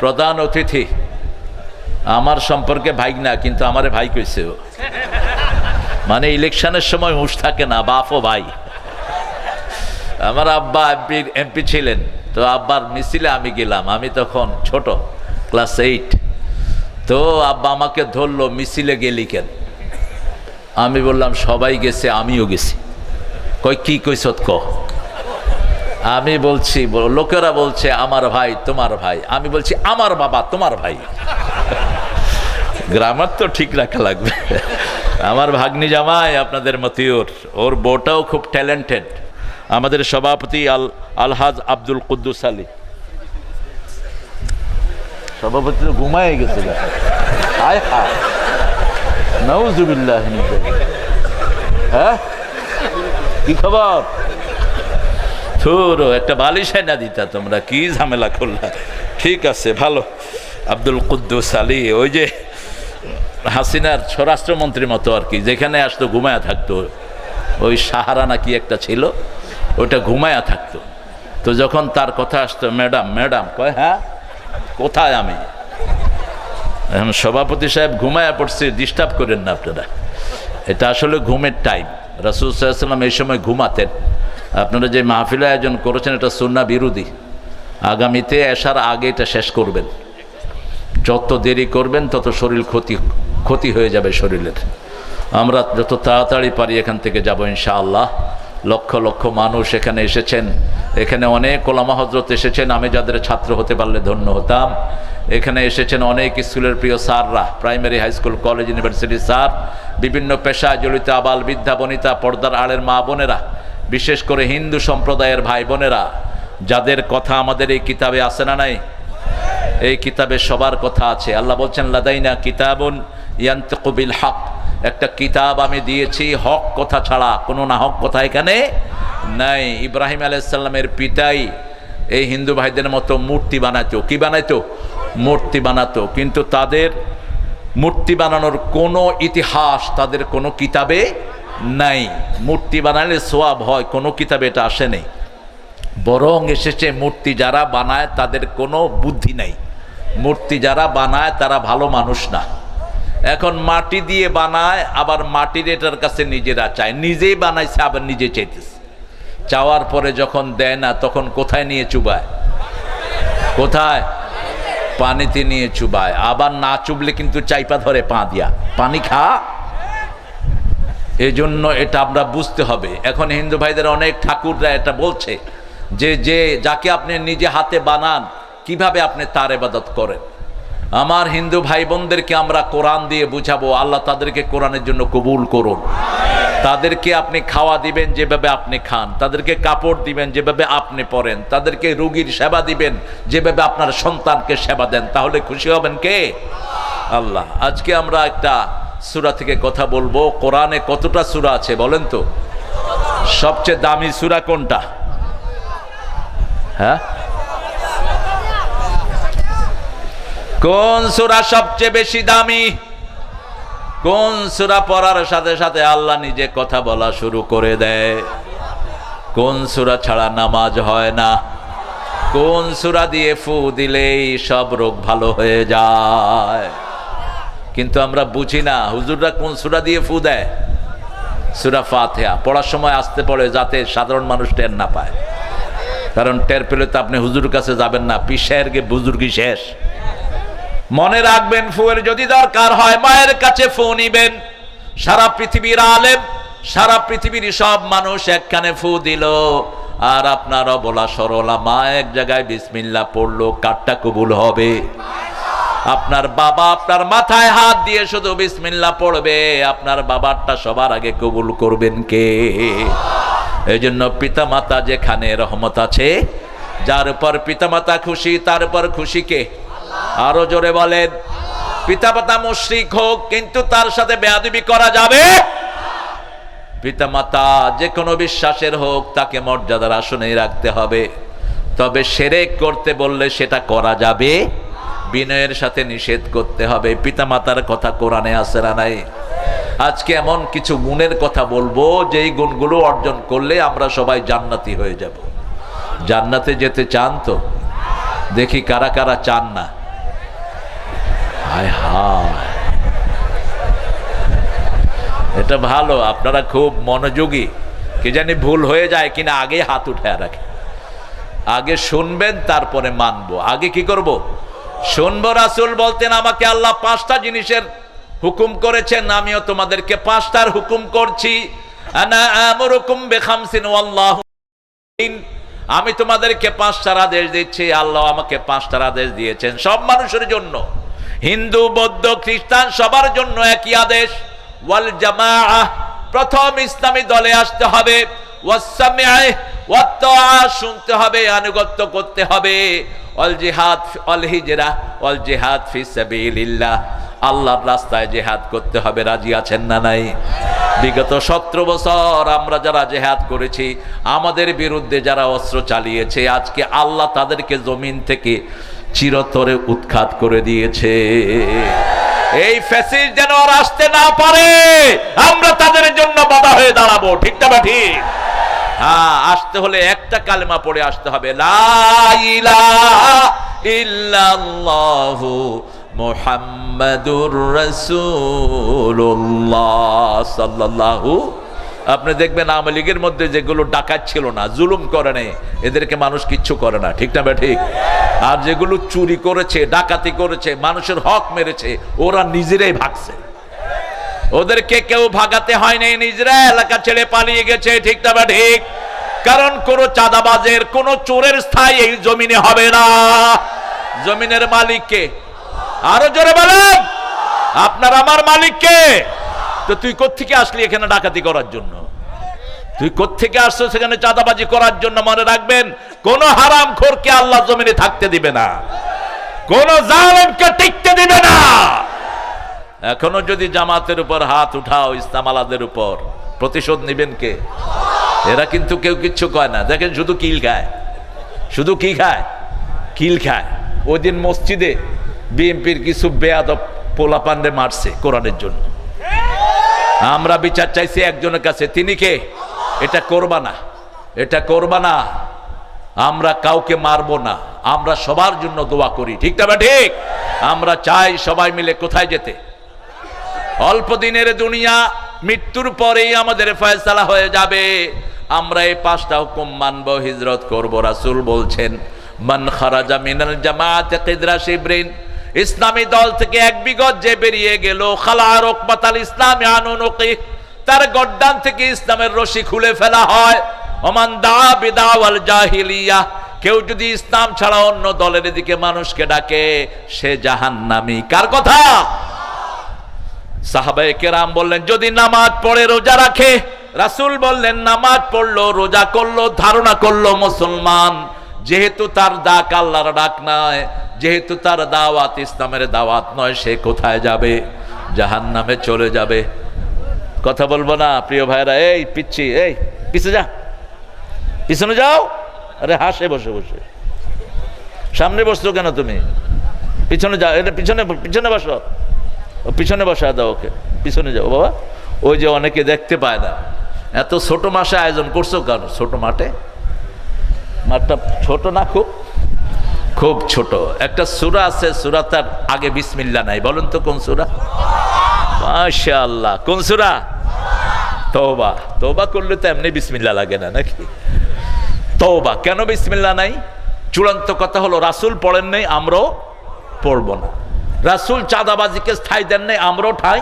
প্রধান অতিথি আমার সম্পর্কে ভাই না, কিন্তু আমারে ভাই কইছে ও। মানে ইলেকশনের সময় হুঁশ থাকে না, বাপ ও ভাই। আমার আব্বা এমপি ছিলেন, তো আব্বার মিছিলে আমি গেলাম, আমি তখন ছোট, ক্লাস 8। তো আব্বা আমাকে ধরলো, মিছিলে গেলি কেন? আমি বললাম সবাই গেছে, আমিও গেছি। কই কি কইছত ক? আমি বলছি লোকেরা বলছে আমার ভাই তোমার ভাই, আমি বলছি আমার বাবা তোমার ভাই। গ্রামার তো ঠিক রাখা লাগবে। আমার ভাগ্নি জামাই আপনাদের মতিউর, ওর বউটাও খুব ট্যালেন্টেড। আমাদের সভাপতি আলহাজ আব্দুল কুদ্দুস আলী, সভাপতি তো ঘুমায় গেছে। হায় হায়, নাউজুবিল্লাহ। হ্যাঁ, কি খবর? থুরো একটা বালিশাই না দিতা, তোমরা কি ঝামেলা করলা। ঠিক আছে, ভালো। আব্দুল কুদ্দুস আলী, ওই যে হাসিনার স্বরাষ্ট্রমন্ত্রীর মতো আর কি, যেখানে আসতো ঘুমায়া থাকতো। ওই সাহারা নাকি একটা ছিল, ওটা ঘুমায়া থাকতো। তো যখন তার কথা আসতো, ম্যাডাম ম্যাডাম কয়, হ্যাঁ কোথায় আমি? এখন সভাপতি সাহেব ঘুমায়া পড়ছে, ডিস্টার্ব করেন না আপনারা, এটা আসলে ঘুমের টাইম। রাসূল সাল্লাল্লাহু আলাইহি ওয়াসাল্লাম এই সময় ঘুমাতেন। আপনারা যে মাহফিল আয়োজন করেছেন এটা সুন্নাহ বিরোধী। আগামীতে এশার আগে এটা শেষ করবেন। যত দেরি করবেন তত শরীর ক্ষতি হয়ে যাবে শরীরের। আমরা যত তাড়াতাড়ি পারি এখান থেকে যাব ইনশাআল্লাহ। লক্ষ লক্ষ মানুষ এখানে এসেছেন, এখানে অনেক ওলামা হযরত এসেছেন, আমি যাদের ছাত্র হতে পারলে ধন্য হতাম। এখানে এসেছেন অনেক স্কুলের প্রিয় স্যাররা, primary, high school, college, university sir, বিভিন্ন পেশায় জড়িত আবাল বৃদ্ধা বনিতা, পর্দার আড়ের মা বোনেরা, বিশেষ করে হিন্দু সম্প্রদায়ের ভাই বোনেরা, যাদের কথা আমাদের এই কিতাবে আছে না নাই? এই কিতাবে সবার কথা আছে। আল্লাহ বলছেন লাদাইনা কিতাবুন ইয়ানতিকু বিল হক, একটা কিতাব আমি দিয়েছি হক কথা ছাড়া কোনো না হক কথা এখানে নাই। ইব্রাহিম আলাইহিস সালামের পিতাই এই হিন্দু ভাইদের মতো মূর্তি বানাতো। কি বানাইতো? মূর্তি বানাতো। কিন্তু তাদের মূর্তি বানানোর কোনো ইতিহাস তাদের কোনো কিতাবে নাই। মূর্তি বানালে সোয়াব হয়, কোনো কিতাবে এটা আসে নেই। বরং এসেছে মূর্তি যারা বানায় তাদের কোনো বুদ্ধি নাই, মূর্তি যারা বানায় তারা ভালো মানুষ না। এখন মাটি দিয়ে বানায়, আবার মাটির এটার কাছে নিজেরা চায়, নিজেই বানাইছে আবার নিজে চাইতেছে। চাওয়ার পরে যখন দেয় না তখন কোথায় নিয়ে চুবায়? কোথায়? পানিতে নিয়ে চুবায়। আবার না চুবলে কিন্তু চাইপা ধরে পা দিয়া, পানি খা। এই জন্য এটা আমরা বুঝতে হবে। এখন হিন্দু ভাইদের অনেক ঠাকুররা এটা বলছে যে যাকে আপনি নিজে হাতে বানান কিভাবে আপনি তার ইবাদত করেন। আমার হিন্দু ভাই বোনদেরকে আমরা কোরআন দিয়ে বুঝাবো, আল্লাহ তাদেরকে কোরআনের জন্য কবুল করুন। তাদেরকে আপনি খাওয়া দিবেন যেভাবে আপনি খান, তাদেরকে কাপড় দিবেন যেভাবে আপনি পরেন, তাদেরকে রোগীর সেবা দিবেন যেভাবে আপনার সন্তানকে সেবা দেন, তাহলে খুশি হবেন কে? আল্লাহ। আজকে আমরা একটা সূরা থেকে কথা বলবো। কোরআনে কতটা সূরা আছে বলেন তো? সবচেয়ে দামি সূরা কোনটা? হ্যাঁ, কোন সূরা সবচেয়ে বেশি দামি? কোন সূরা পড়ার সাথে সাথে আল্লাহ নিজে কথা বলা শুরু করে দেয়? কোন সূরা ছাড়া নামাজ হয় না? কোন সূরা দিয়ে ফু দিলেই সব রোগ ভালো হয়ে যায়? কিন্তু আমরা বুঝি না হুজুররা কোন সূরা দিয়ে ফু দেয়। সূরা ফাতিহা পড়ার সময় আসতে পড়ে যাতে সাধারণ মানুষ টের না পায়, কারণ টের পেলে তো আপনি হুজুরের কাছে যাবেন না, পিসের গে বুজুর্গি শেষ। মনে রাখবেন, ফুয়ের যদি দরকার হয় মায়ের কাছে ফু নিবেন। সারা পৃথিবীর আলেম, সারা পৃথিবীর সব মানুষ একখানে ফু দিল, আর আপনারও বলা সরলা মা এক জায়গায় বিসমিল্লাহ পড়লো, কারটা কবুল হবে? আপনার বাবা আপনার মাথায় হাত দিয়ে শুধু বিসমিল্লাহ পড়বে, আপনার বাবারটা সবার আগে কবুল করবেন কে? এই জন্য পিতা মাতা যেখানে রহমত আছে, যার উপর পিতা মাতা খুশি তার উপর খুশি কে? আরো জোরে বলেন। পিতা মাতা মুশরিক হোক কিন্তু তার সাথে বেয়াদবি করা যাবে। পিতা মাতা যে কোনো বিশ্বাসের হোক তাকে মর্যাদার আসনে রাখতে হবে। তবে শিরক করতে বললে সেটা করা যাবে, বিনয়ের সাথে নিষেধ করতে হবে। পিতা মাতার কথা কোরআনে আছে না নাই? আজকে এমন কিছু গুণের কথা বলবো যেই গুণগুলো অর্জন করলে আমরা সবাই জান্নাতি হয়ে যাব। জান্নাতে যেতে চান তো? দেখি কারা কারা চান না। হায় হায়, এটা ভালো, আপনারা খুব মনোযোগী। কি জানি ভুল হয়ে যায় কিনা, আগে হাত উঠে রাখে। আগে শুনবেন তারপরে মানবো। আগে কি করব? শুনবো। রাসূল বলতেন, আমাকে আল্লাহ 5টা জিনিসের হুকুম করেছেন, আমিও তোমাদেরকে 5টার হুকুম করছি। আনা আমরুকুম বিখামসিন ওয়াল্লাহু, আমি তোমাদেরকে 5টার আদেশ দিচ্ছি, আল্লাহ আমাকে 5টার আদেশ দিয়েছেন সব মানুষের জন্য, হিন্দু বৌদ্ধ খ্রিস্টান সবার জন্য একই আদেশ। ওয়াল জামাআহ, প্রথম ইসলামী দলে আসতে হবে। ওয়াসসামিআ ওয়াত তাআ, শুনতে হবে, আনুগত্য করতে হবে। ওয়াল জিহাদ ওয়াল হিজরা ওয়াল জিহাদ ফি সাবিলিল্লাহ, আল্লাহর রাস্তায় জিহাদ করতে হবে। রাজি আছেন না নাই? বিগত 17 বছর আমরা যারা জিহাদ করেছি, আমাদের বিরুদ্ধে যারা অস্ত্র চালিয়েছে, আজকে আল্লাহ তাদেরকে জমিন থেকে চিরতরে উৎখাত করে দিয়েছে। এই ফ্যাসিস্ট যেন আর আসতে না পারে, আমরা তাদের জন্য বাধা হয়ে দাঁড়াবো। ঠিক না ঠিক? হ্যাঁ, আসতে হলে একটা কালেমা পড়ে আসতে হবে, লা ইলাহা ইল্লাল্লাহু মুহাম্মাদুর রাসূলুল্লাহ সাল্লাল্লাহু। আপনি দেখবেন আওয়ামী লীগের মধ্যে যেগুলো ডাকাত ছিল না, জুলুম করে নেই, এদেরকে মানুষ কিচ্ছু করে না। ঠিক না ঠিক? আর যেগুলো চুরি করেছে, ডাকাতি করেছে, মানুষের হক মেরেছে, ওরা নিজেরাই ভাগছে, ওদেরকে কেউ ভাগাতে হয় নাই, নিজেরা এলাকা ছেড়ে পালিয়ে গেছে। ঠিক না ঠিক? কারণ কোন চাঁদাবাজের, কোন চোরের স্থায়ী এই জমিনে হবে না। জমিনের মালিককে, আরো জোরে বলেন, আপনার আমার মালিককে। তো তুই কোত্থেকে আসলি এখানে ডাকাতি করার জন্য? তুই কোত্থেকে আসছো সেখানে চাঁদাবাজি করার জন্য? মনে রাখবেন, কোন হারামখোরকে আল্লাহ জমিনে থাকতে দিবে না, কোন জালেমকে টিকতে দিবে না। এখনো যদি জামাতের উপর হাত উঠাও, ইসলাম আলাদের উপর, প্রতিশোধ নিবেন কে? এরা কিন্তু কেউ কিচ্ছু কয় না। দেখেন, শুধু কিল খায়, শুধু কি খায়? কিল খায়। ওই দিন মসজিদে বিএনপির কিছু বেয়াদব পোলাপান্ডে মারছে কোরআনের জন্য। আমরা বিচার চাইছি একজনের কাছে, তিনি কে? এটা করবা না, এটা করবা না, আমরা কাউকে মারবো না, আমরা সবার জন্য দোয়া করি। ঠিক না ঠিক? আমরা চাই সবাই মিলে কোথায় যেতে? অল্প দিনের দুনিয়া, মৃত্যুর পরেই আমাদের ফয়সালা হয়ে যাবে। আমরা এই 5টা হুকুম মানবো, হিজরত করব। রাসূল বলছেন, মান খারাজা মিনাল জামাআতি কিদরা শিবরিন, ইসলামী দল থেকে 1 বিগত যে বেরিয়ে গেল, খালা রকবাতাল ইসলামি আনুনুকি, তার গর্দান থেকে ইসলামের রশি খুলে ফেলা হয়। ওমান দা বিদাওয়াল জাহিলিয়া, কেউ যদি ইসলাম ছাড়া অন্য দলের দিকে মানুষকে ডাকে, সে জাহান্নামী। কার কথা? সাহাবায়ে কেরাম বললেন, যদি নামাজ পড়ে রোজা রাখে, রাসূল বললেন, নামাজ পড়লো, রোজা করলো, ধারণা করলো মুসলমান, যেহেতু তার ডাক আল্লাহর ডাক নয়, যেহেতু তার দাওয়াত ইসলামের দাওয়াত নয়, সে কোথায় যাবে? জাহান্নামে চলে যাবে। কথা বলবো না প্রিয় ভাইরা? এই পিচ্ছি, এই পিছে যা, পিছনে যাও। আরে হাসে বসে বসে, সামনে বসছো কেন তুমি? পিছনে যাও, এটা পিছনে, পিছনে বসো, পিছনে বসা দাও ওকে, পিছনে যাও বাবা। ওই যে অনেকে দেখতে পায় না, এত ছোট মাসে আয়োজন করছো কেন? ছোট মাঠে, মাঠটা ছোট না? খুব খুব ছোট। একটা সূরা আছে, সূরাটার আগে বিসমিল্লাহ নাই। বলেন তো কোন সূরা? মাশাআল্লাহ, কোন সূরা? তওবা। তওবা করলে তো এমনি বিসমিল্লাহ লাগে না নাকি? তওবা কেন বিসমিল্লাহ নাই? চূড়ান্ত কথা হলো, রাসূল পড়েন নাই, আমরাও পড়ব না। রাসূল চাঁদাবাজিকে স্থায়ী দেন নাই, আমরাও ঠাঁই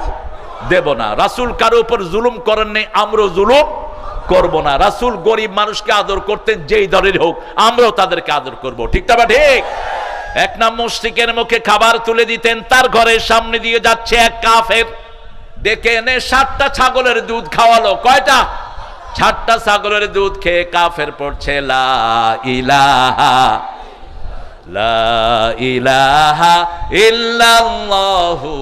দেব না। রাসূল কারো উপর জুলুম করেন নাই, আমরাও জুলুম করব না। রাসূল গরিব মানুষকে আদর করতেন, যেই দলের হোক, আমরাও তাদেরকে আদর করব। ঠিক না ঠিক? এক নম্বর মুশরিকের মুখে খাবার তুলে দিতেন, তার ঘরের সামনে দিয়ে যাচ্ছে এক কাফের, ডেকে এনে 7টা ছাগলের দুধ খাওয়ালো। কয়টা? 7টা ছাগলের দুধ খেয়ে কাফের পড়ছে, লা ইলাহা লা ইলাহা ইল্লাল্লাহু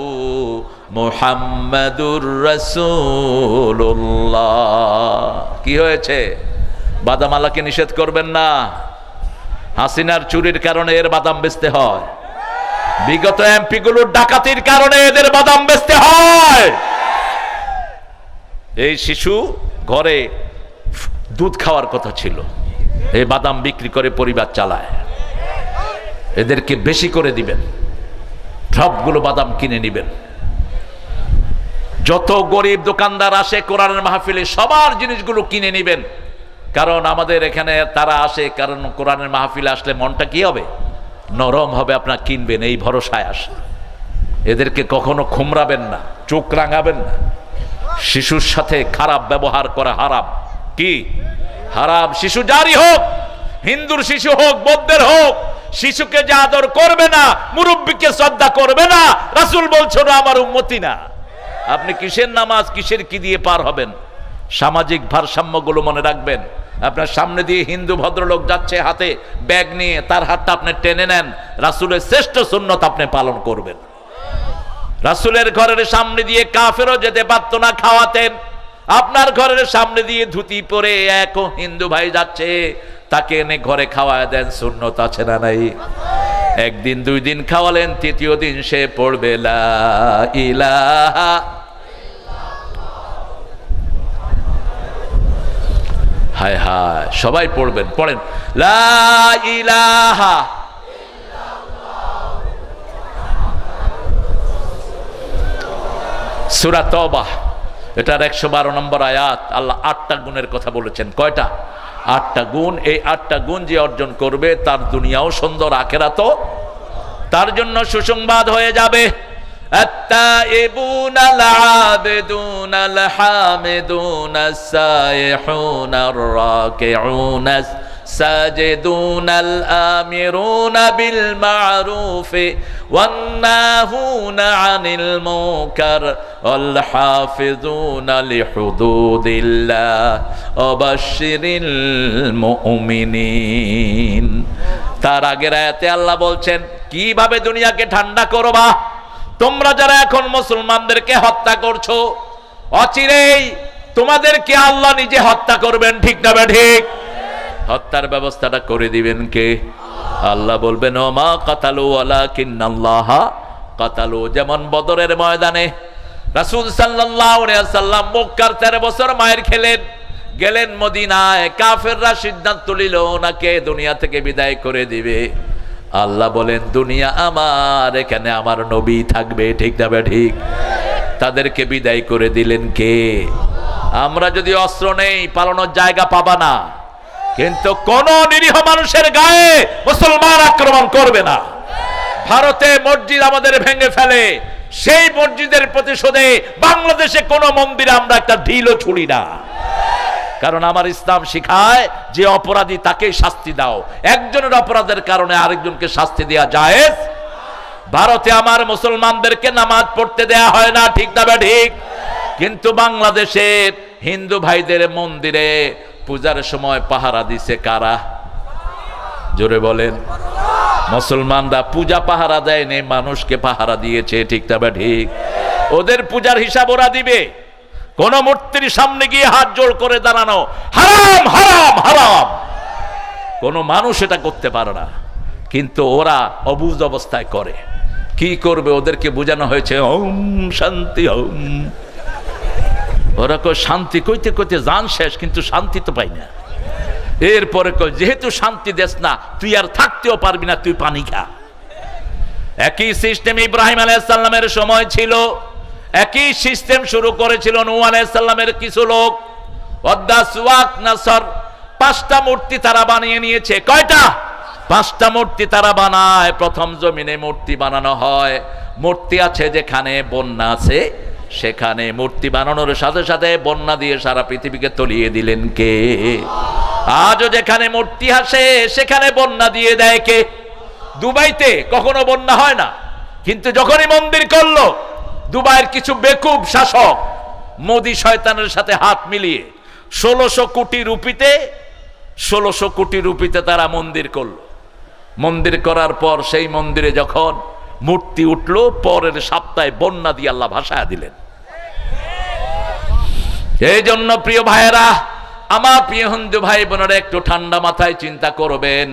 মুহাম্মাদুর রাসূলুল্লাহ। কি হয়েছে? বাদামালাকে নিষেধ করবেন না। হাসিনার চুরির কারণে এর বাদাম বেচতে হয়, বিগত এমপি গুলোর ডাকাতির কারণে এদের বাদাম বেচতে হয়। এই শিশু ঘরে দুধ খাওয়ার কথা ছিল, এই বাদাম বিক্রি করে পরিবার চালায়। এদেরকে বেশি করে দিবেন, সবগুলো বাদাম কিনে নিবেন। যত গরিব দোকানদার আসে কোরআনের মাহফিলে সবার জিনিসগুলো কিনে নিবেন, কারণ আমাদের এখানে তারা আসে কারণ কোরআনের মাহফিলে আসলে মনটা কি হবে, নরম হবে। আপনার কিনবেন এই ভরসায় আসে। এদেরকে কখনো খুমরাবেন না, চোখ রাঙাবেন না। শিশুর সাথে খারাপ ব্যবহার করা হারাম। কি হারাম? শিশু যারই হোক, হিন্দুর শিশু হোক, বৌদ্ধের হোক, শিশুকে যে আদর করবে না, মুরব্বীকে শ্রদ্ধা করবে না, রাসূল বলছো না আমার উম্মতি না। আপনি কিসের নামাজ কিসের কি দিয়ে পার হবেন? সামাজিক ভারসাম্যগুলো মনে রাখবেন। আপনার সামনে দিয়ে হিন্দু ভদ্রলোক যাচ্ছে হাতে ব্যাগ নিয়ে, তার হাতটা আপনি টেনে নেন, রাসূলের শ্রেষ্ঠ সুন্নত আপনি পালন করবেন। রাসূলের ঘরের সামনে দিয়ে কাফেরও যেতে পারত না, খাওয়াতেন। আপনার ঘরের সামনে দিয়ে ধুতি পরে এক হিন্দু ভাই যাচ্ছে, তাকে এনে ঘরে খাওয়ায় দেন, সুন্নত আছে না নাই? একদিন দুই দিন খাওয়ালেন, তৃতীয় দিন সে পড়বে লা ইলাহা। হায় হায়, সবাই পড়বেন, পড়েন লা ইলাহা। সূরা তওবা এটার 112 নম্বর আয়াত। আল্লাহ 8টা গুণের কথা বলেছেন। কয়টা? 8টা গুণ। এই 8টা গুণ যে অর্জন করবে তার দুনিয়াও সুন্দর, আখিরাতও তার জন্য সুসংবাদ হয়ে যাবে। التائبون العابدون الحامدون السائحون الراكعون الساجدون الآمرون بالمعروف والناهون عن المنكر والحافظون لحدود الله وبشر المؤمنين। তার আগের আয়াতে আল্লাহ বলছেন কিভাবে দুনিয়াকে ঠান্ডা করবা। তোমরা যারা এখন মুসলমানদেরকে হত্যা করছো, অচিরেই তোমাদেরকে আল্লাহ নিজে হত্যা করবেন। ঠিক না ঠিক? হত্যার ব্যবস্থাটা করে দিবেন কে? আল্লাহ বলবেন ওমা কাতালু ওয়ালাকিন্নাল্লাহ কাতালু। যেমন বদরের ময়দানে রাসূল সাল্লাল্লাহু আলাইহি ওয়াসাল্লাম মক্কার 13 বছর মায়ের খেলেন, গেলেন মদিনায়। কাফেররা সিদ্ধান্ত নিল ওনাকে দুনিয়া থেকে বিদায় করে দিবে। আল্লাহ বলেন দুনিয়া আমার, এখানে আমার নবী থাকবে। ঠিক না ঠিক? তাদেরকে বিদায় করে দিলেন কে? আমরা যদি অস্ত্র নেই পালানোর জায়গা পাবা না, কিন্তু কোন নিরীহ মানুষের গায়ে মুসলমান আক্রমণ করবে না। ভারতে মসজিদ আমাদের ভেঙে ফেলে, সেই মসজিদের প্রতিশোধে বাংলাদেশে কোন মন্দিরে আমরা একটা ঢিলও ছুড়ি না। কারণ আমার ইসলাম শিখায় যে অপরাধী তাকেই শাস্তি দাও। একজনের অপরাধের কারণে আরেকজনকে শাস্তি দেওয়া জায়েজ। ভারতে আমার মুসলমানদেরকে নামাজ পড়তে দেয়া হয় না। ঠিক না ঠিক? কিন্তু বাংলাদেশের হিন্দু ভাইদের মন্দিরে পূজার সময় পাহারা দিছে কারা? জোরে বলেন। মুসলমানরা পূজা পাহারা দেয়নি, মানুষকে পাহারা দিয়েছে। ঠিক না ঠিক? ওদের পূজার হিসাব ওরা দিবে। কোন মূর্তির সামনে গিয়ে হাত জোড় করে দাঁড়ানো হারাম হারাম হারাম। কোন মানুষ এটা করতে পারে না, কিন্তু ওরা অবুঝ অবস্থায় করে। কি করবে? ওদেরকে বোঝানো হয়েছে ওম শান্তি ওম। ওরা কয় শান্তি কইতে কইতে জান শেষ, কিন্তু শান্তি তো পাই না। এরপরে কয় যেহেতু শান্তি দেস না, তুই আর থাকতেও পারবি না, তুই পানি খা। একই সিস্টেম ইব্রাহিম আলাইহিস সালামের সময় ছিল, একই সিস্টেম শুরু করেছিল নূহ আলাইহিস সালামের কিছু লোক। ওয়াদাসওয়াক নাসর 5টা মূর্তি তারা বানিয়ে নিয়েছে। কয়টা? 5টা মূর্তি তারা বানায়। প্রথম জমিনে মূর্তি বানানো হয়। মূর্তি আছে যেখানে বন্যা আছে সেখানে। মূর্তি বানানোর সাথে সাথে বন্যা দিয়ে সারা পৃথিবীকে তলিয়ে দিলেন কে? আজও যেখানে মূর্তি আসে সেখানে বন্যা দিয়ে দেয় কে? দুবাইতে কখনো বন্যা হয় না, কিন্তু যখনই মন্দির করলো দুবাইয়ের কিছু বেকুব শাসক মোদি শয়তানের সাথে হাত মিলিয়ে 1600 কোটি রুপিতে তারা মন্দির করলো। মন্দির করার পর সেই মন্দিরে যখন মূর্তি উঠলো, পরের সপ্তাহে বন্যা দিয়ে আল্লাহ ভাসায় দিলেন। এই জন্য প্রিয় ভাইয়েরা, আমার প্রিয় হিন্দু ভাই বোনেরা, একটু ঠান্ডা মাথায় চিন্তা করবেন।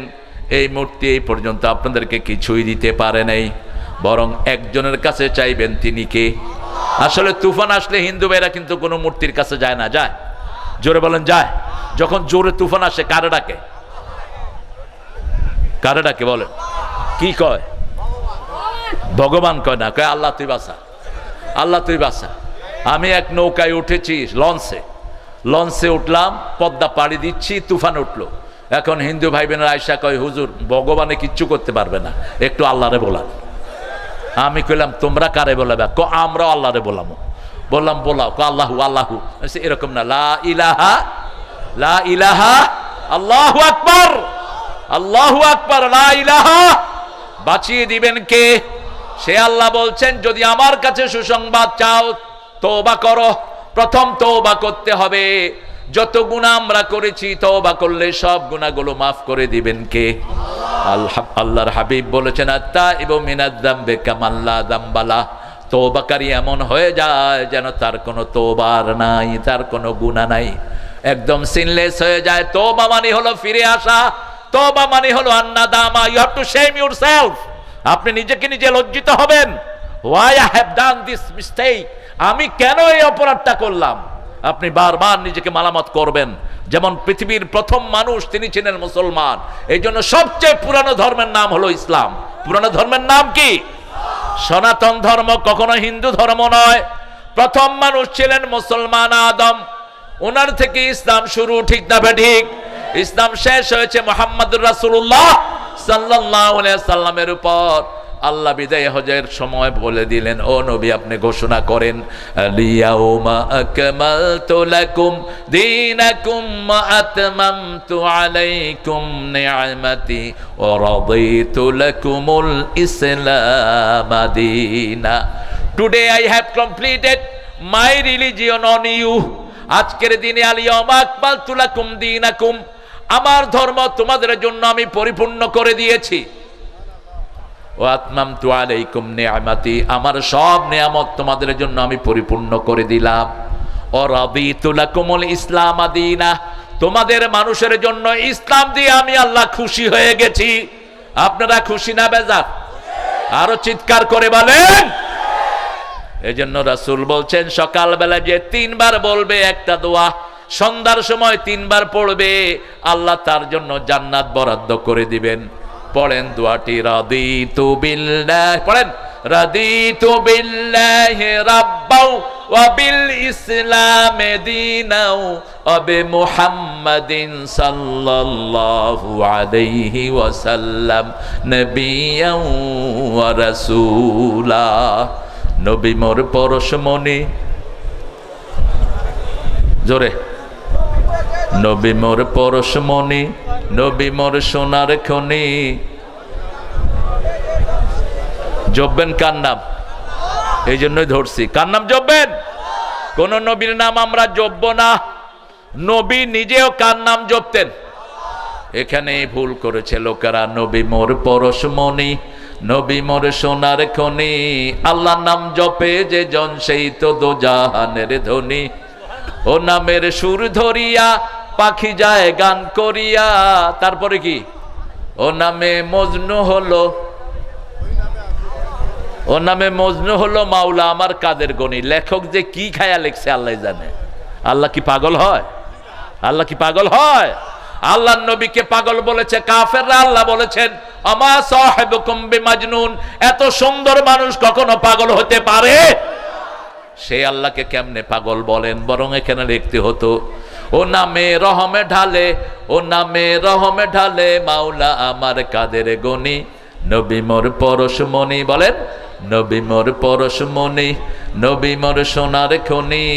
এই মূর্তি এই পর্যন্ত আপনাদেরকে কিছুই দিতে পারে নাই, বরং একজনের কাছে চাইবেন, তিনি কে? আসলে তুফান আসলে হিন্দু ভাইরা কিন্তু কোনো মূর্তির কাছে যায় না। যায়? জোরে বলেন যায়? যখন জোরে তুফান আসে কারে ডাকে? কারে ডাকে বলেন? কি কয়? ভগবান কয় না, কয় আল্লাহ তুই বাঁচা, আল্লাহ তুই বাঁচা। আমি এক নৌকায় উঠেছি, লঞ্চে উঠলাম, পদ্মা পাড়ি দিচ্ছি, তুফান উঠলো। এখন হিন্দু ভাই বোনেরা আয়সা কয় হুজুর ভগবানে কিচ্ছু করতে পারবে না, একটু আল্লাহরে বলান। আমি কইলাম তোমরা কারে বলাবে? আমরাও আল্লাহরে বলামো। বললাম বলাও। আল্লাহু আল্লাহু। এরকম না, লা ইলাহা লা ইলাহা আল্লাহু আকবার, আল্লাহু আকবার, লা ইলাহা। বাঁচিয়ে দিবেন কে? সে আল্লাহ বলছেন যদি আমার কাছে সুসংবাদ চাও তওবা করো। প্রথম তওবা করতে হবে। যত গুনাহ আমরা করেছি তওবা করলে সব গুনাহগুলো মাফ করে দিবেন কে? আল্লাহর হাবিব বলেছেন আত্তাইবু মিনাজ যামবি কামান লা যামবালা। তওবাকারী এমন হয়ে যায় যেন তার কোনো তওবার নাই, তার কোনো গুনাহ নাই, একদম সিনলেস হয়ে যায়। তওবা মানে হলো ফিরে আসা, তওবা মানে হলো আন্নাদামা। You have to shame yourself. আপনি নিজেকে নিজে লজ্জিত হবেন। Why I have done this mistake, আমি কেন এই অপরাধটা করলাম। আপনি বারবার নিজেকে মালামাত করবেন। যেমন পৃথিবীর প্রথম মানুষ তিনি ছিলেন মুসলমান, এই জন্য সবচেয়ে পুরানো ধর্মের নাম হলো ইসলাম। পুরানো ধর্মের নাম কি? সনাতন ধর্ম, কখনো হিন্দু ধর্ম নয়। প্রথম মানুষ ছিলেন মুসলমান আদম, ওনার থেকে ইসলাম শুরু, ঠিক না ঠিক? ইসলাম শেষ হয়েছে মুহাম্মদুর রাসূলুল্লাহ সাল্লাল্লাহু আলাইহি সাল্লামের উপর। আল্লাহ বিদায় হজের সময় বলে দিলেন, ও নবী আপনি ঘোষণা করেন আলিয়াউমা আকমালতু লাকুম দীনাকুম ওয়া আতমামতু আলাইকুম নি'মাতি ওয়া রাদিতু লাকুমুল ইসলাম দীনা। Today I have completed my religion on you. আজকের দিনে আলিয়াউমা আকমালতু লাকুম দীনাকুম, আমার ধর্ম তোমাদের জন্য আমি পরিপূর্ণ করে দিয়েছি। ও আতমামতু আলাইকুম নি'মাতি, আমার সব নিয়ামত তোমাদের জন্য আমি পরিপূর্ণ করে দিলাম। ও রাদিতু লাকুমুল ইসলাম দীনা, তোমাদের মানুষের জন্য ইসলাম দিয়ে আমি আল্লাহ খুশি হয়ে গেছি। আপনারা খুশি না বেজার? আরো চিৎকার করে বলেন। এজন্য রাসূল বলছেন সকালবেলা যে 3 বার বলবে একটা দোয়া, সন্ধ্যার সময় 3 বার পড়বে, আল্লাহ তার জন্য জান্নাত বরাদ্দ করে দিবেন। পড়েন দোয়াটি, রাদিতু বিল্লাহ, পড়েন রাদিতু বিল্লাহি রাব্বাও ওয়া বিল ইসলামি দীনাও ওয়া বি মুহাম্মাদিন সাল্লাল্লাহু আলাইহি ওয়াসাল্লাম নবিয়্যাও ওয়া রাসূলা। নবী মোর পরশমণি, জোরে, নবী মোর পরশমণি, নবী মোর সোনার খনি। জপবেন কার নাম? এই জন্যই ধরছি, কার নাম জপবেন? কোন নবীর নাম আমরা জপবো না। নবী নিজেও কার নাম জপতেন? এখানে ভুল করেছে লোকেরা। নবী মোর পরশমণি, নবী মোর সোনার খনি। আল্লাহর নাম জপে যে জন সেই তো দোজাহানের ধনী। ও নামের সুর ধরিয়া পাখি যায় গান করিয়া। তারপরে কি? ও নামে মজনু হলো, ও নামে মজনু হলো মাওলা আমার কাদের গনি। লেখক যে কি খায়া লিখছে আল্লাহ জানে। আল্লাহ কি পাগল হয়? আল্লাহ কি পাগল হয়? আল্লাহর নবীকে পাগল বলেছে কাফেররা। আল্লাহ বলেছেন আমা সাহিবুকুম বিমাজনুন, এত সুন্দর মানুষ কখনো পাগল হতে পারে? সে আল্লাহকে কেমনে পাগল বলেন? বরং এখানে লিখতে হতো ও নামে রহমে ঢালে, ও নামে রহমে ঢালে মাওলা আমার কাদের গনি। নবী মোর পরশমণি, বলেন নবী মোর পরশমণি, নবী মোর সোনার খনি।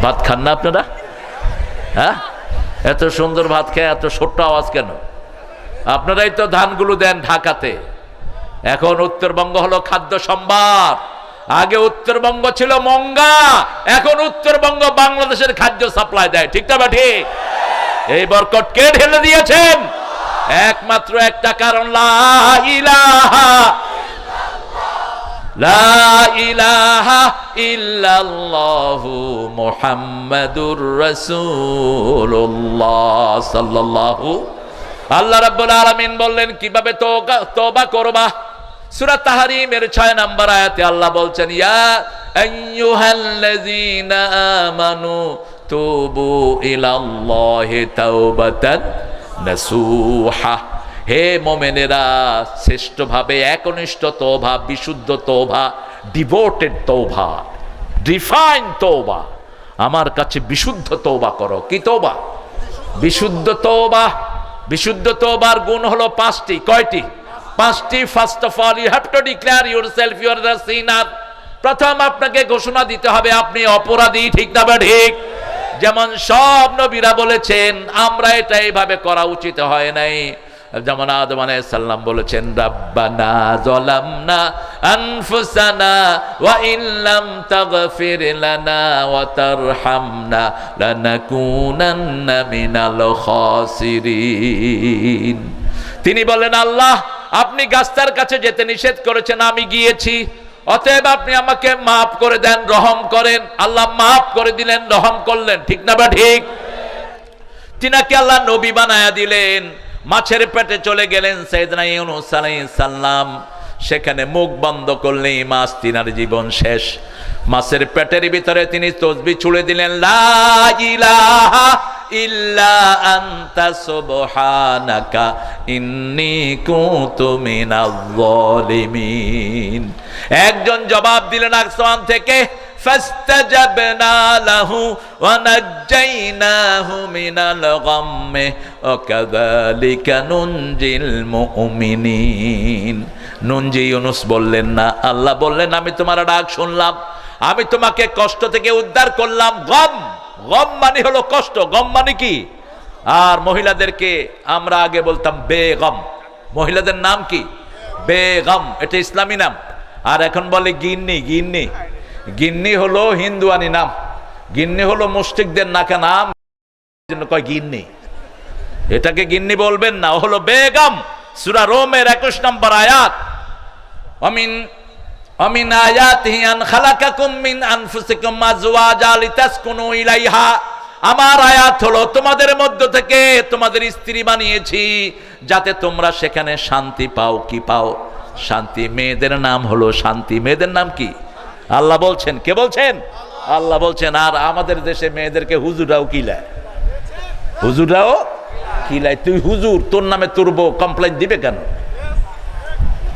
ভাত খান না আপনারা? হ্যাঁ, এত সুন্দর ভাত খেয়ে এত ছোট্ট আওয়াজ কেন? আপনারাই তো ধানগুলো দেন ঢাকাতে। এখন উত্তরবঙ্গ হলো খাদ্য সম্ভার। আগে উত্তরবঙ্গ ছিল মঙ্গা, এখন উত্তরবঙ্গ বাংলাদেশের খাদ্য সাপ্লাই দেয়। ঠিক না ঠিক? এই বরকত কে ঢেলে দিয়েছেন? একমাত্র একটা কারণ, লা ইলাহা লা ইলাহা ইল্লাল্লাহু মুহাম্মাদুর রাসূলুল্লাহ সাল্লাল্লাহু। আল্লাহ রাব্বুল আলামিন বললেন কিভাবে তওবা করবা। সূরা তাহরীমের 6 নম্বর আয়াতে আল্লাহ বলছেন ইয়া আইয়ুহাল্লাযীনা আমানু তুবু ইলাল্লাহি তাওবাতান নাসুহা। হে মোমেনেরা, শ্রেষ্ঠভাবে একনিষ্ঠ তওবা, বিশুদ্ধ তওবা, ডিভোটেড তওবা, ডিফাইন তওবা, আমার কাছে বিশুদ্ধ তওবা করো। কি তওবা? বিশুদ্ধ তওবা। বিশুদ্ধ তওবার গুণ হলো পাঁচটি। কয়টি? পাঁচটি। First of all, you have to declare yourself you are the sinner. প্রথম আপনাকে ঘোষণা দিতে হবে আপনি অপরাধী, ঠিক না বা ঠিক? যেমন সব নবীরা বলেছেন আমরা এটা এইভাবে করা উচিত হয় নাই। যেমন আদম আলাইহিস সালাম বলেছেন রাব্বানা যালামনা আনফুসানা ওয়া ইল্লাম তাগফির লানা ওয়া তারহামনা লানাকুনান্না মিনাল খাসিরিন। তিনি বলেন আল্লাহ আপনি গাছটার কাছে যেতে নিষেধ করেছেন, আমি গিয়েছি, অতএব আপনি আমাকে মাফ করে দেন, রহম করেন। আল্লাহ মাফ করে দিলেন, রহম করলেন, ঠিক না বা ঠিক? তিনাকে আল্লাহ নবী বানায়া দিলেন। মাছের পেটে চলে গেলেন সাইয়েদনা ইউনূস আলাইহিস সালাম, সেখানে মুখ বন্ধ করলেই মাছ, তিনার জীবন শেষ। মাছের পেটের ভিতরে তিনি তাসবিহ ছুড়ে দিলেন, লা ইলাহা ইল্লা আনতা সুবহানাকা ইন্নী কুনতু মিনাজ জালিমিন। একজন জবাব দিলেন আসমান থেকে, ফাস্তাজাবনা লাহু ওয়া নাজ্জাইনাহু মিনাল গাম্মি ওয়া কাযালিকা নুনজিল মুমিনিন। নুনজি ইউনূস বললেন না, আল্লাহ বললেন আমি তোমার ডাক শুনলাম, আমি তোমাকে কষ্ট থেকে উদ্ধার করলাম। গম, গম মানে হলো কষ্ট। গম মানে কি? আর মহিলাদেরকে আমরা আগে বলতাম বেগম। মহিলাদের নাম কি? বেগম, এটা ইসলামী নাম। আর এখন বলে গিন্নি। গিন্নি, গিন্নি হলো হিন্দুয়ানি নাম। গিন্নি হলো মুশরিকদের নাকা নাম, জন্য কয় গিন্নি। এটাকে গিন্নি বলবেন না, ও হলো বেগম। সূরা রোমের 21 নম্বর আয়াত, অমিন আয়াতিহি আন খালাকাকুম মিন আনফুসিকুম আজওয়াজা লিতাসকুনু ইলাইহা। আমার আয়াত হলো তোমাদের মধ্য থেকে তোমাদের স্ত্রী বানিয়েছি যাতে তোমরা সেখানে শান্তি পাও। কি পাও? শান্তি। মেয়েদের নাম হলো শান্তি। মেয়েদের নাম কি? আল্লাহ বলছেন। কে বলছেন? আল্লাহ বলছেন। আর আমাদের দেশে মেয়েদেরকে হুজুরাও কিলায়। হুজুরাও কিলায়। তুই হুজুর, তোর নামে তোর বউ কমপ্লেইন দিবে কেন?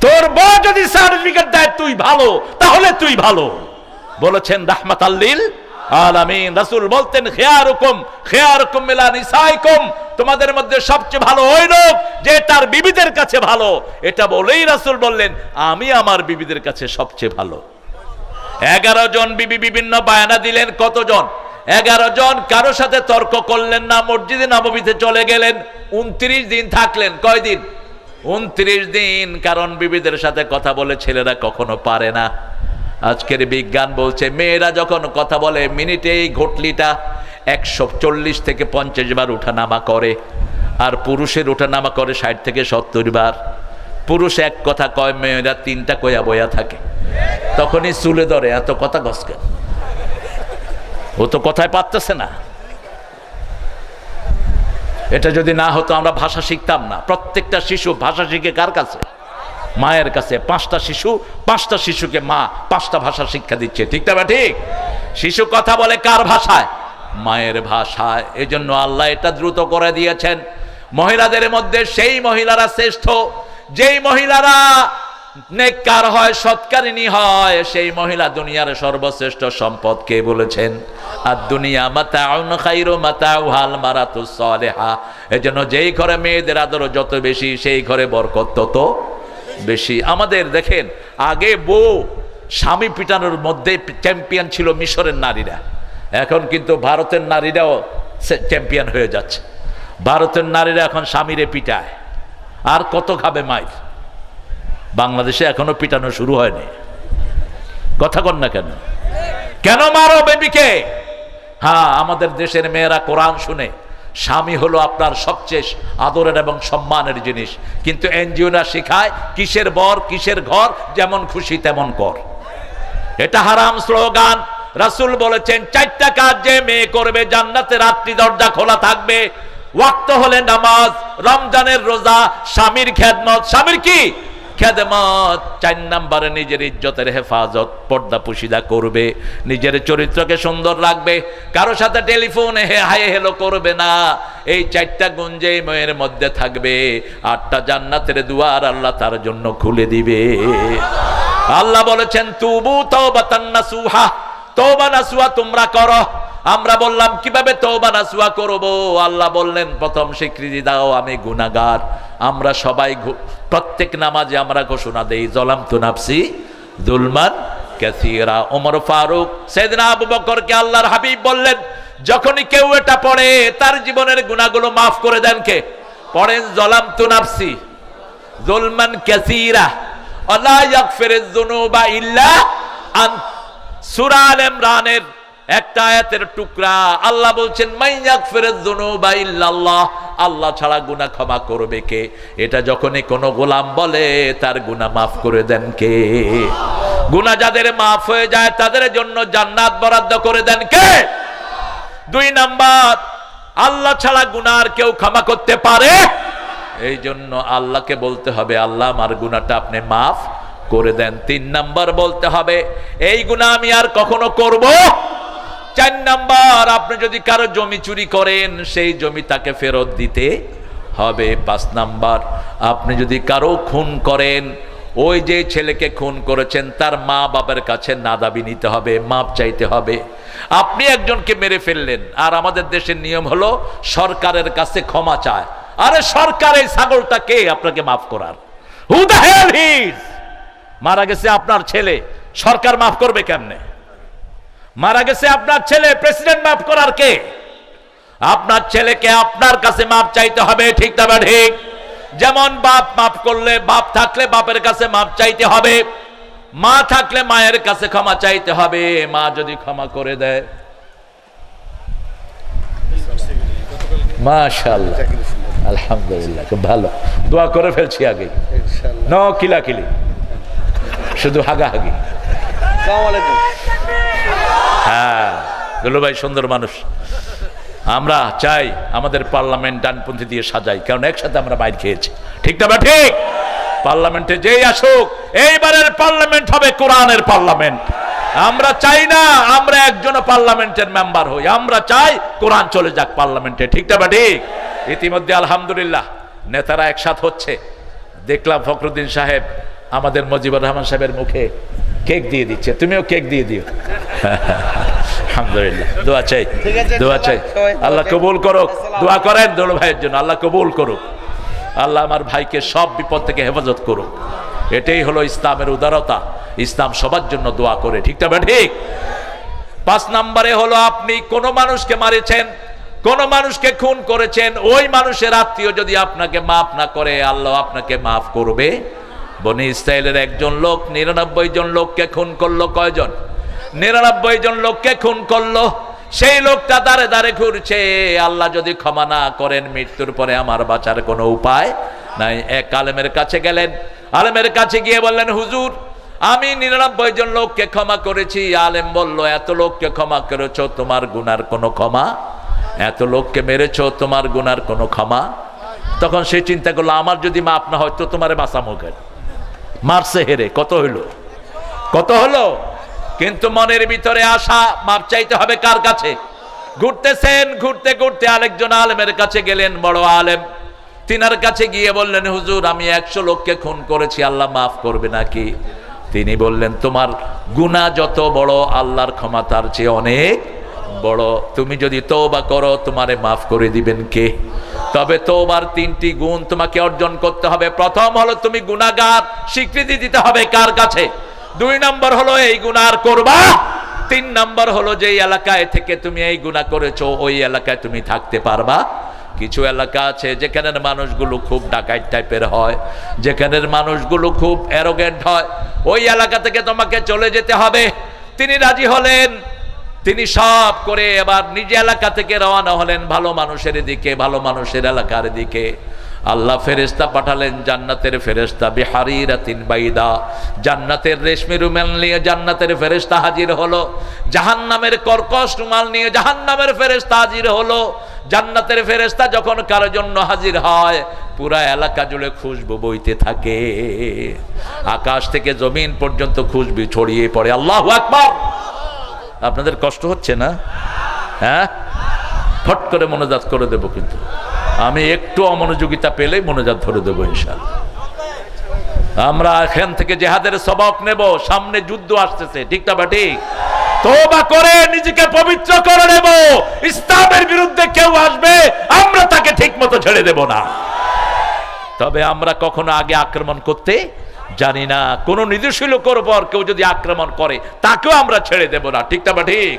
তোর বউ যদি সার্টিফিকেট দেয় তুই ভালো, তাহলে তুই ভালো। বলেছেন রাহমাতাল লিল আলামিন। রাসূল বলতেন খিয়ারুকুম মিলা নিসাইকুম, তোমাদের মধ্যে সবচেয়ে ভালো ওই লোক যে তার বিবিদের কাছে ভালো। এটা বলেই রাসূল বললেন আমি আমার বিবিদের কাছে সবচেয়ে ভালো। 11 জন বিবি বিভিন্ন বায়ানা দিলেন। কতজন? 11 জন। কারো সাথে তর্ক করলেন না, মসজিদে নববীতে চলে গেলেন। 29 দিন থাকলেন। কয় দিন? 29 দিন। কারণ বিবিদের সাথে কথা বলে ছেলেরা কখনো পারে না। আজকের বিজ্ঞান বলছে মেয়েরা যখন কথা বলে মিনিটে এই ঘটলিটা 140 থেকে 50 বার উঠানামা করে, আর পুরুষের উঠানামা করে 60 থেকে 70 বার। পুরুষ এক কথা কয়, মেয়েরা 3টা কয়া বয়া থাকে। তখনই চুলে ধরে, এত কথা গসকে, ও তো কথায় পারতেছে না। এটা যদি না হতো আমরা ভাষা শিখতাম না। প্রত্যেকটা শিশু ভাষা শিখে কার কাছে? মায়ের কাছে। 5টা শিশু, 5টা শিশুকে মা 5টা ভাষা শিক্ষা দিচ্ছে, ঠিক না? ঠিক। শিশু কথা বলে কার ভাষায়? মায়ের ভাষায়। এজন্য আল্লাহ এটা দ্রুত করে দিয়েছেন। মহিলাদের মধ্যে সেই মহিলারা শ্রেষ্ঠ যেই মহিলারা নেককার হয়, সৎকারিনী হয়, সেই মহিলা দুনিয়ার সর্বশ্রেষ্ঠ সম্পদ। কে বলেছেন? আর দুনিয়া মাতাউন খায়রু মাতাউহাল মারাতুস সালিহা। এজন্য যেই ঘরে মেয়েদের আদর যত বেশি, সেই ঘরে বরকত তত বেশি। আমাদের দেখেন আগে বউ স্বামী পিটানোর মধ্যে চ্যাম্পিয়ন ছিল মিশরের নারীরা। এখন কিন্তু ভারতের নারীরাও চ্যাম্পিয়ন হয়ে যাচ্ছে। ভারতের নারীরা এখন স্বামীরে পিটায়। আর কত খাবে মাইর? বাংলাদেশে এখনো পিটানো শুরু হয়নি। কথা কন না কেন? কেন মারো বেবিকে? হ্যাঁ, আমাদের দেশের মেয়েরা কোরআন শুনে স্বামী হলো আপনার সবচেয়ে আদরের এবং সম্মানের জিনিস, কিন্তু এনজিওরা শেখায় কিসের বর কিসের ঘর, যেমন খুশি তেমন কর। এটা হারাম স্লোগান। রাসূল বলেছেন 4টা কাজ যে মেয়ে করবে জান্নাতে রাত্রি দরজা খোলা থাকবে। ওয়াক্ত হলে নামাজ, রমজানের রোজা, স্বামীর খেদমত। স্বামীর কি? খেদমত, 4 নম্বরে নিজের ইজ্জতের হেফাজত, পর্দা পুশিদা করবে, নিজের চরিত্রকে সুন্দর রাখবে, কারো সাথে টেলিফোনে হাই হেলো করবে না। এই 4টা গুণ যে মেয়ের মধ্যে থাকবে, 8টা জান্নাতের দুয়ার আল্লাহ তার জন্য খুলে দিবে। আল্লাহ বলেছেন তুবু তাওবাতান নাসুহা, তওবা নাসুহা তোমরা করো। আমরা বললাম কিভাবে তওবা নাসুহা করব? আল্লাহ বললেন প্রথম স্বীকৃতি দাও আমি গুনাহগার। আমরা সবাই প্রত্যেক নামাজে আমরা ঘোষণা দেই যালামতু নাফসি যুলমান কাসীরা। ওমর ফারুক, সাইয়েদনা আবু বকরকে আল্লাহর হাবিব বললেন যখনই কেউ এটা পড়ে তার জীবনের গুনাহগুলো মাফ করে দেন কে? পড়েন যালামতু নাফসি যুলমান কাসীরা ওয়ালা ইয়াগফিরুয যুনুবা ইল্লা আন্ত। সূরা আল ইমরানের একটা আয়াতের টুকরা আল্লাহ বলছেন মাইয়াগফিরুয যুনুবা ইল্লাল্লাহ, আল্লাহ ছাড়া গুনাহ ক্ষমা করবে কে? এটা যখনই কোনো গোলাম বলে তার গুনাহ মাফ করে দেন কে? গুনাহ যাদের মাফ হয়ে যায় তাদের জন্য জান্নাত বরাদ্দ করে দেন কে? 2 নাম্বার, আল্লাহ ছাড়া গুনাহ আর কেউ ক্ষমা করতে পারে? এই জন্য আল্লাহকে বলতে হবে আল্লাহ আমার গুনাহটা আপনি মাফ করে দেন। 3 নাম্বার বলতে হবে এই গুনাহ আমি আর কখনো করব। 4 নাম্বার, আপনি যদি কারো জমি চুরি করেন সেই জমি তাকে ফেরত দিতে হবে। 5 নাম্বার, আপনি যদি কারো খুন করেন ওই যে ছেলেকে খুন করেছেন তার মা বাবার কাছে নাদাবি নিতে হবে, মাপ চাইতে হবে। আপনি একজনকে মেরে ফেললেন আর আমাদের দেশের নিয়ম হলো সরকারের কাছে ক্ষমা চায়। আরে সরকার এই ছাগলটা কে আপনাকে মাফ করার? Who the hell he is? মারা গেছে আপনার ছেলে, সরকার মাফ করবে কেমনে? মারা গেছে আপনার ছেলে, প্রেসিডেন্ট মাফ করার কে? আপনার ছেলেকে আপনার কাছে মাপ চাইতে হবে, ঠিক না ঠিক? যেমন বাপ মাফ করলে, বাপ থাকলে বাপের কাছে মাপ চাইতে হবে, মা থাকলে মায়ের কাছে ক্ষমা চাইতে হবে। মা যদি ক্ষমা করে দেয় মাশাআল্লাহ, আলহামদুলিল্লাহ, খুব ভালো। দোয়া করে ফেলছি আগে, নো কিলাকিলি, শুধু হাগাহাগি। হ্যাঁ, দুলু ভাই সুন্দর মানুষ। আমরা চাই আমাদের পার্লামেন্ট ডানপন্থী দিয়ে সাজাই, কারণ একসাথে আমরা বাইর খেয়েছি, ঠিক না ঠিক? পার্লামেন্টে যেই আসুক এইবারের পার্লামেন্ট হবে কোরআনের পার্লামেন্ট। আমরা চাই না আমরা একজন পার্লামেন্টের মেম্বার হই, আমরা চাই কোরআন চলে যাক পার্লামেন্টে, ঠিক না ঠিক? ইতিমধ্যে আলহামদুলিল্লাহ নেতারা একসাথে হচ্ছে। দেখলাম ফখরুদ্দিন সাহেব আমাদের মুজিবুর রহমান সাহেবের মুখে কেক দিয়ে দিচ্ছে, তুমিও কেক দিয়ে দিও। আলহামদুলিল্লাহ, দোয়া চাই, দোয়া চাই, আল্লাহ কবুল করুক। দোয়া করেন দুলু ভাইয়ের জন্য, আল্লাহ কবুল করুক। আল্লাহ আমার ভাইকে সব বিপদ থেকে হেফাজত করুক। এটাই হলো ইসলামের উদারতা, ইসলাম সবার জন্য দোয়া করে, ঠিক না ঠিক? 5 নম্বরে হলো আপনি কোন মানুষকে মারেছেন, কোন মানুষকে খুন করেছেন, ওই মানুষের আত্মীয় যদি আপনাকে মাফ না করে আল্লাহ আপনাকে মাফ করবে। বনি ইসরাইলের একজন লোক 99 জন লোককে খুন করলো। কয়জন? 99 জন লোককে খুন করলো। সেই লোকটা দাঁড়ে দাঁড়ে ঘুরছে, আল্লাহ যদি ক্ষমা না করেন মৃত্যুর পরে আমার বাঁচার কোনো উপায় নাই। এক আলেমের কাছে গেলেন, আলেমের কাছে গিয়ে বললেন হুজুর আমি 99 জন লোককে ক্ষমা করেছি। আলেম বলল এত লোককে ক্ষমা করেছো, তোমার গুনার কোনো ক্ষমা? এত লোককে মেরেছো, তোমার গুনার কোনো ক্ষমা? তখন সে চিন্তা করলো আমার যদি মাপ না হয় তো তোমারে বাঁচামো কেন? মারছে হেরে, কত হইলো? কত হলো? কিন্তু মনের ভিতরে আশা, মাপ চাইতে হবে কার কাছে? ঘুরতেছেন, ঘুরতে ঘুরতে আরেকজন আলেমের কাছে গেলেন, বড় আলেম। তিনার কাছে গিয়ে বললেন হুজুর আমি 100 লোককে খুন করেছি, আল্লাহ মাফ করবে নাকি? তিনি বললেন তোমার গুনাহ যত বড় আল্লাহর ক্ষমা তার চেয়ে অনেক বড়। তুমি যদি তওবা করো তোমারে মাফ করে দিবেন কে? তবে তওবার 3টি গুণ তোমাকে অর্জন করতে হবে। প্রথম হলো তুমি গুনাহগার, স্বীকৃতি দিতে হবে কার কাছে? 2 নম্বর হলো এই গুনাহ আর করবা। 3 নম্বর হলো যে এলাকায় থেকে তুমি এই গুনাহ করেছো ওই এলাকায় তুমি থাকতে পারবা। কিছু এলাকা আছে যেখানের মানুষগুলো খুব ডাকাত টাইপের হয়, যেখানের মানুষগুলো খুব অ্যারোগেন্ট হয়, ওই এলাকা থেকে তোমাকে চলে যেতে হবে। তিনি রাজি হলেন, তিনি সব করে এবার নিজ এলাকা থেকে রওনা হলেন ভালো মানুষের দিকে, ভালো মানুষের এলাকার দিকে। আল্লাহ ফেরেশতা পাঠালেন, জান্নাতের ফেরেশতা, বিহারিরাতিন বাইদা, জান্নাতের রেশমি রুমাল নিয়ে জান্নাতের ফেরেশতা হাজির হলো। জাহান্নামের কর্কশ রুমাল নিয়ে জাহান্নামের ফেরেশতা হাজির হলো। জান্নাতের ফেরেশতা যখন কারোর জন্য হাজির হয় পুরা এলাকা জুড়ে খুশবু বইতে থাকে, আকাশ থেকে জমিন পর্যন্ত খুশবু ছড়িয়ে পড়ে। আল্লাহু আকবার। আপনাদের কষ্ট হচ্ছে না? হ্যাঁ, ফট করে মোনাজাত করে দেব, কিন্তু আমি একটু অমনোযোগিতা পেলেই মোনাজাত ধরে দেবো ইনশাআল্লাহ। আমরা এখান থেকে জিহাদের সবক নেব, সামনে যুদ্ধ আসতেছে, ঠিক না ঠিক? তওবা করে নিজেকে পবিত্র করে নেব। ইসলামের বিরুদ্ধে কেউ আসবে, আমরা তাকে ঠিকমতো ছেড়ে দেব না। তবে আমরা কখনো আগে আক্রমণ করতে জানি না। কোন নির্দেশীল উপর কেউ যদি আক্রমণ করে তাকেও আমরা ছেড়ে দেব না, ঠিক না ঠিক?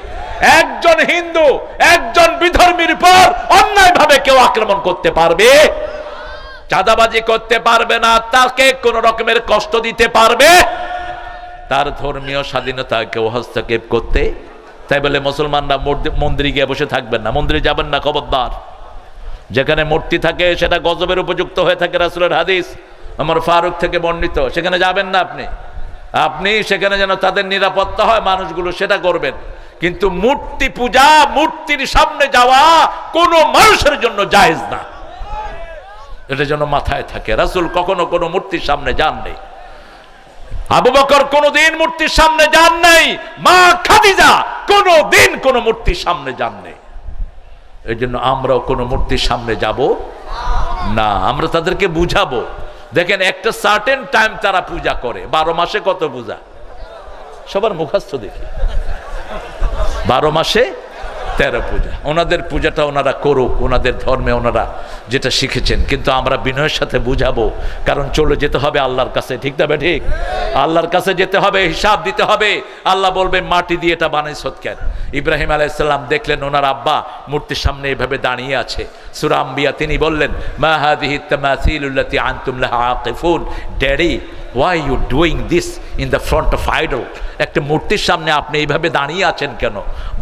একজন হিন্দু, একজন বিধর্মীর উপর অন্যায় ভাবে কেউ আক্রমণ করতে পারবে, চাঁদাবাজি করতে পারবে না, তাকে কোন রকমের কষ্ট দিতে পারবে, তার ধর্মীয় স্বাধীনতা কেউ হস্তক্ষেপ করতে। তাই বলে মুসলমানরা মন্দিরে গিয়ে বসে থাকবেন না, মন্দিরে যাবেন না, খবরদার। যেখানে মূর্তি থাকে সেটা গজবের উপযুক্ত হয়ে থাকে, রাসূলের হাদিস ওমর ফারুক থেকে বর্ণিত, সেখানে যাবেন না আপনি। আপনি সেখানে যেন তাদের নিরাপত্তা হয় মানুষগুলো, সেটা করবেন। কিন্তু মূর্তি পূজা, মূর্তির সামনে যাওয়া কোনো মানুষের জন্য জায়েজ না, এটা যেন মাথায় থাকে। রাসূল কখনো কোনো মূর্তির সামনে যান নাই, আবু বকর কোনোদিন মূর্তির সামনে যান নাই, মা খাদিজা কোনোদিন কোনো মূর্তির সামনে যান নাই। এই জন্য আমরাও কোনো মূর্তির সামনে যাব না, আমরা তাদেরকে বুঝাবো। দেখেন একটা সার্টেন টাইম তারা পূজা করে, 12 মাসে কত পূজা সবার মুখস্থ দেখি, 12 মাসে 13 পূজা। ওনাদের পূজাটা ওনারা করুক, ওনাদের ধর্মে ওনারা যেটা শিখেছেন, কিন্তু আমরা বিনয়ের সাথে বুঝাবো, কারণ চলে যেতে হবে আল্লাহর কাছে, ঠিক না ঠিক? আল্লাহর কাছে যেতে হবে, হিসাব দিতে হবে। আল্লাহ বলবে মাটি দিয়ে এটা বানাইছত কেন? ইব্রাহিম আলাইহিস সালাম দেখলেন ওনার আব্বা মূর্তির সামনে এভাবে দাঁড়িয়ে আছে, সূরা আম্বিয়া, তিনি বললেন মা হাযিহি তামাসিলুল্লাতী আনতুম লাহা আকিফুন, daddy why you doing this in the front of idol? একটা মূর্তির সামনে আপনি এইভাবে দাঁড়িয়ে আছেন কেন?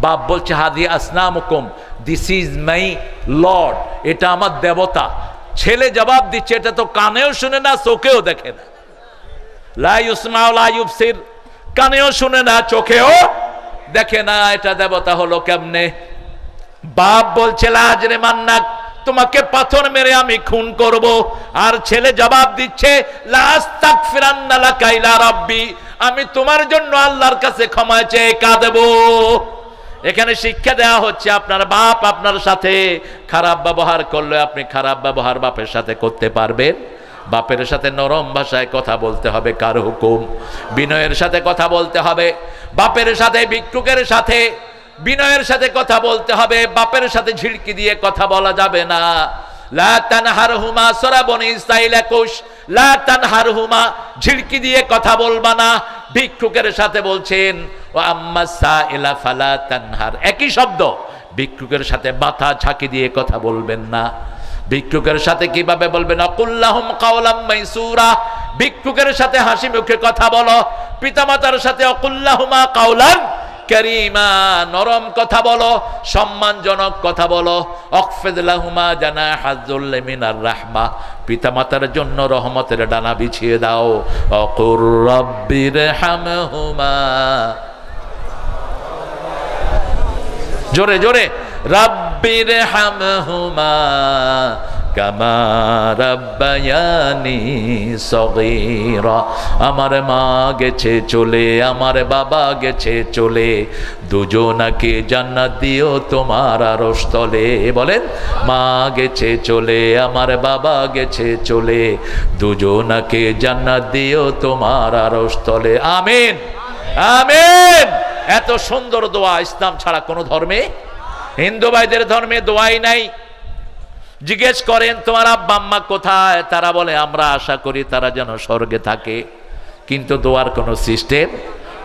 বাপ বলছে হাদি আসনামুকুম, দিস ইজ মাই লর্ড, এটা আমার দেবতা। ছেলে জবাব দিচ্ছে এটা তো কানেও শুনে না, চোখেও দেখে না। লা ইউসমাউ লা ইউবসির, কানেও শুনে না, চোখেও দেখে না, এটা দেবতা হলো কেমনে? বাপ বলছে লাজরে মান্নাক, তোমাকে পাথর মেরে আমি খুন করব। আর ছেলে জবাব দিচ্ছে লাস্তাগফিরান্না লাকা ইলা রাব্বি, আমি তোমার জন্য আল্লাহর কাছে ক্ষমা চেয়ে কাঁদবো। এখানে শিক্ষা দেওয়া হচ্ছে আপনার বাপ আপনার সাথে খারাপ ব্যবহার করলে আপনি খারাপ ব্যবহার বাপের সাথে করতে পারবেন? বাপের সাথে নরম ভাষায় কথা বলতে হবে, কার হুকুম? বিনয়ের সাথে কথা বলতে হবে। বাপের সাথে, ভিক্ষুকের সাথে বিনয়ের সাথে কথা বলতে হবে, বাপের সাথে ঝিড়কি দিয়ে কথা বলা যাবে না। লা তানহারহুমা, সূরা বনী ইসরাঈল 21, লা তানহারহুমা, ঝিড়কি দিয়ে কথা বলবা না। ভিক্ষুকের সাথে বলছেন ওয়া আম্মাস সাইলা ফালা তানহার, একই শব্দ। ভিক্ষুকের সাথে মাথা ঝাঁকি দিয়ে কথা বলবেন না। ভিক্ষুকের সাথে কিভাবে বলবেন? আকুল্লাহুম কাওলাম মাইসুরা, ভিক্ষুকের সাথে হাসি মুখে কথা বলো। পিতামাতার সাথে আকুল্লাহুমা কাওলান কারীমা, নরম কথা বলো, সম্মানজনক কথা বলো। অখফিদ লাহুমা জানাহাজ যুল্লি মিনার রাহমা, পিতামাতার জন্য রহমতের ডানা বিছিয়ে দাও। অকুর রব্বিরহামহুমা, জোরে জোরে, রব্বিরহামহুমা কামা রাব্বায়ানি সগীরা, আমার মা গেছে চলে, আমার বাবা গেছে চলে, দুজনাকে জান্নাত দিও তোমার আরশ তলে। বলেন, মা গেছে চলে, আমার বাবা গেছে চলে, দুজনাকে জান্নাত দিও তোমার আরশ তলে। আমিন আমিন। এত সুন্দর দোয়া ইসলাম ছাড়া কোনো ধর্মে, হিন্দু ভাইদের ধর্মে দোয়াই নাই। জিজ্ঞেস করেন তোমার আব্বা আম্মা কোথায়, তারা বলে আমরা আশা করি তারা যেন স্বর্গে থাকে। কিন্তু দোয়ার কোনো সিস্টেম,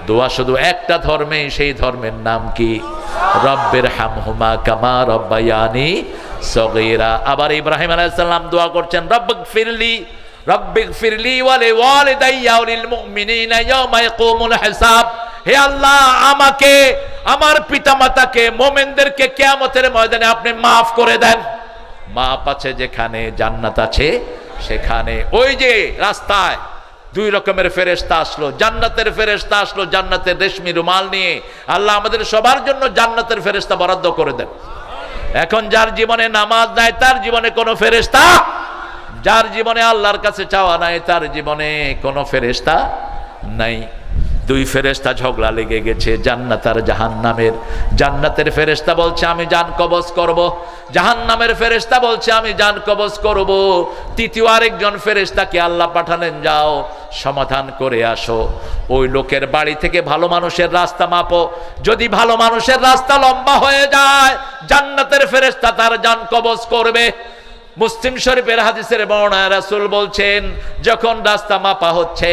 দোয়া শুধু একটা ধর্মে, সেই ধর্মের নাম কি? রব্বিরহামহুমা কামা রব্বায়ানি সগীরা। আবার ইব্রাহিম আলাইহিস সালাম দোয়া করছেন রব্বিগফিরলি ওয়া লিওয়ালিদাইয়া ওয়া লিল মুমিনিনা ইয়াওমা ইয়াকুমুল হিসাব, হে আল্লাহ আমাকে, আমার পিতামাতাকে, মুমিনদেরকে কিয়ামতের ময়দানে আপনি মাফ করে দেন। মাপ আছে যেখানে, জান্নাত আছে সেখানে। ওই যে রাস্তায় 2 রকমের ফেরেশতা আসলো, জান্নাতের ফেরেশতা আসলো জান্নাতের রেশমি রুমাল নিয়ে। আল্লাহ আমাদের সবার জন্য জান্নাতের ফেরেশতা বরাদ্দ করে দেন। এখন যার জীবনে নামাজ নাই তার জীবনে কোনো ফেরেশতা যার জীবনে আল্লাহর কাছে চাওয়া নাই তার জীবনে কোনো ফেরেশতা নাই। দুই ফেরেশতা ঝগড়া লেগে গেছে জান্নাত আর জাহান্নামের। জান্নাতের ফেরেশতা বলছে আমি জান কবজ করব, জাহান্নামের ফেরেশতা বলছে আমি জান কবজ করব। তৃতীয় আরেকজন ফেরেশতাকে আল্লাহ পাঠালেন, যাও সমাধান করে আসো, ওই লোকের বাড়ি থেকে ভালো মানুষের রাস্তা মাপো, যদি ভালো মানুষের রাস্তা লম্বা হয়ে যায় জান্নাতের ফেরেশতা তার জান কবজ করবে। মুসলিম শরীফের হাদিসের বর্ণনা, রাসূল বলছেন যখন রাস্তা মাপা হচ্ছে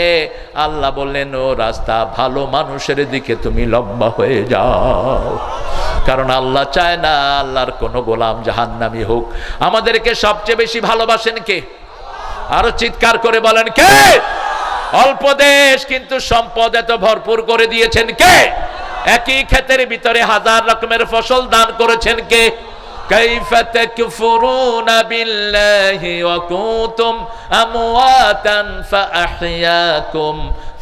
আল্লাহ বললেন ও রাস্তা ভালো মানুষের দিকে তুমি লম্বা হয়ে যাও, কারণ আল্লাহ চায় না আল্লাহর কোন গোলাম জাহান্নামী হোক। আমাদেরকে সবচেয়ে বেশি ভালোবাসেন কে? আরো চিৎকার করে বলেন কে? অল্প দেশ কিন্তু সম্পদ এত ভরপুর করে দিয়েছেন কে? একই ক্ষেতের ভিতরে হাজার রকমের ফসল দান করেছেন কে? كيف تكفرون بالله وكنتم أمواتا فأحياكم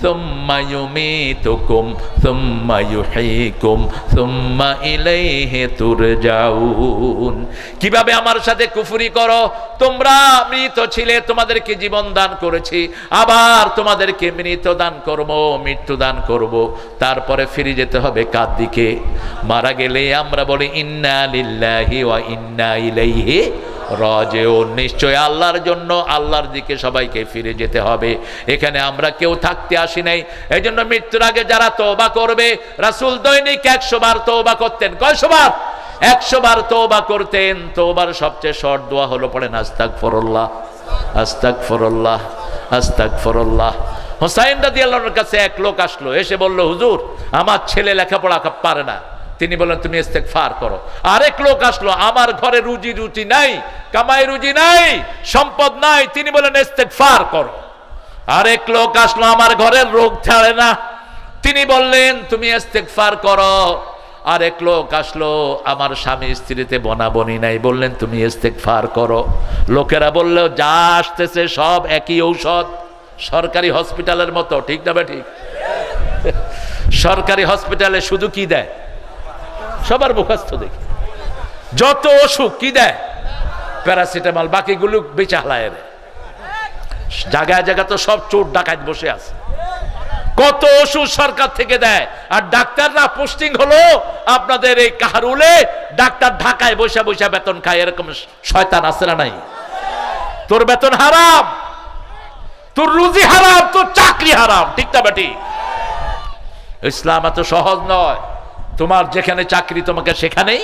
ثم يميتكم ثم يحييكم ثم إليه ترجعون। কিভাবে আমার সাথে কুফরি করো? তোমরা মৃত ছিলে, তোমাদেরকে জীবন দান করেছি, আবার তোমাদেরকে মৃত দান করব, মৃত্যু দান করব, তারপরে ফিরে যেতে হবে কার দিকে? মারা গেলে আমরা বলি ইন্না লিল্লাহি ওয়া ইন্না ইলাইহি রাজিউন। নিশ্চয় আল্লাহর জন্য আল্লাহর দিকে সবাইকে ফিরে যেতে হবে। এখানে আমরা কেউ থাকতে আসি নাই। এই জন্য মৃত্যুর আগে যারা তওবা করবে, রাসূল দৈনিক 100 বার তওবা করতেন। কয়শো বার? 100 বার তওবা করতেন। তওবার সবচেয়ে শর্ট দোয়া হলো পড়েন আস্তাগফিরুল্লাহ, আস্তাগফিরুল্লাহ, আস্তাগফিরুল্লাহ। হুসাইন রাদিয়াল্লাহু আনহুর কাছে এক লোক আসলো, এসে বলল হুজুর আমার ছেলে লেখাপড়া পারে না। তিনি বললেন তুমি ইস্তেগফার করো। আরেক লোক আসলো, আমার ঘরে রুজি রুটি নাই, কামাই রুজি নাই, সম্পদ নাই। তিনি বললেন ইস্তেগফার করো। আরেক লোক আসলো, আমার ঘরের রোগ ছাড়ে না। তিনি বললেন তুমি ইস্তেগফার করো। আরেক লোক আসলো, আমার স্বামী স্ত্রীতে বনাবনি নাই, বললেন তুমি ইস্তেগফার করো। লোকেরা বললো যা আসতেছে সব একই ঔষধ, সরকারি হসপিটালের মতো, ঠিক না ঠিক? সরকারি হসপিটালে শুধু কি দেয়? সবার মুখস্থ দেখি, যত অসুখ কি দেয়? প্যারাসিটামল, বাকিগুলো বেচা হালায়। জায়গায় জায়গা তো সব চোর ডাকাত বসে আছে। কত ওষুধ সরকার থেকে দেয়, আর ডাক্তাররা পোস্টিং হলো আপনাদের এই কাহারুলে, ডাক্তার ঢাকায় বসে বসে বেতন খায়। এরকম শয়তান আছে না নাই? তোর বেতন হারাম, তোর রুজি হারাম, তোর চাকরি হারাম, ঠিক না বেটি? ইসলাম এত সহজ নয়। তোমার যেখানে চাকরি তোমাকে সেখানেই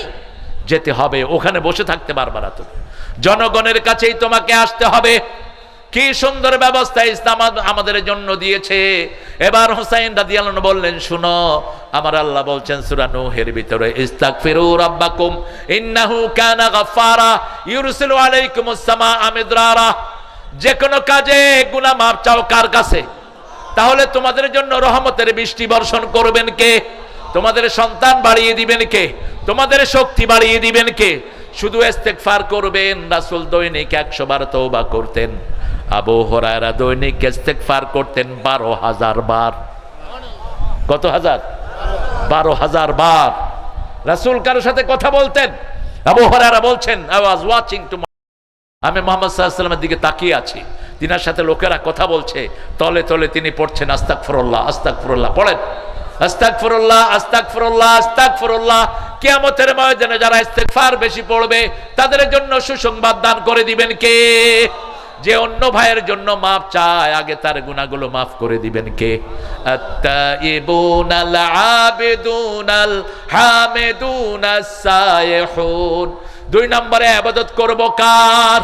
যেতে হবে, ওখানে বসে থাকতে পারবে না। তুমি জনগণের কাছেই তোমাকে আসতে হবে। কি সুন্দর ব্যবস্থা ইসলাম আমাদের জন্য দিয়েছে। এবার হুসাইন রাদিয়াল্লাহু আনহু বললেন শুনো, আমার আল্লাহ বলছেন সূরা নূহের ভিতরে ইস্তাগফিরু রাব্বাকুম ইন্নাহু কানা গাফফারা ইউরসিলু আলাইকুমুস সামাআ মিদরারা। যে কোনো কাজে গুনাহ মাফ চাও কার কাছে? তাহলে তোমাদের জন্য রহমতের বৃষ্টি বর্ষণ করবেন কে? তোমাদের সন্তান বাড়িয়ে দিবেন কে? তোমাদের শক্তি বাড়িয়ে দিবেন কে? শুধু ইস্তেগফার করবেন। রাসূল দৈনিক 100 বার তওবা করতেন। আবু হুরায়রা দৈনিক ইস্তেগফার করতেন 12,000 বার। কত হাজার? 12,000 বার। রাসূল কারোর সাথে কথা বলতেন। আবু হুরায়রা বলছেন আই ওয়াজ ওয়াচিং টু, আমি মুহাম্মদ সাল্লাল্লাহু আলাইহি ওয়াসাল্লামের দিকে তাকিয়ে আছি, তিনার সাথে লোকেরা কথা বলছে, তলে তলে তিনি পড়ছেন আস্তাগফিরুল্লাহ, আস্তাগফিরুল্লাহ। পড়েন আস্তাগফিরুল্লাহ, আস্তাগফিরুল্লাহ, আস্তাগফিরুল্লাহ। কিয়ামতের ময়দানে যারা ইস্তেগফার বেশি পড়বে তাদের জন্য সুসংবাদ দান করে দিবেন কে? যে অন্য ভাইয়ের জন্য মাফ চায়, আগে তার গুনাহগুলো মাফ করে দিবেন কে? আত-তাইবুনাল আবিদুনাল হামিদুনাস সাইহুন। 2 নম্বরে ইবাদত করব কার?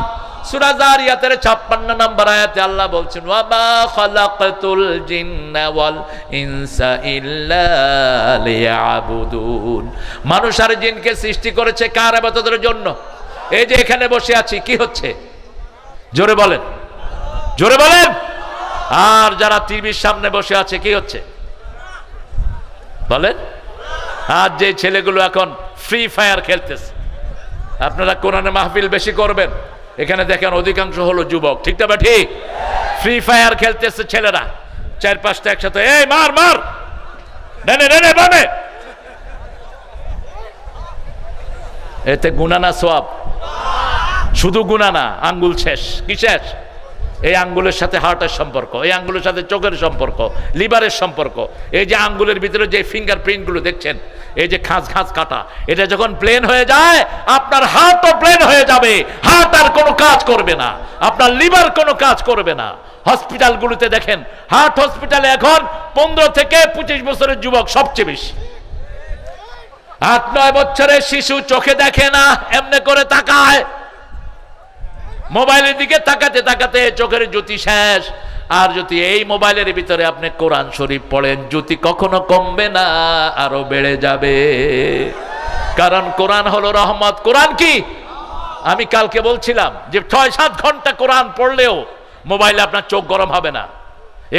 সূরা যারিয়াতের 56 নম্বর আয়াতে আল্লাহ বলছেন ওয়া মা খালাকাতুল জিন্না ওয়াল ইনসা ইল্লা লিয়াবুদুন। মানুষ আর জিনকে সৃষ্টি করেছে কার ইবাদতের জন্য? এই যে এখানে বসে আছি, কি হচ্ছে? জোরে বলেন, জোরে বলেন। আর যারা টিভির সামনে বসে আছে কি হচ্ছে বলেন? আর যে ছেলেগুলো এখন ফ্রি ফায়ার খেলতেছে, আপনারা কোরআনে মাহফিল বেশি করবেন। এখানে দেখেন অধিকাংশ হলো যুবক, ঠিক না ঠিক? ফ্রি ফায়ার খেলতেছে ছেলেরা, 4-5টা একসাথে, এই মার মার, নেনে নেনে বানে। এতে গুনাহ না সওয়াব? শুধু গুনাহ না, আঙ্গুল শেষ। কি শেষ? এই আঙ্গুলের সাথে হার্টের সম্পর্ক, এই আঙ্গুলের সাথে চোখের সম্পর্ক, লিভারের সম্পর্ক। এই যে আঙ্গুলের ভিতরে যে ফিঙ্গারপ্রিন্টগুলো দেখছেন, এই যে খাঁজ খাঁজ কাটা, এটা যখন প্লেন হয়ে যায় আপনার হার্টও প্লেন হয়ে যাবে। হার্ট আর কোনো কাজ করবে না, আপনার লিভার কোনো কাজ করবে না। হসপিটালগুলোতে দেখেন, হার্ট হসপিটালে এখন 15 থেকে 25 বছরের যুবক সবচেয়ে বেশি। 8-9 বছরের শিশু চোখে দেখে না, এমনি করে তাকায়, মোবাইলের দিকে তাকাতে তাকাতে চোখের জ্যোতি শেষ। আর যদি এই মোবাইলের ভিতরে আপনি কোরআন শরীফ পড়েন, জ্যোতি কখনো কমবে না, আরো বেড়ে যাবে। কারণ কোরআন হলো রহমত। কোরআন কি? আমি কালকে বলছিলাম যে 6-7 ঘন্টা কোরআন পড়লেও মোবাইলে আপনার চোখ গরম হবে না।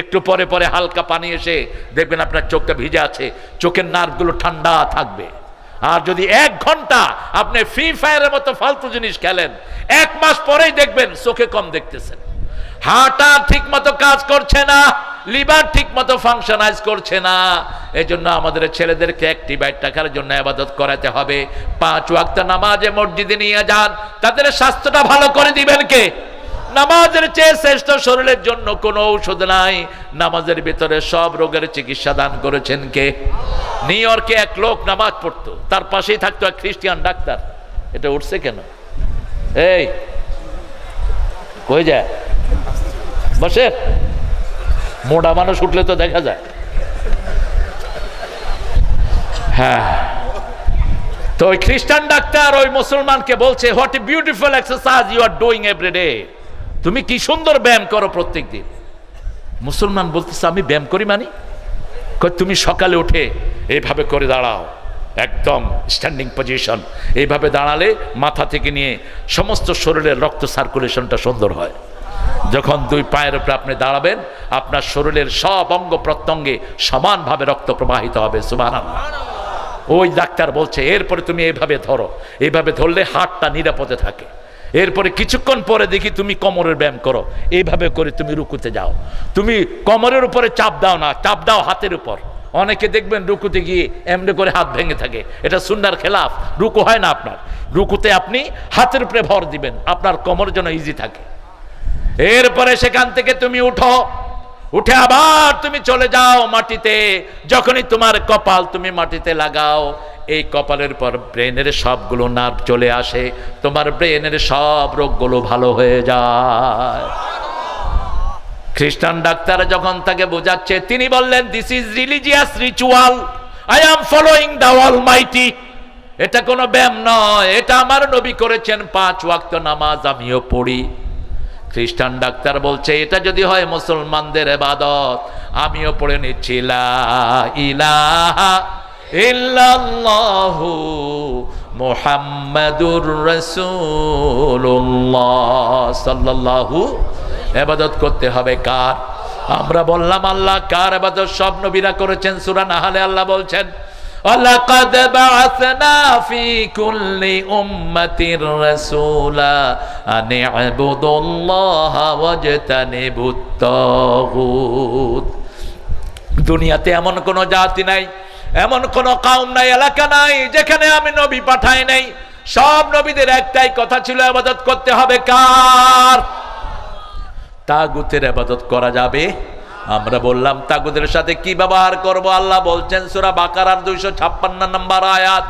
একটু পরে পরে হালকা পানি এসে দেখবেন আপনার চোখটা ভিজে আছে, চোখের নার্ভগুলো ঠান্ডা থাকবে। আর যদি 1 ঘন্টা আপনি ফ্রি ফায়ারের মতো ফালতু জিনিস খেলেন, 1 মাস পরেই দেখবেন চোখে কম দেখতেছেন, হার্টটা ঠিক মতো কাজ করছে না, লিভার ঠিক মতো ফাংশনাইজ করছে না। এই জন্য আমাদের ছেলেদেরকে অ্যাক্টিভাইট রাখার জন্য ইবাদত করাতে হবে। 5 ওয়াক্ত নামাজে মসজিদে নিয়ে যান, তাদের স্বাস্থ্যটা ভালো করে দিবেন কে? নামাজের চেয়ে শ্রেষ্ঠ শরীরের জন্য কোনো ঔষধ নাই। নামাজের ভিতরে সব রোগের চিকিৎসা দান করেছেন কে? নিউ ইয়র্কে এক লোক নামাজ পড়তো, তার পাশেই থাকতো এক খ্রিস্টান ডাক্তার। এটা উঠছে কেন? এই কই যায়? বসে, মোটা মানুষ উঠলে তো দেখা যায়। হ্যাঁ, তো ওই খ্রিস্টান ডাক্তার ওই মুসলমানকে বলছে, what a beautiful exercise you are doing every day. তুমি কি সুন্দর ব্যায়াম করো প্রত্যেক দিন। মুসলমান বলতেছে, আমি ব্যায়াম করি মানে? তুমি সকালে উঠে এইভাবে করে দাঁড়াও, একদম স্ট্যান্ডিং পজিশন। এইভাবে দাঁড়ালে মাথা থেকে নিয়ে সমস্ত শরীরের রক্ত সার্কুলেশনটা সুন্দর হয়। যখন 2 পায়ের উপরে আপনি দাঁড়াবেন, আপনার শরীরের সব অঙ্গ প্রত্যঙ্গে সমানভাবে রক্ত প্রবাহিত হবে। সুবহানাল্লাহ। ওই ডাক্তার বলছে, এরপরে তুমি এইভাবে ধরো, এইভাবে ধরলে হাতটা নিরাপদে থাকে। এরপরে কিছুক্ষণ পরে দেখি তুমি কোমরের ব্যায়াম করো, এইভাবে করে তুমি রুকুতে যাও। তুমি কোমরের উপরে চাপ দাও না, চাপ দাও হাতের উপর। অনেকে দেখবেন রুকুতে গিয়ে এমনি করে হাত ভেঙে থাকে, এটা সুন্নাহর খেলাফ। রুকু হয় না আপনার, রুকুতে আপনি হাতের উপরে ভর দিবেন, আপনার কোমর যেন ইজি থাকে। এরপরে সেখান থেকে তুমি উঠো, উঠে আবার তুমি চলে যাও মাটিতে। যখনই তোমার কপাল তুমি মাটিতে লাগাও, এই কপালের পর ব্রেনের সবগুলো নার্ভ চলে আসে, তোমার ব্রেনের সব রোগগুলো ভালো হয়ে যায়। খ্রিস্টান ডাক্তার যখন তাকে বোঝাচ্ছে, তিনি বললেন, this is religious ritual, I am following the Almighty. এটা কোনো ব্যায়াম নয়, এটা আমার নবী করেছেন। 5 ওয়াক্ত নামাজ আমিও পড়ি। খ্রিস্টান ডাক্তার বলছে, এটা যদি হয় মুসলমানদের ইবাদত, আমিও পড়ে নিচ্ছি লা ইলাহা ইল্লাল্লাহু মুহাম্মাদুর রাসূলুল্লাহ সাল্লাল্লাহু। ইবাদত করতে হবে কার? আমরা বললাম আল্লাহ। কার ইবাদত? সব নবীরা করেছেন। সূরা নাহলে আল্লাহ বলছেন, وَلَقَدْ بَعَثْنَا فِي كُلِّ أُمَّةٍ رَسُولًا أَنِ اعْبُدُوا اللَّهَ وَاجْتَنِبُوا الطَّاغُوتَ। দুনিয়াতে এমন কোন জাতি নাই, এমন কোন কওম নাই, এলাকা নাই যেখানে আমি নবী পাঠাই নাই। সব নবীদের একটাই কথা ছিল, ইবাদত করতে হবে কার? তাগুতের ইবাদত করা যাবে? আমরা বললাম তাগুতের সাথে কি ব্যবহার করব? আল্লাহ বলছেন সূরা বাকারার 256 নম্বর আয়াত,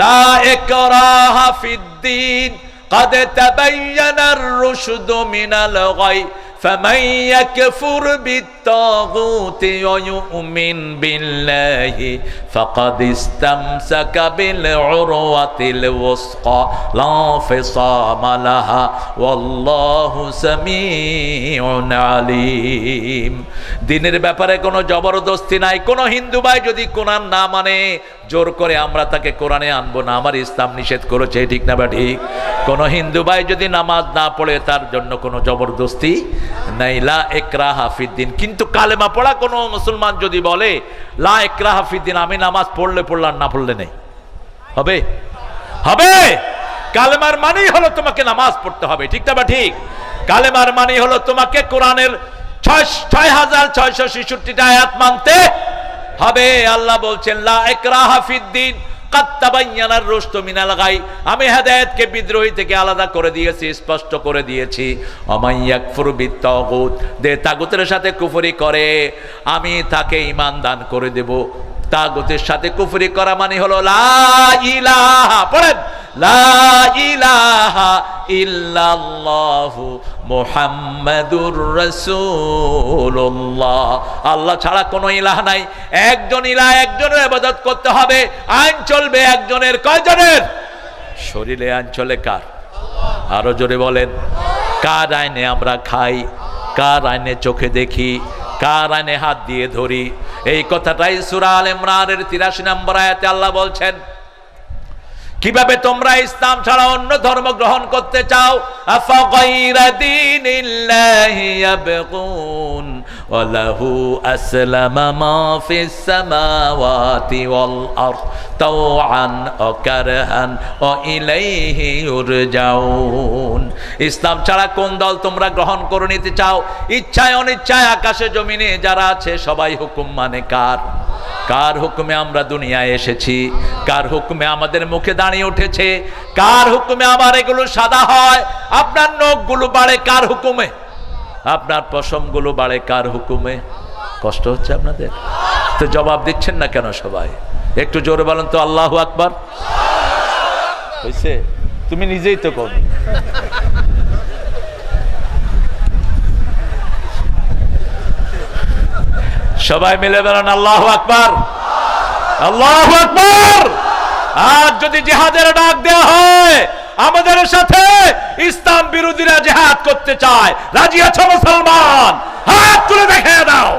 লা ইকরাহা ফিদ্দীন قد تبين الرشد من الغي فمن يكفر بالطاغوت ويؤمن بالله فقد استمسك بالعروة الوثقى لا انفصام لها والله سميع عليم। দিনের ব্যাপারে কোনো জবরদস্তি নাই। কোন হিন্দু ভাই যদি কোরআন না মানে, জোর করে আমরা তাকে কোরআনে আনবো না, আমার ইসলাম নিষেধ করেছে, ঠিক না বা ঠিক? কোন হিন্দু ভাই যদি নামাজ না পড়ে, তার জন্য কোনো জবরদস্তি নাই, লা ইকরাহা ফিদ্দিন। কিন্তু কালেমা পড়া কোনো মুসলমান যদি বলে লা ইকরাহা ফিদ্দিন, আমি নামাজ পড়লে পড়লাম, না পড়লে নেই, হবে? হবে। কালেমার মানেই হলো তোমাকে নামাজ পড়তে হবে, ঠিক না বা ঠিক? কালেমার মানেই হলো তোমাকে কোরআনের 6666টা আয়াত মানতে হবে। আল্লাহ বলছেন লা ইকরাহা ফিদ্দিন কাদ তাবায়্যানার রুশদু মিনাল গাই, আমি হেদায়েতকে বিদ্রোহী থেকে আলাদা করে দিয়েছি, স্পষ্ট করে দিয়েছি। ওমান ইয়াকফুর বিত্তাগুত, যে তাগুতের সাথে কুফরি করে আমি তাকে ঈমান দান করে দেব। তাগুতের সাথে কুফরি করা মানে হলো লা ইলাহা, পড়েন, লা ইলাহা ইল্লাল্লাহু মুহাম্মাদুর রাসূলুল্লাহ। আল্লাহ ছাড়া কোনো ইলাহ নাই, একজন ইলাহ, একজনের ইবাদত করতে হবে। আইন চলবে একজনের, কয়জনের? শরীরে আইন চলে কার? আরো জোরে বলেন। কার আইনে আমরা খাই, কার আইনে চোখে দেখি, কার আইনে হাত দিয়ে ধরি? এই কথাটাই সূরা আল ইমরানের 83 নম্বর আয়াতে আল্লাহ বলছেন। কিভাবে তোমরা ইসলাম ছাড়া অন্য ধর্ম গ্রহণ করতে চাও? আফা গায়রা দীনিল্লাহি ইয়াবগুন ওয়া লাহু আসলামা মা ফিস সামাওয়াতি ওয়াল আরদ তাওআন ওয়া কারহান ওয়া ইলাইহি ইউরজাউন। ইসলাম ছাড়া কোন দল তোমরা গ্রহণ করে নিতে চাও? ইচ্ছায় অনিচ্ছায় আকাশে জমিনে যারা আছে সবাই হুকুম মানে কার? কার হুকুমে আমরা দুনিয়ায় এসেছি? কার হুকুমে আমাদের মুখে দাঁড়িয়ে উঠেছে? কার হুকুমে আমার এগুলো সাদা হয়? আপনার নখগুলো বাড়ে কার হুকুমে? আপনার পশমগুলো বাড়ে কার হুকুমে? কষ্ট হচ্ছে আপনাদের? তো জবাব দিচ্ছেন না কেন সবাই? একটু জোরে বলেন তো আল্লাহু আকবার। হইছে? তুমি নিজেই তো কর। সবাই মিলে বলেন আল্লাহু আকবার, আল্লাহু আকবার। আর যদি জিহাদের ডাক দেওয়া হয়, আমাদের সাথে ইসলাম বিরোধীরা জিহাদ করতে চায়, রাজি আছো মুসলমান? হাত তুলে দেখিয়ে দাও।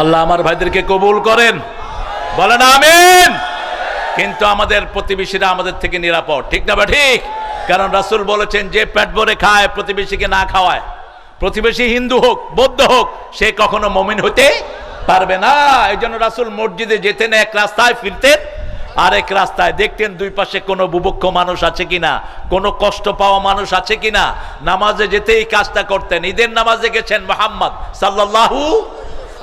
আল্লাহ আমার ভাইদেরকে কবুল করেন, বলেন আমিন। কিন্তু আমাদের প্রতিবেশীরা আমাদের থেকে নিরাপদ, ঠিক না? বা ঠিক? কারণ রাসূল বলেছেন, যে পেট ভরে খায় প্রতিবেশীকে না খাওয়ায়, প্রতিবেশী হিন্দু হোক বৌদ্ধ হোক, সে কখনো মুমিন হতে পারবে না। এই জন্য রাসূল মসজিদে যেতেন এক রাস্তায়, ফিরতেন আরেক রাস্তায়, দেখতেন দুই পাশে কোনো বুভুক্ষ মানুষ আছে কিনা, কোনো কষ্ট পাওয়া মানুষ আছে কিনা। নামাজে যেতে এই কাজটা করতেন। ঈদের নামাজে গেছেন মুহাম্মদ সাল্লাল্লাহু,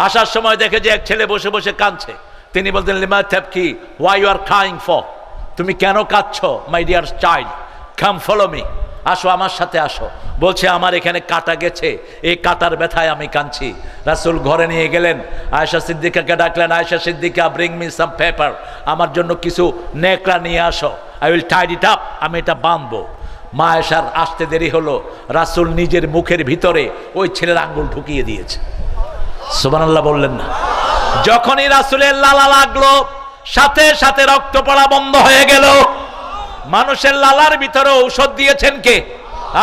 আসার সময় দেখে যে এক ছেলে বসে বসে কাঁদছে। তিনি বলতেন, লিমা তাবকি, why you are crying for? তুমি কেন কাঁদছো? My dear child, come follow me, আসো আমার সাথে আসো। বলছে, আমার এখানে কাটা গেছে, এই কাটার ব্যথায় আমি কাঁদছি। রাসূল ঘরে নিয়ে গেলেন, আয়েশা সিদ্দিকাকে ডাকলেন, Ayesha Siddika, bring me some paper, আমার জন্য কিছু নেকড়া নিয়ে আসো, I will tied it up, আমি এটা বাঁধবো। মা আয়েশার আসতে দেরি হলো, রাসূল নিজের মুখের ভিতরে ওই ছেলের আঙ্গুল ঢুকিয়ে দিয়েছে। সুবহানাল্লাহ বললেন না? যখনই রাসূলের লালা লাগলো, সাথে সাথে রক্ত পড়া বন্ধ হয়ে গেল। মানুষের লালার ভিতরে ঔষধ দিয়েছেন কে?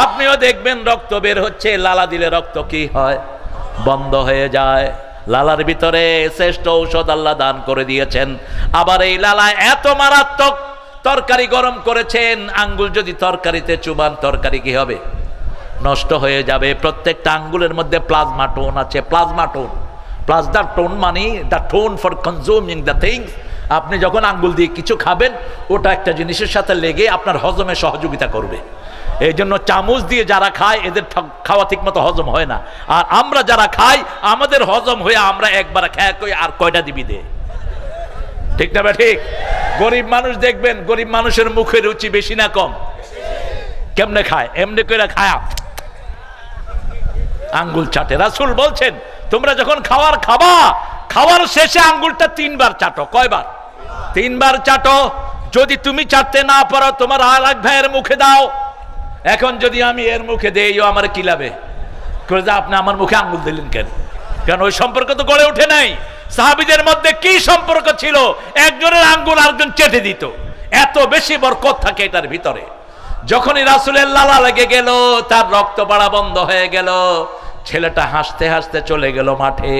আপনিও দেখবেন রক্ত বের হচ্ছে, লালা দিলে রক্ত কি হয়? বন্ধ হয়ে যায়। লালার ভিতরে শ্রেষ্ঠ ঔষধ আল্লাহ দান করে দিয়েছেন। আবার এই লালা এত মারাত্মক, তরকারি গরম করেছেন, আঙ্গুল যদি তরকারিতে চুবান, তরকারি কি হবে? নষ্ট হয়ে যাবে। প্রত্যেকটা আঙ্গুলের মধ্যে প্লাজমা টোন আছে। প্লাজমা টোন, প্লাজমা টোন মানে the tone for consuming the things. আপনি যখন আঙ্গুল দিয়ে কিছু খাবেন, ওটা একটা জিনিসের সাথে লেগে আপনার হজমে সহযোগিতা করবে। এই জন্য চামচ দিয়ে যারা খায়, এদের খাওয়া ঠিক মতো হজম হয় না। আর আমরা যারা খাই, আমাদের হজম হয়ে আমরা একবার খেয়ে কই আর কয়টা দিবি দে, ঠিক না? ঠিক। গরিব মানুষ দেখবেন, গরিব মানুষের মুখে রুচি বেশি না কম? কেমনে খায়? এমনি করে খায়া আঙ্গুল চাটে। রাসূল বলছেন, তোমরা যখন খাবা, খাওয়ার শেষে আঙ্গুলটা 3 বার চাটো। কয়বার? 3 বার চাটো। যদি তুমি চাটতে না পারো, তোমার আরেক ভাইয়ের মুখে দাও। এখন যদি আমি এর মুখে দেই, ও আমার কি লাভে? আপনি আমার মুখে আঙ্গুল দিলেন কেন? কারণ ওই সম্পর্ক তো গড়ে ওঠে নাই। সাহাবীদের মধ্যে কি সম্পর্ক ছিল? একজনের আঙ্গুল আরেকজন চেটে দিত। এত বেশি বরকত থাকে এটার ভিতরে। যখনই রাসূলের লালা লেগে গেল, তার রক্ত পড়া বন্ধ হয়ে গেল। ছেলেটা হাসতে হাসতে চলে গেল মাঠে।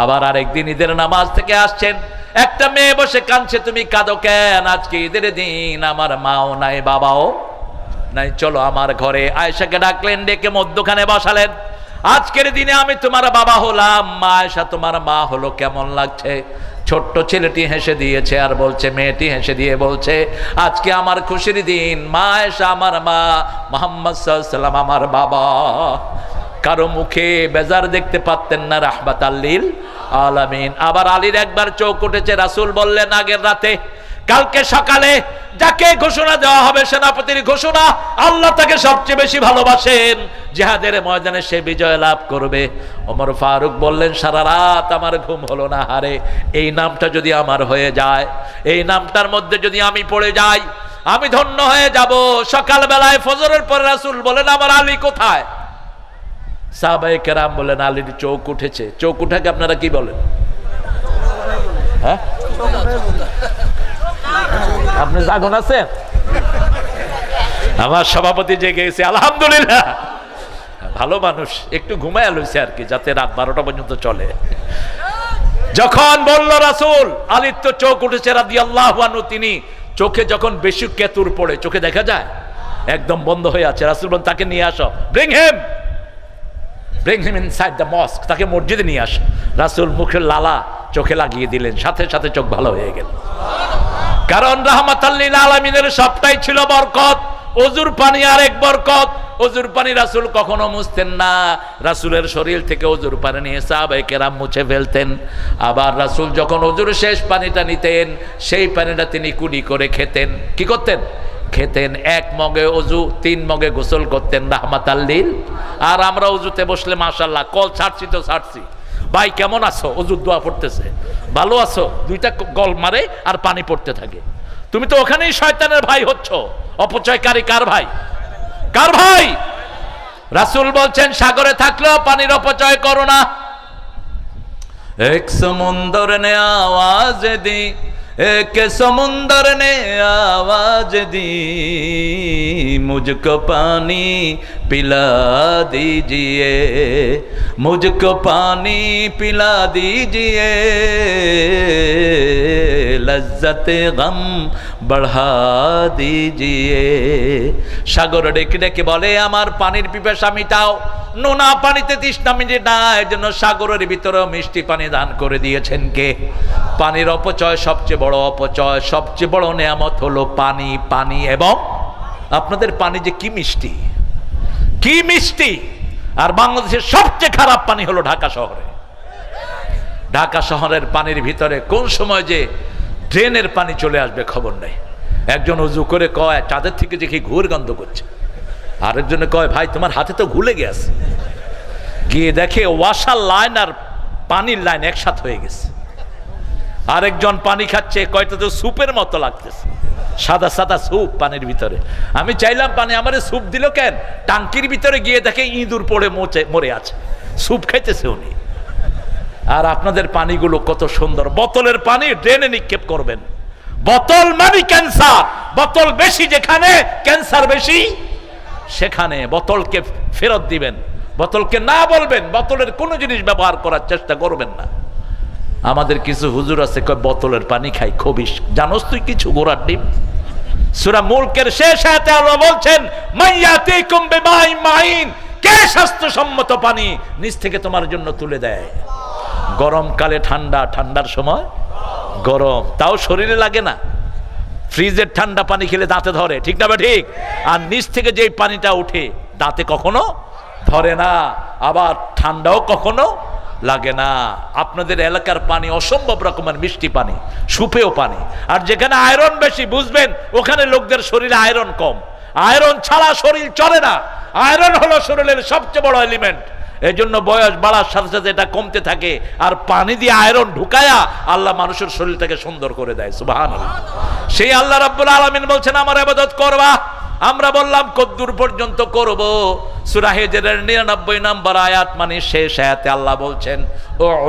আবার আরেকদিন ঈদের নামাজ থেকে আসছেন, একটা মেয়ে বসে কাঁদছে। তুমি কাঁদো কেন? আজকে ঈদের দিন, আমার মাও নাই, বাবাও নাই, চলো আমার ঘরে। আয়েশাকে ডাকলেন, ডেকে মধ্যখানে বসালেন। আজকের দিনে আমি তোমার বাবা হলাম, মা আয়েশা তোমার মা হলো, কেমন লাগছে? ছোট্ট ছেলেটি হেসে দিয়েছে আর বলছে, মেয়েটি হেসে দিয়ে বলছে, আজকে আমার খুশির দিন, মা এসা আমার মা, মুহাম্মদ সাল্লাল্লাহু আলাইহি ওয়াসাল্লাম আমার বাবা। কারো মুখে বেজার দেখতে পারতেন না, রাহমাতাল লিল আলামিন। আবার আলীর একবার চোখ উঠেছে, রাসূল বললেন আগের রাতে, কালকে সকালে যাকে ঘোষণা দেওয়া হবে সেনাপতির ঘোষণা, আল্লাহ তাকে সবচেয়ে বেশি ভালোবাসেন, জিহাদের ময়দানে সে বিজয় লাভ করবে। ওমর ফারুক বললেন, সারা রাত আমার ঘুম হলো না, হারে এই নামটা যদি আমার হয়ে যায়, এই নামটার মধ্যে যদি আমি পড়ে যাই, আমি ধন্য হয়ে যাব। সকালবেলায় ফজরের পরে রাসূল বলেন, আমার আলী কোথায়? সাহাবায়ে কেরাম বলেন, আলীর চোখ উঠেছে। চোখ উঠাকে আপনারা কি বলেন? হ্যাঁ, আপনি জাগন আছেন? আমার সভাপতি জেগে গেছে, আলহামদুলিল্লাহ, ভালো মানুষ, একটু ঘুমায় লইছে আর কি, যাতে রাত 12টা পর্যন্ত চলে। যখন বলল রাসূল, আলীর তো চোখ উঠেছে রাদিয়াল্লাহু আনহু, তিনি চোখে যখন বেশি কেতুর পড়ে চোখে দেখা যায়, একদম বন্ধ হয়ে আছে। রাসূল বলেন, তাকে নিয়ে আসো, bring him inside the mosque, তাকে মসজিদে নিয়ে আসো। রাসূল মুখের লালা চোখে লাগিয়ে দিলেন, সাথে সাথে চোখ ভালো হয়ে গেল। কারণ রাহমাতাল লিল আলামিনের সবটাই ছিল বরকত। ওযুর পানি আর এক বরকত। ওযুর পানি রাসূল কখনো মুছতেন না, রাসূলের শরীর থেকে ওযুর পানি নিয়ে সাহাবায়ে কেরাম মুছে ফেলতেন। আবার রাসূল যখন ওযুর শেষ পানিটা নিতেন, সেই পানিটা তিনি কুলি করে খেতেন। কি করতেন? খেতেন। 1 মগে ওযু, 3 মগে গোসল করতেন রাহমাতাল লিল। আর আমরা ওযুতে বসলে মাশাআল্লাহ, কল ছাড়ছি তো ছাড়ছি, ভাই কেমন আছো, ওযুর দোয়া পড়তেছে, ভালো আছো, 2টা গল মারে আর পানি পড়তে থাকে। তুমি তো ওখানেই শয়তানের ভাই হচ্ছ। অপচয়কারী কার ভাই? কার ভাই? রাসূল বলছেন, সাগরে থাকলেও পানির অপচয় করো না। এক সমুন্দর নে আওয়াজ দি, एक समुंदर ने आवाज दी, मुझको पानी पिला दीजिए, मुझको पानी पिला दीजिए, लज्जत गम बढ़ा दीजिए। সাগর ডেকে ডেকে বলে, আমার পানির পিপাসা মিটাও, নোনা পানিতে তৃষ্ণা মিটে না, এজন্য সাগরের ভিতরে মিষ্টি পানি দান করে দিয়েছেন কে? পানির অপচয় সবচেয়ে বড় অপচয়, সবচেয়ে বড় নেয়ামত হলো পানি। পানি, এবং আপনাদের পানি যে কি মিষ্টি, কি মিষ্টি। আর বাংলাদেশের সবচেয়ে খারাপ পানি হলো ঢাকা শহরে। ঢাকা শহরের পানির ভিতরে কোন সময় যে ড্রেনের পানি চলে আসবে খবর নাই। একজন উজু করে কয়, চাঁদের থেকে দেখি ঘুর গন্ধ করছে। আরেকজনে কয়, ভাই তোমার হাতে তো ঘুলে গেছে। গিয়ে দেখে ওয়াশার লাইন আর পানির লাইন একসাথে হয়ে গেছে। আরেকজন পানি খাচ্ছে, কয়টা তো স্যুপের মতো লাগতেছে, সাদা সাদা স্যুপ পানির ভিতরে। আমি চাইলাম পানি, আমারে স্যুপ দিল কেন? টাঙ্কির ভিতরে গিয়ে দেখে ইঁদুর পড়ে মরে আছে, স্যুপ খাইতেছে উনি। আর আপনাদের পানিগুলো কত সুন্দর। বোতলের পানি ড্রেনে নিক্ষেপ করবেন। বোতল মানে ক্যান্সার। বোতল বেশি যেখানে, ক্যান্সার বেশি সেখানে। বোতলকে ফেরত দিবেন, বোতলকে না বলবেন, বোতলের কোনো জিনিস ব্যবহার করার চেষ্টা করবেন না। আমাদের কিছু হুজুর আছে, কয় বোতলের পানি খাই, খবিস। জানোস তুই কিছু গোড়ার ডিম? সূরা মুলকের শেষ আয়াতে আল্লাহ বলছেন, মাইয়াতিকুম বিমাইন মাইন, কে স্বাস্থ্যসম্মত পানি নিচ থেকে তোমার জন্য তুলে দেয়। গরমকালে ঠান্ডা, ঠান্ডার সময় গরম, তাও শরীরে লাগে না। ফ্রিজের ঠান্ডা পানি খেলে দাঁতে ধরে, ঠিক না? ঠিক। আর নিচ থেকে যেই পানিটা উঠে দাঁতে কখনো ধরে না, আবার ঠান্ডাও কখনো লাগে না। আপনাদের এলাকার পানি অসম্ভব রকমের মিষ্টি পানি, সুপেয় পানি। আর যেখানে আয়রন বেশি, বুঝবেন ওখানে লোকদের শরীরে আয়রন কম। আয়রন ছাড়া শরীর চলে না। আয়রন হলো শরীরের সবচেয়ে বড় এলিমেন্ট। এই জন্য বয়স বাড়ার সাথে সাথে এটা কমতে থাকে। আর পানি দিয়ে আয়রন ঢুকায়া আল্লাহ মানুষের শরীরটাকে সুন্দর করে দেয়। সুবহানাল্লাহ। সেই আল্লাহ রাব্বুল আলামিন বলছেন, আমার ইবাদত করবা। আমরা বললাম কদ্দুর পর্যন্ত করব। সূরা হিজরের 99 নম্বর আয়াত মানে শেষ আয়াতে আল্লাহ বলছেন,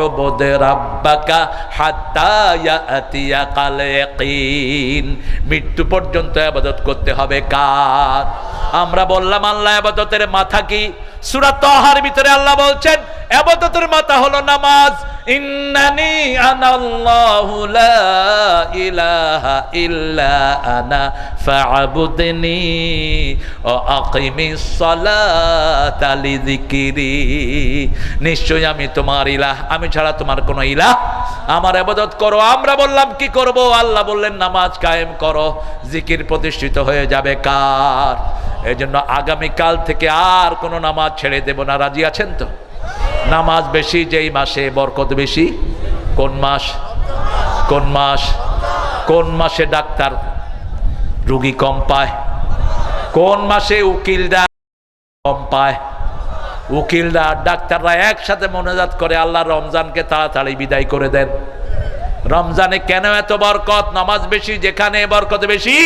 উবুদ রাব্বাকা হাত্তা ইয়াতিয়াকাল ইয়াকিন। মৃত্যু পর্যন্ত ইবাদত করতে হবে কার? আমরা বললাম আল্লাহ ইবাদতের মাথা কি? সূরা তাহার ভিতরে আল্লাহ বলছেন, ইবাদতের মাথা হলো নামাজ। ইন্নানি আনাল্লাহু লা ইলাহা ইল্লা আনা ফা'বুদনি ওয়া আকিমিস সালাতা লিযিকরি। নিশ্চয়ই আমি তোমার ইলাহ, আমি ছাড়া তোমার কোনো ইলাহ, আমার ইবাদত করো। আমরা বললাম কি করব? আল্লাহ বললেন নামাজ কায়েম করো, জিকির প্রতিষ্ঠিত হয়ে যাবে কার? এজন্য আগামীকাল থেকে আর কোনো নামাজ ছেড়ে দেব না। রাজি আছেন তো? নামাজ বেশি যেই মাসে বরকত বেশি। কোন মাস? কোন মাস? কোন মাসে ডাক্তার রোগী কম পায়? কোন মাসে উকিলরা কম পায়? উকিলরা ডাক্তাররা একসাথে মোনাজাত করে, আল্লাহ রমজানকে তাড়াতাড়ি বিদায় করে দেন। রমজানে কেন এত বরকত? নামাজ বেশি যেখানে বরকত বেশি।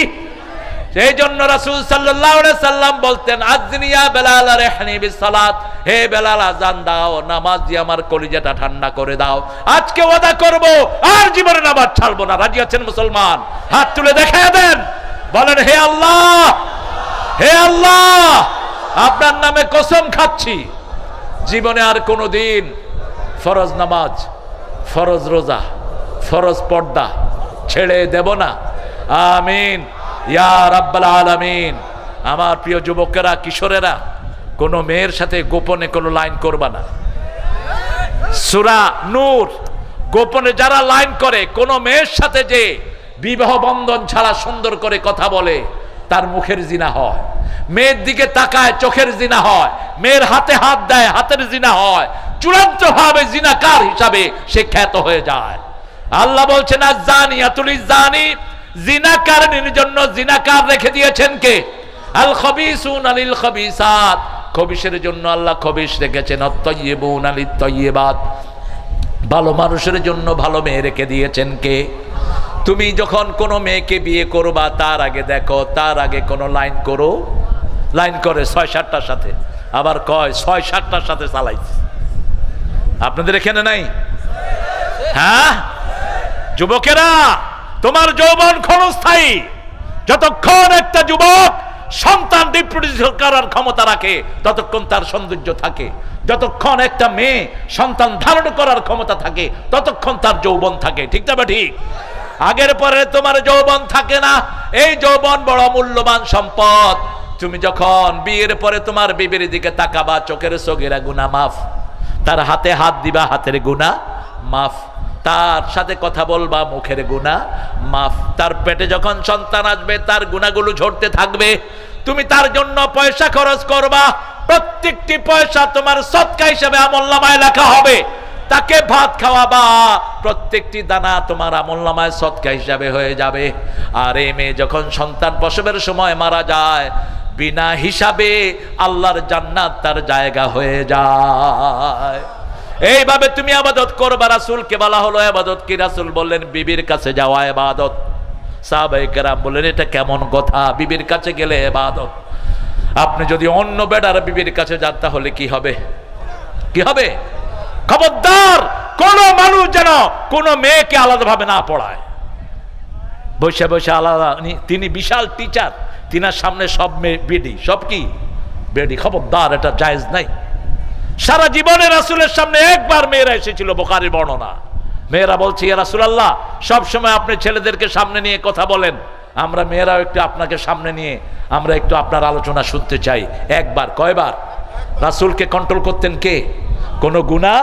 সেই জন্য রাসূল সাল্লাল্লাহু আলাইহি সাল্লাম বলতেন, আযনিয়া বেলাল আরহানি বিসসালাত, হে বেলাল আযান দাও, নামাজ দিয়ে আমার কলিজাটা ঠান্ডা করে দাও। আজকে ওয়াদা করব আর জীবনে নামাজ ছাড়বো না। রাজি আছেন মুসলমান? হাত তুলে দেখায় দেন, বলেন হে আল্লাহ, হে আল্লাহ, আপনার নামে কসম খাচ্ছি জীবনে আর কোনোদিন ফরজ নামাজ, ফরজ রোজা, ফরজ পর্দা ছেড়ে দেব না। আমিন ইয়া রাব্বাল আলামিন। আমার প্রিয় যুবকেরা, কিশোরেরা, কোনো মেয়ের সাথে গোপনে কোনো লাইন করবা না। সূরা নূর, গোপনে যারা লাইন করে, কোনো মেয়ের সাথে যে বিবাহ বন্ধন ছাড়া সুন্দর করে কথা বলে, তার মুখের জিনা হয়। মেয়ের দিকে তাকায়, চোখের জিনা হয়। মেয়ের হাতে হাত দেয়, হাতের জিনা হয়। চূড়ান্ত ভাবে জিনাকার হিসাবে সে খ্যাত হয়ে যায়। আল্লাহ বলছেন, আয-যানিয়াতুল জানি, জিনাকারীর জন্য জিনাকার রেখে দিয়েছেন কে? আল খবিসুনা লিল খবিসাত, খবিসের জন্য আল্লাহ খবিস রেখেছেন। আত-তাইয়্যিবুনা লিত-তাইয়্যিবাত, ভালো মানুষের জন্য ভালো মেয়ে রেখে দিয়েছেন কে? তুমি যখন কোনো মেয়েকে বিয়ে করবা, তার আগে দেখো, তার আগে কোনো লাইন করো। লাইন করে ৬-৭টার সাথে, আবার কয় ৬-৭টার সাথে চালাইছে। আপনাদের এখানে নাই? হ্যাঁ যুবকেরা, তোমার যৌবন ক্ষণস্থায়ী। যতক্ষণ একটা যুবক সন্তান রিপ্রোডিউস করার ক্ষমতা রাখে, ততক্ষণ তার সৌন্দর্য থাকে। যতক্ষণ একটা মেয়ে সন্তান ধারণ করার ক্ষমতা থাকে, ততক্ষণ তার যৌবন থাকে। ঠিক না? ঠিক। আগের পরে তোমার যৌবন থাকে না। এই যৌবন বড় মূল্যবান সম্পদ। তুমি যখন বিয়ের পরে তোমার বিবির দিকে তাকাবা, চোখের সগীরা গুনাহ মাফ, তার হাতে হাত দিবা, হাতের গুনাহ মাফ, তার সাথে কথা বলবা, মুখের গুনাহ মাফ। তার পেটে যখন সন্তান আসবে, তার গুনাহগুলো ঝরতে থাকবে। তুমি তার জন্য পয়সা খরচ করবা, প্রত্যেকটি পয়সা তোমার সদকা হিসেবে আমলনামায় লেখা হবে। তাকে ভাত খাওয়াবা, প্রত্যেকটি দানা তোমার আমলনামায় সদকা হিসাবে হয়ে যাবে। আর এই মেয়ে যখন সন্তান প্রসবের সময় মারা যায়, বিনা হিসাবে আল্লাহর জান্নাত তার জায়গা হয়ে যায়। এইভাবে তুমি ইবাদত করবা। রাসূলকে বলা হলো ইবাদত কি? রাসূল বললেন বিবির কাছে যাওয়া ইবাদত। সাহাবায়ে কেরাম বললেন এটা কেমন কথা, বিবির কাছে গেলে ইবাদত? আপনি যদি অন্য বেটার বিবির কাছে যান, তাহলে কি হবে? কি হবে? খবরদার, কোন মানুষ যেন কোন মেয়েকে আলাদাভাবে না পড়ায়। বসে বসে আলাদা, তিনি বিশাল টিচার, তিনার সামনে সব মেয়ে বেডি, সব কি বেডি। খবরদার, এটা জায়েজ নাই। সারা জীবনে রাসূলের সামনে একবার মেয়েরা এসেছিল, বুখারীর বর্ণনা। মেয়েরা বলছে, ইয়া রাসূলুল্লাহ, সব সময় আপনি ছেলেদেরকে সামনে নিয়ে কথা বলেন, আমরা মেয়েরাও একটু আপনাকে সামনে নিয়ে আমরা একটু আপনার আলোচনা শুনতে চাই। একবার, কয়বার? রাসূলকে কন্ট্রোল করতেন কে? কোনো গুনাহ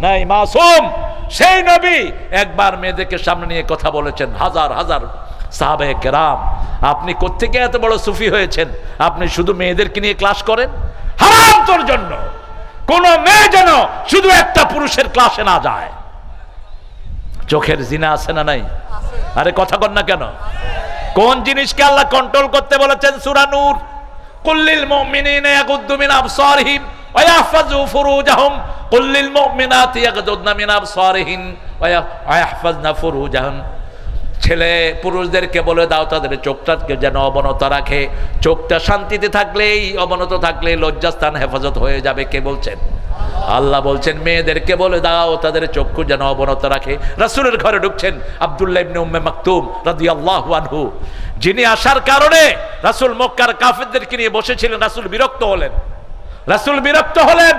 নাই, মাসুম সেই নবী একবার মেয়েদেরকে সামনে নিয়ে কথা বলেছেন। হাজার হাজার সাহাবায়ে কেরাম, আপনি কোত্থেকে এত বড় সুফি হয়েছেন? আপনি শুধু মেয়েদেরকে নিয়ে ক্লাস করেন? হারাম তোর জন্য। কোন মেয়ে যেন শুধু একটা পুরুষের ক্লাসে না যায়। চোখের জিনা আছে না নাই? আরে কথা কর না কেন? কোন জিনিসকে আল্লাহ কন্ট্রোল করতে বলেছেন? সূরা নূর, কুল্লিল মুমিনিনা ইয়াগুদ্দু মিন আবসারিহিম ওয়া ইয়াহফাযু ফুরুজাহুম, কুল্লিল মুমিনাতি ইয়াগুদ্দুনা মিন আবসারিহিন ওয়া ইয়াহফাযনা ফুরুজাহুম। ছেলে পুরুষদেরকে বলে দাও তাদের চোখটাকে যেন অবনত রাখে। চোখটা শান্তিতে থাকলেই, অবনত থাকলে লজ্জাস্থান হেফাজত হয়ে যাবে। কে বলছেন? আল্লাহ বলছেন মেয়েদেরকে বলে দাও তাদের চক্ষু যেন অবনত রাখে। রাসূলের ঘরে ঢুকছেন আব্দুল্লাহ ইবনে উম্মে মাকতুম রাদিয়াল্লাহু আনহু, যিনি আসার কারণে রাসূল মক্কার কাফেরদেরকে নিয়ে বসেছিলেন। রাসূল বিরক্ত হলেন। রাসূল বিরক্ত হলেন।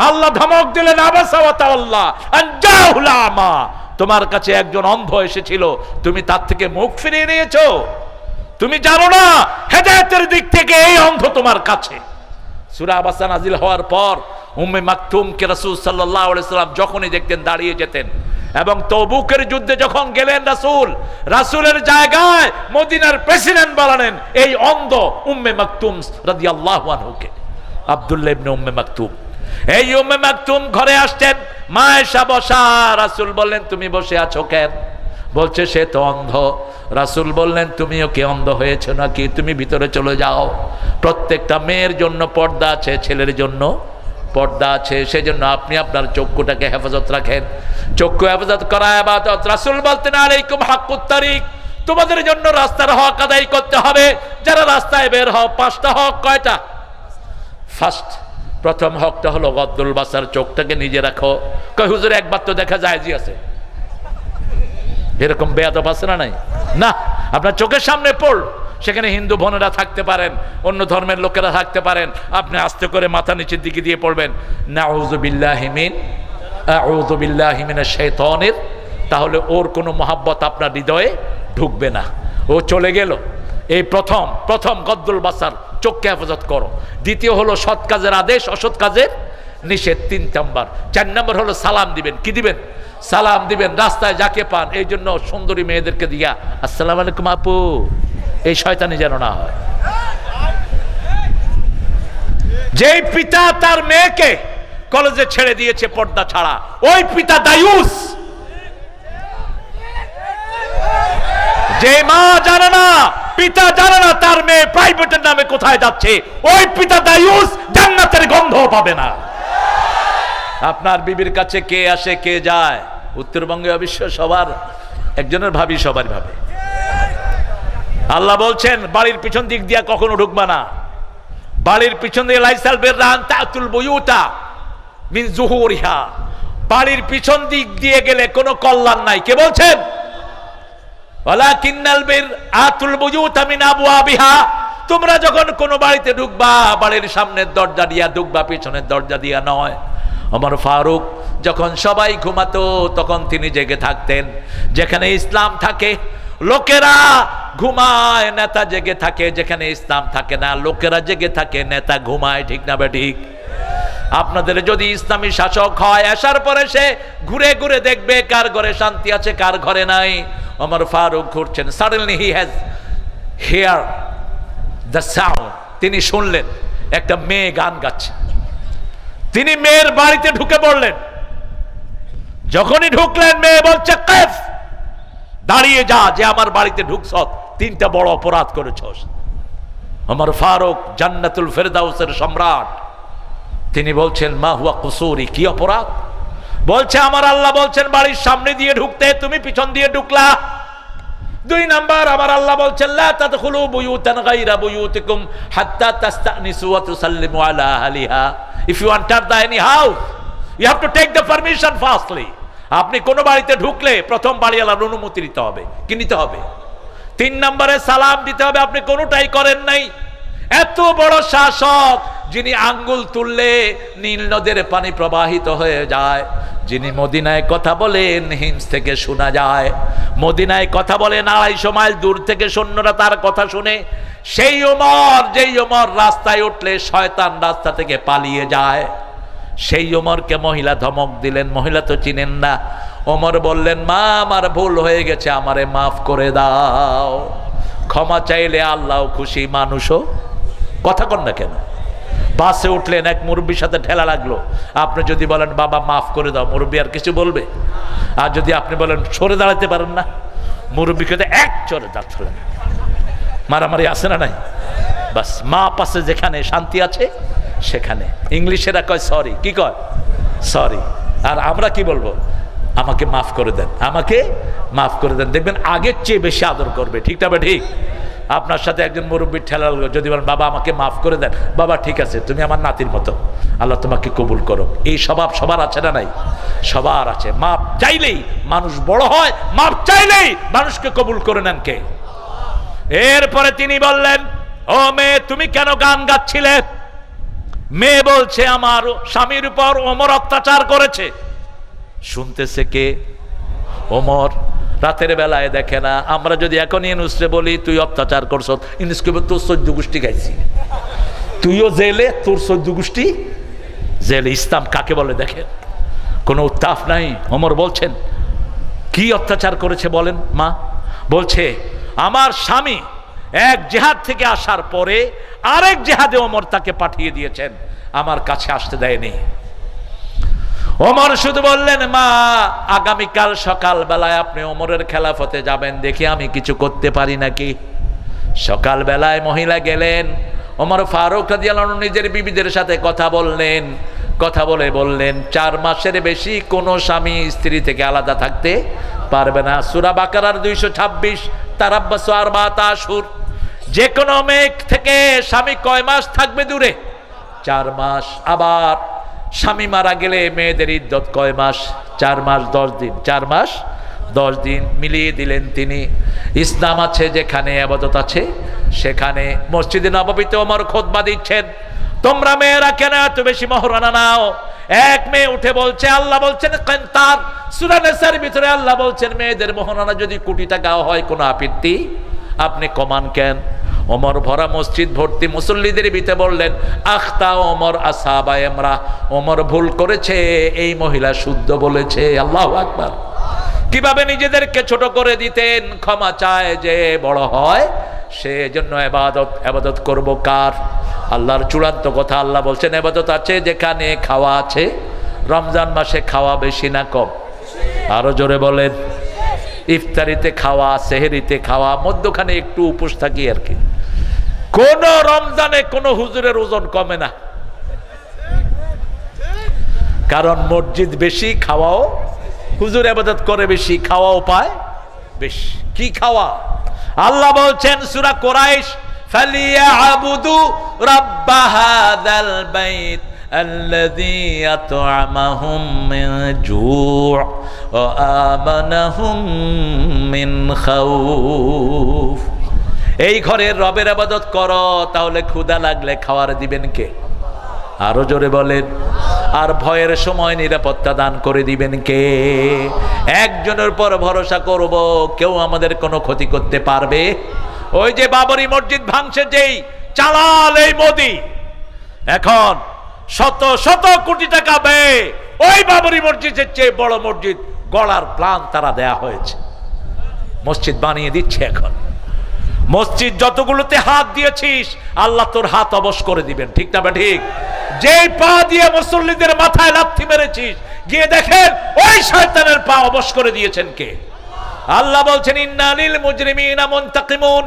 আল্লাহ ধমক দিলেন, আবাসা ওয়া তাওয়াল্লা আন জাহুল আমা, তোমার কাছে একজন অন্ধ এসেছিল, তুমি তার থেকে মুখ ফিরিয়ে নিয়েছো। তুমি জানো না হেদায়েতের দিক থেকে এই অন্ধ তোমার কাছে। সূরা আবাসা নাজিল হওয়ার পর উম্মে মাকতুমকে রাসূল সাল্লাল্লাহু আলাইহি সাল্লাম যখনই দেখতেন দাঁড়িয়ে যেতেন, এবং তবুকের যুদ্ধে যখন গেলেন রাসূলের জায়গায় মদিনার প্রেসিডেন্ট বানালেন এই অন্ধ উম্মে মাকতুম রাদিয়াল্লাহু আনহুকে, আব্দুল্লাহ ইবনে উম্মে মাকতুম। এই উম্মে মাকতুম ঘরে আসতেন, মা এসা বসা, রাসূল বললেন তুমি বসে আছো কেন? বলছে সে তো অন্ধ। রাসূল বললেন তুমিও কি অন্ধ হয়েছো নাকি? তুমি ভিতরে চলে যাও। প্রত্যেকটা মেয়ের জন্য পর্দা আছে, ছেলের জন্য পর্দা আছে, সেজন্য আপনি আপনার চক্ষুটাকে হেফাজত রাখেন। চক্ষু হেফাজত করা ইবাদত। রাসূল বলতেন আলাইকুম হাক্কুত তারিক, তোমাদের জন্য রাস্তার হক আদায় করতে হবে। যারা রাস্তায় বের হও, 5টা হক। কয়টা? ফার্স্ট, প্রথম হকটা হলো গদ্দুল বাসার, চোখটাকে নিজে রাখো। কই হুজুর একবার তো দেখা যায় জি আছে, এরকম বেয়াদব আছে না নাই? না, আপনার চোখের সামনে পড়ল, সেখানে হিন্দু বোনেরা থাকতে পারেন, অন্য ধর্মের লোকেরা থাকতে পারেন, আপনি আস্তে করে মাথা নিচের দিকে দিয়ে পড়বেন নাউযু বিল্লাহি মিনাশ শাইতানির, তাহলে ওর কোনো মহাব্বত আপনার হৃদয়ে ঢুকবে না, ও চলে গেল। এই প্রথম গদ্দুল বাসার, চোখকে হেফাজত করো। দ্বিতীয় হলো সৎ কাজের আদেশ, অসৎ কাজের নিষেধ। 3 নাম্বার। 4 নাম্বার হলো সালাম দিবেন। কি দিবেন? সালাম দিবেন রাস্তায় যাকে পান। এই জন্য সুন্দরী মেয়েদেরকে দিয়া আসসালামু আলাইকুম আপু, এই শয়তানি যেন না হয়। যেই পিতা তার মেয়েকে কলেজে ছেড়ে দিয়েছে পর্দা ছাড়া, ওই পিতা দায়ুস। যে মা জানে না, পিতা জানে না তার মেয়ে প্রাইভেটের নামে কোথায় যাচ্ছে, ওই পিতা দায়ুস, জান্নাতের গন্ধ পাবে না। আপনার বিবির কাছে কে আসে কে যায়, উত্তরবঙ্গে অবশ্য সবার একজনের ভাবি সবার ভাবে। আল্লাহ বলছেন বাড়ির পিছন দিক দিয়া কখনো ঢুকবা না। বাড়ির পিছন দিয়ে লাইসাল বিররান তাতুল বুয়ুতা মিন যুহুরিহা, বাড়ির পিছন দিক দিয়ে গেলে কোনো কল্যাণ নাই। কে বলছেন? ওয়ালাকিন্নাল বির আতুল বুয়ুতা মিন আবওয়াবিহা, তোমরা যখন কোনো বাড়িতে ঢুকবা বাড়ির সামনের দরজা দিয়া ঢুকবা, পিছনের দরজা দিয়া নয়। ওমর ফারুক যখন সবাই ঘুমাতো তখন তিনি জেগে থাকতেন। যেখানে ইসলাম থাকে লোকেরা ঘুমায়, নেতা জেগে থাকে। যেখানে ইসলাম থাকে না, লোকেরা জেগে থাকে, নেতা ঘুমায়। ঠিক না বেঠিক? আপনাদের যদি ইসলামী শাসক হয়, আসার পরে সে ঘুরে ঘুরে দেখবে কার ঘরে শান্তি আছে কার ঘরে নাই। ওমর ফারুক ঘুরছেন, suddenly he has hear the sound, তিনি শুনলেন একটা মেয়ে গান গাচ্ছে। তিনি মেয়ের বাড়িতে ঢুকে পড়লেন। যখনই ঢুকলেন মেয়ে বলছে কাফ, দাঁড়িয়ে যা, যে আমার বাড়িতে ঢুকছ 3টা বড় অপরাধ করেছস। ওমর ফারুক জান্নাতুল ফেরদাউসের সম্রাট, তিনি বলছেন মা হুয়া কুসুরি, কি অপরাধ? বলছে আমার আল্লাহ বলছেন বাড়ির সামনে দিয়ে ঢুকতে, তুমি পিছন দিয়ে ঢুকলা। 2 নাম্বার, আমার আল্লাহ বলছেন লা তাদখুলু বুয়ুতান গায়রা বুয়ুতিকুম হাত্তা তাস্তানিসু ওয়া তুসাল্লিমু আলা আহলিহা। If you enter the any house, you have to take the permission firstly. আপনি কোন বাড়িতে ঢুকলে প্রথম বাড়িওয়ালার অনুমতি নিতে হবে। কি নিতে হবে? 3 নম্বরে সালাম দিতে হবে। আপনি কোনোটাই করেন নাই। এত বড় শাসক, যিনি আঙ্গুল তুললে নীল নদের পানি প্রবাহিত হয়ে যায়, যিনি মদিনায় কথা বলেন হিমস থেকে শোনা যায়, মদিনায় কথা বলেন 250 মাইল দূর থেকে সৈন্যরা তার কথা শুনে, সেই ওমর, যেই ওমর রাস্তায় উঠলে শয়তান রাস্তা থেকে পালিয়ে যায়, সেই ওমরকে মহিলা ধমক দিলেন। মহিলা তো চিনেন না। ওমর বললেন মা আমার ভুল হয়ে গেছে, আমারে মাফ করে দাও। ক্ষমা চাইলে আল্লাহ খুশি, মানুষও। কথা কন না কেন? বাসে উঠলেন, এক মুরব্বীর সাথে ঠেলা লাগলো। আপনি যদি বলেন বাবা মাফ করে দাও, মুরব্বী আর কিছু বলবে? আর যদি আপনি বলেন সরে দাঁড়াতে পারেন না, মুরব্বীকে এক চরে দাঁড়ালেন। মারামারি আছে না নাই? বাস মা পাশে যেখানে শান্তি আছে সেখানে। ইংলিশেরা কয় সরি। কি কয়? সরি। আর আমরা কি বলবো? আমাকে মাফ করে দেন, আমাকে মাফ করে দেন। দেখবেন আগের চেয়ে বেশি আদর করবে। ঠিক না? ঠিক। আপনার সাথে একজন মুরব্বীর ঠেলা লাগলো, যদি বলেন বাবা আমাকে মাফ করে দেন, বাবা ঠিক আছে, তুমি আমার নাতির মতো, আল্লাহ তোমাকে কবুল করো। এই স্বভাব সবার আছে না নাই? সবার আছে। মাপ চাইলেই মানুষ বড় হয়, মাপ চাইলেই মানুষকে কবুল করে নেন কে? এরপরে তিনি বললেন ও মেয়ে তুমি কেন গান গাচ্ছিলে? মেয়ে বলছে আমার স্বামীর উপর ওমর অত্যাচার করেছে। শুনতেছে কে? ওমর। রাতের বেলায় দেখে না। আমরা যদি এখন ইউনুসরে বলি তুই অত্যাচার করছ, ইউনুস কইবে তোর 14 গোষ্ঠী গাইছি, তুইও জেলে, তোর 14 গোষ্ঠী জেলে। ইসলাম কাকে বলে দেখেন, কোনো উত্তাপ নাই। ওমর বলছেন কি অত্যাচার করেছে বলেন মা? বলছে আমার স্বামী এক জিহাদ থেকে আসার পরে আরেক জিহাদে ওমর তাকে পাঠিয়ে দিয়েছেন, আমার কাছে আসতে দেয়নি। ওমর শুধু বললেন মা আগামীকাল সকাল বেলায় আপনি ওমরের খেলাফতে যাবেন, দেখি আমি কিছু করতে পারি নাকি। সকাল বেলায় মহিলা গেলেন। ওমর ফারুক রাদিয়াল্লাহু আনহু নিজের বিবিদের সাথে কথা বললেন। কথা বলে বললেন 4 মাসের বেশি কোনো স্বামী স্ত্রী থেকে আলাদা থাকতে পারবে না। সূরা বাকারার 226 তারাব্বাসু আরবাতা আশহুর। যে কোনো মেয়ে থেকে স্বামী কয় মাস থাকবে দূরে? 4 মাস। আবার স্বামী মারা গেলে মেয়েদের ইদ্যত কয় মাস? 4 মাস 10 দিন। 4 মাস 10 দিন মিলিয়ে দিলেন তিনি। ইসলাম আছে যেখানে, ইবাদত আছে সেখানে। মসজিদে নববীতে ওমর খুতবা দিচ্ছেন, তোমরা মেয়েরা কেন এত বেশি মহরানা নাও? এক মেয়ে উঠে বলছে, আল্লাহ বলছেন কিন্তার, সূরা নিসার ভিতরে আল্লাহ বলছেন মেয়েদের মহরানা যদি কোটি টাকা হয় কোনো আপত্তি, আপনি কমান কেন? ওমর ভরা মসজিদ ভর্তি মুসল্লিদের ভিতরে বললেন আখতা ওমর আসহাবা ইমরা, ওমর ভুল করেছে, এই মহিলা শুদ্ধ বলেছে। আল্লাহু আকবার। কিভাবে নিজেদেরকে ছোট করে দিতেন। ক্ষমা চায় যে বড় হয়, সেজন্য ইবাদত করব কার? আল্লাহর চূড়ান্ত কথা। আল্লাহ বলছেন ইবাদত আছে যেখানে খাওয়া আছে। রমজান মাসে খাওয়া বেশি না কম? আরো জোরে বলেন। ইফতারিতে খাওয়া, সেহরিতে খাওয়া, মধ্যখানে একটু উপোস থাকি আর কি। কোন রমজানে কোন হুজুরের ওজন কমে না, কারণ মসজিদ বেশি, খাওয়াও হুজুর ইবাদত করে বেশি, খাওয়াও পায় বেশি। কি খাওয়া? আল্লাহ বলছেন সূরা কুরাইশ ফালিয়াবুদু রাব্ব হাযাল বাইত আল্লাযী আত'আমাহুম মিন জু' ওয়া আমানাহুম মিন খাউফ। এই ঘরের রবের ইবাদত করো, তাহলে ক্ষুধা লাগলে খাওয়ার দিবেন কে? আরো জোরে বলেন। আর ভয়ের সময় নিরাপত্তা দান করে দিবেন কে? একজনের উপর ভরসা করব, কেউ আমাদের কোনো ক্ষতি করতে পারবে? ওই যে বাবরি মসজিদ ভাঙছে যেই চালাল এই মোদি, এখন শত শত কোটি টাকা ব্যয় ওই বাবরি মসজিদের চেয়ে বড় মসজিদ গড়ার প্ল্যান তারা দেয়া হয়েছে। মসজিদ বানিয়ে দিচ্ছে। এখন মসজিদ যতগুলোতে হাত দিয়েছিস আল্লাহ তোর হাত অবশ করে দিবেন, ঠিক না? ঠিক। যেই পা দিয়ে মুসল্লিদের মাথায় লাথি মেরেছিস, গিয়ে দেখেন ওই শয়তানের পা অবশ করে দিয়েছেন কে? আল্লাহ বলছেন ইন্নালিল মুজরিমিনা মুনতাকিমুন,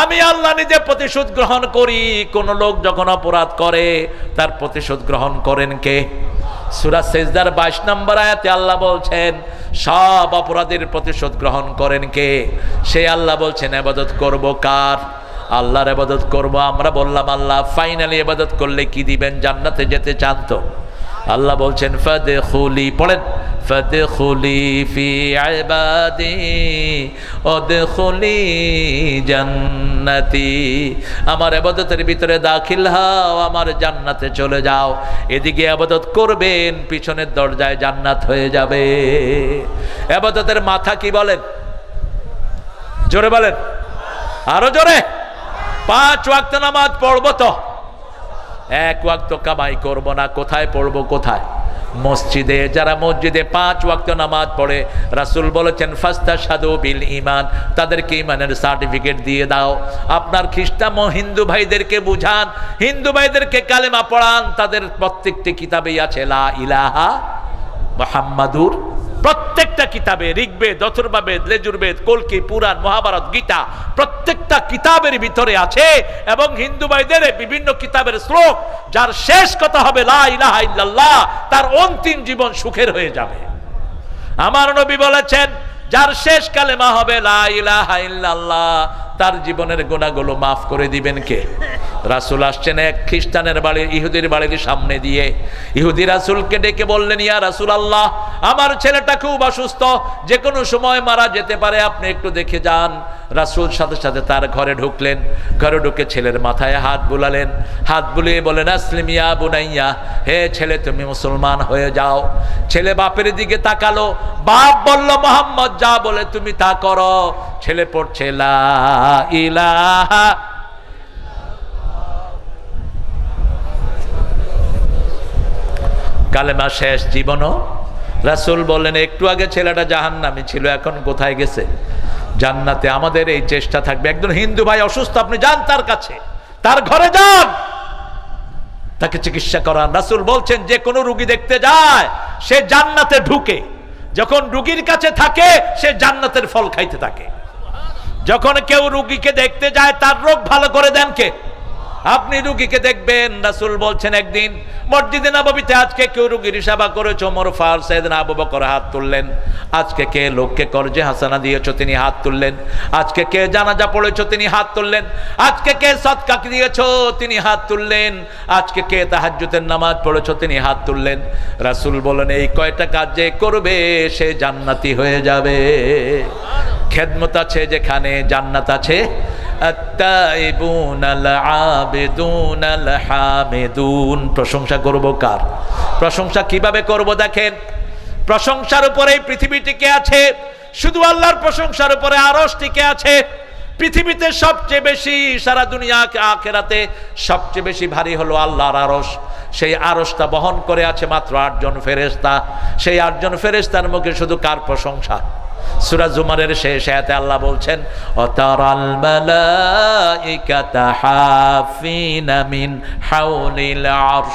আমি আল্লাহ নিজে প্রতিশোধ গ্রহণ করি। কোন লোক যখন অপরাধ করে তার প্রতিশোধ গ্রহণ করেন কে? সূরা সিজদার 22 নম্বর আয়াতে আল্লাহ বলছেন সব অপরাধের প্রতিশোধ গ্রহণ করেন কে? সেই আল্লাহ বলছেন ইবাদত করব কার? আল্লাহর ইবাদত করব। আমরা বললাম আল্লাহ ফাইনালি ইবাদত করলে কি দিবেন? জান্নাতে যেতে চান তো? আল্লাহ বলছেন ফাদখুলি, পড়েন ফাদখুলি ফি ইবাদি ওয়াদখুলি জান্নাতি, আমার ইবাদতের ভিতরে দাখিল হও, আমার জান্নাতে চলে যাও। এদিকে ইবাদত করবেন, পিছনের দরজায় জান্নাত হয়ে যাবে। ইবাদতের মাথা কি বলেন? জোরে বলেন, আরো জোরে। 5 ওয়াক্ত নামাজ পড়বো তো, 1 ওয়াক্ত কামাই করব না। কোথায় পড়বো? কোথায়? মসজিদে। যারা মসজিদে 5 ওয়াক্ত নামাজ পড়ে, রাসূল বলেছেন ফাস্তাশহাদু বিল ঈমান, তাদেরকে ঈমানের সার্টিফিকেট দিয়ে দাও। আপনার খ্রিস্টান ও হিন্দু ভাইদেরকে বুঝান, হিন্দু ভাইদেরকে কালেমা পড়ান। তাদের প্রত্যেকটি কিতাবেই আছে লা ইলাহা মুহাম্মাদুর। প্রত্যেকটা কিতাবে, ঋগ্বেদ, অথর্ববেদ, লেজুরবেদ, কলকি, পুরাণ, মহাভারত, গীতা, প্রত্যেকটা কিতাবের ভিতরে আছে। এবং হিন্দু ভাইদের বিভিন্ন কিতাবের শ্লোক, যার শেষ কথা হবে লা ইলাহা ইল্লাল্লাহ, তার অন্তিম জীবন সুখের হয়ে যাবে। আমার নবী বলেছেন যার শেষ কালেমা হবে লা ইলাহা ইল্লাল্লাহ, তার জীবনের গুনাহগুলো মাফ করে দিবেন কে? রাসূল আসছেন এক খ্রিস্টানের বাড়ি, ইহুদির বাড়ির সামনে দিয়ে। ইহুদি রাসূলকে ডেকে বললেন ইয়া রাসূলুল্লাহ, আমার ছেলেটা খুব অসুস্থ, যে কোনো সময় মারা যেতে পারে, আপনি একটু দেখে যান। রাসূল সাথে সাথে তার ঘরে ঢুকলেন। ঘরে ঢুকে ছেলের মাথায় হাত বুলালেন। হাত বুলিয়ে বলেন, আসলিম ইয়া বুনাইয়া, হে ছেলে তুমি মুসলমান হয়ে যাও। ছেলে বাপের দিকে তাকালো। বাপ বলল, মুহাম্মদ যা বলে তুমি তা করো। ছেলে পড়ছে লা ইলাহা, কালেমা শেষ জীবনও। রাসূল বললেন, একটু আগে ছেলেটা জাহান্নামী ছিল, এখন কোথায় গেছে? জান্নাতে। আমাদের এই চেষ্টা থাকবে। একজন হিন্দু ভাই অসুস্থ, আপনি যান তার কাছে, তার ঘরে যান, তাকে চিকিৎসা করান। রাসূল বলছেন, যে কোনো রোগী দেখতে যায় সে জান্নাতে ঢুকে। যখন রোগীর কাছে থাকে সে জান্নাতের ফল খাইতে থাকে। যখন কেউ রোগীকে দেখতে যায় তার রোগ ভালো করে দেন কে? আপনি রোগীকে দেখবেন। রাসূল বলছেন, একদিন মসজিদে নববীতে আজকে কেউ রোগীর সেবা করেছো, ওমর ফারুক সাইয়েদনা আবু বকর হাত তুললেন। আজকে কে লোককে কর্জে হাসানা দিয়েছো, তিনি হাত তুললেন। আজকে কে জানাজা পড়েছো, তিনি হাত তুললেন। আজকে কে সদকা দিয়েছো, তিনি হাত তুললেন। আজকে কে তাহাজ্জুদের নামাজ পড়েছো, তিনি হাত তুললেন। রাসূল বলেন, এই কয়টা কাজ যে করবে সে জান্নাতি হয়ে যাবে। খেদমত আছে যেখানে, জান্নাত আছে। আত-তাইবুনাল আবিদুনাল হামিদুন। প্রশংসা করব কার? প্রশংসা কিভাবে করব? দেখেন, প্রশংসার উপরে পৃথিবী টিকে আছে। শুধু আল্লাহর প্রশংসার উপরে আরশ টিকে আছে। পৃথিবীতে সবচেয়ে বেশি, সারা দুনিয়া আখিরাতে সবচেয়ে বেশি ভারী হলো আল্লাহর আরশ। সেই আরশটা বহন করে আছে মাত্র 8 জন ফেরেশতা। সেই 8 জন ফেরেশতার মুখে শুধু কার প্রশংসা? সূরা জুমারের শেষ আয়াতে আল্লাহ বলছেন, ওয়াতারাল মালাইকাতা হাফিনা মিন হাওলিল আরশ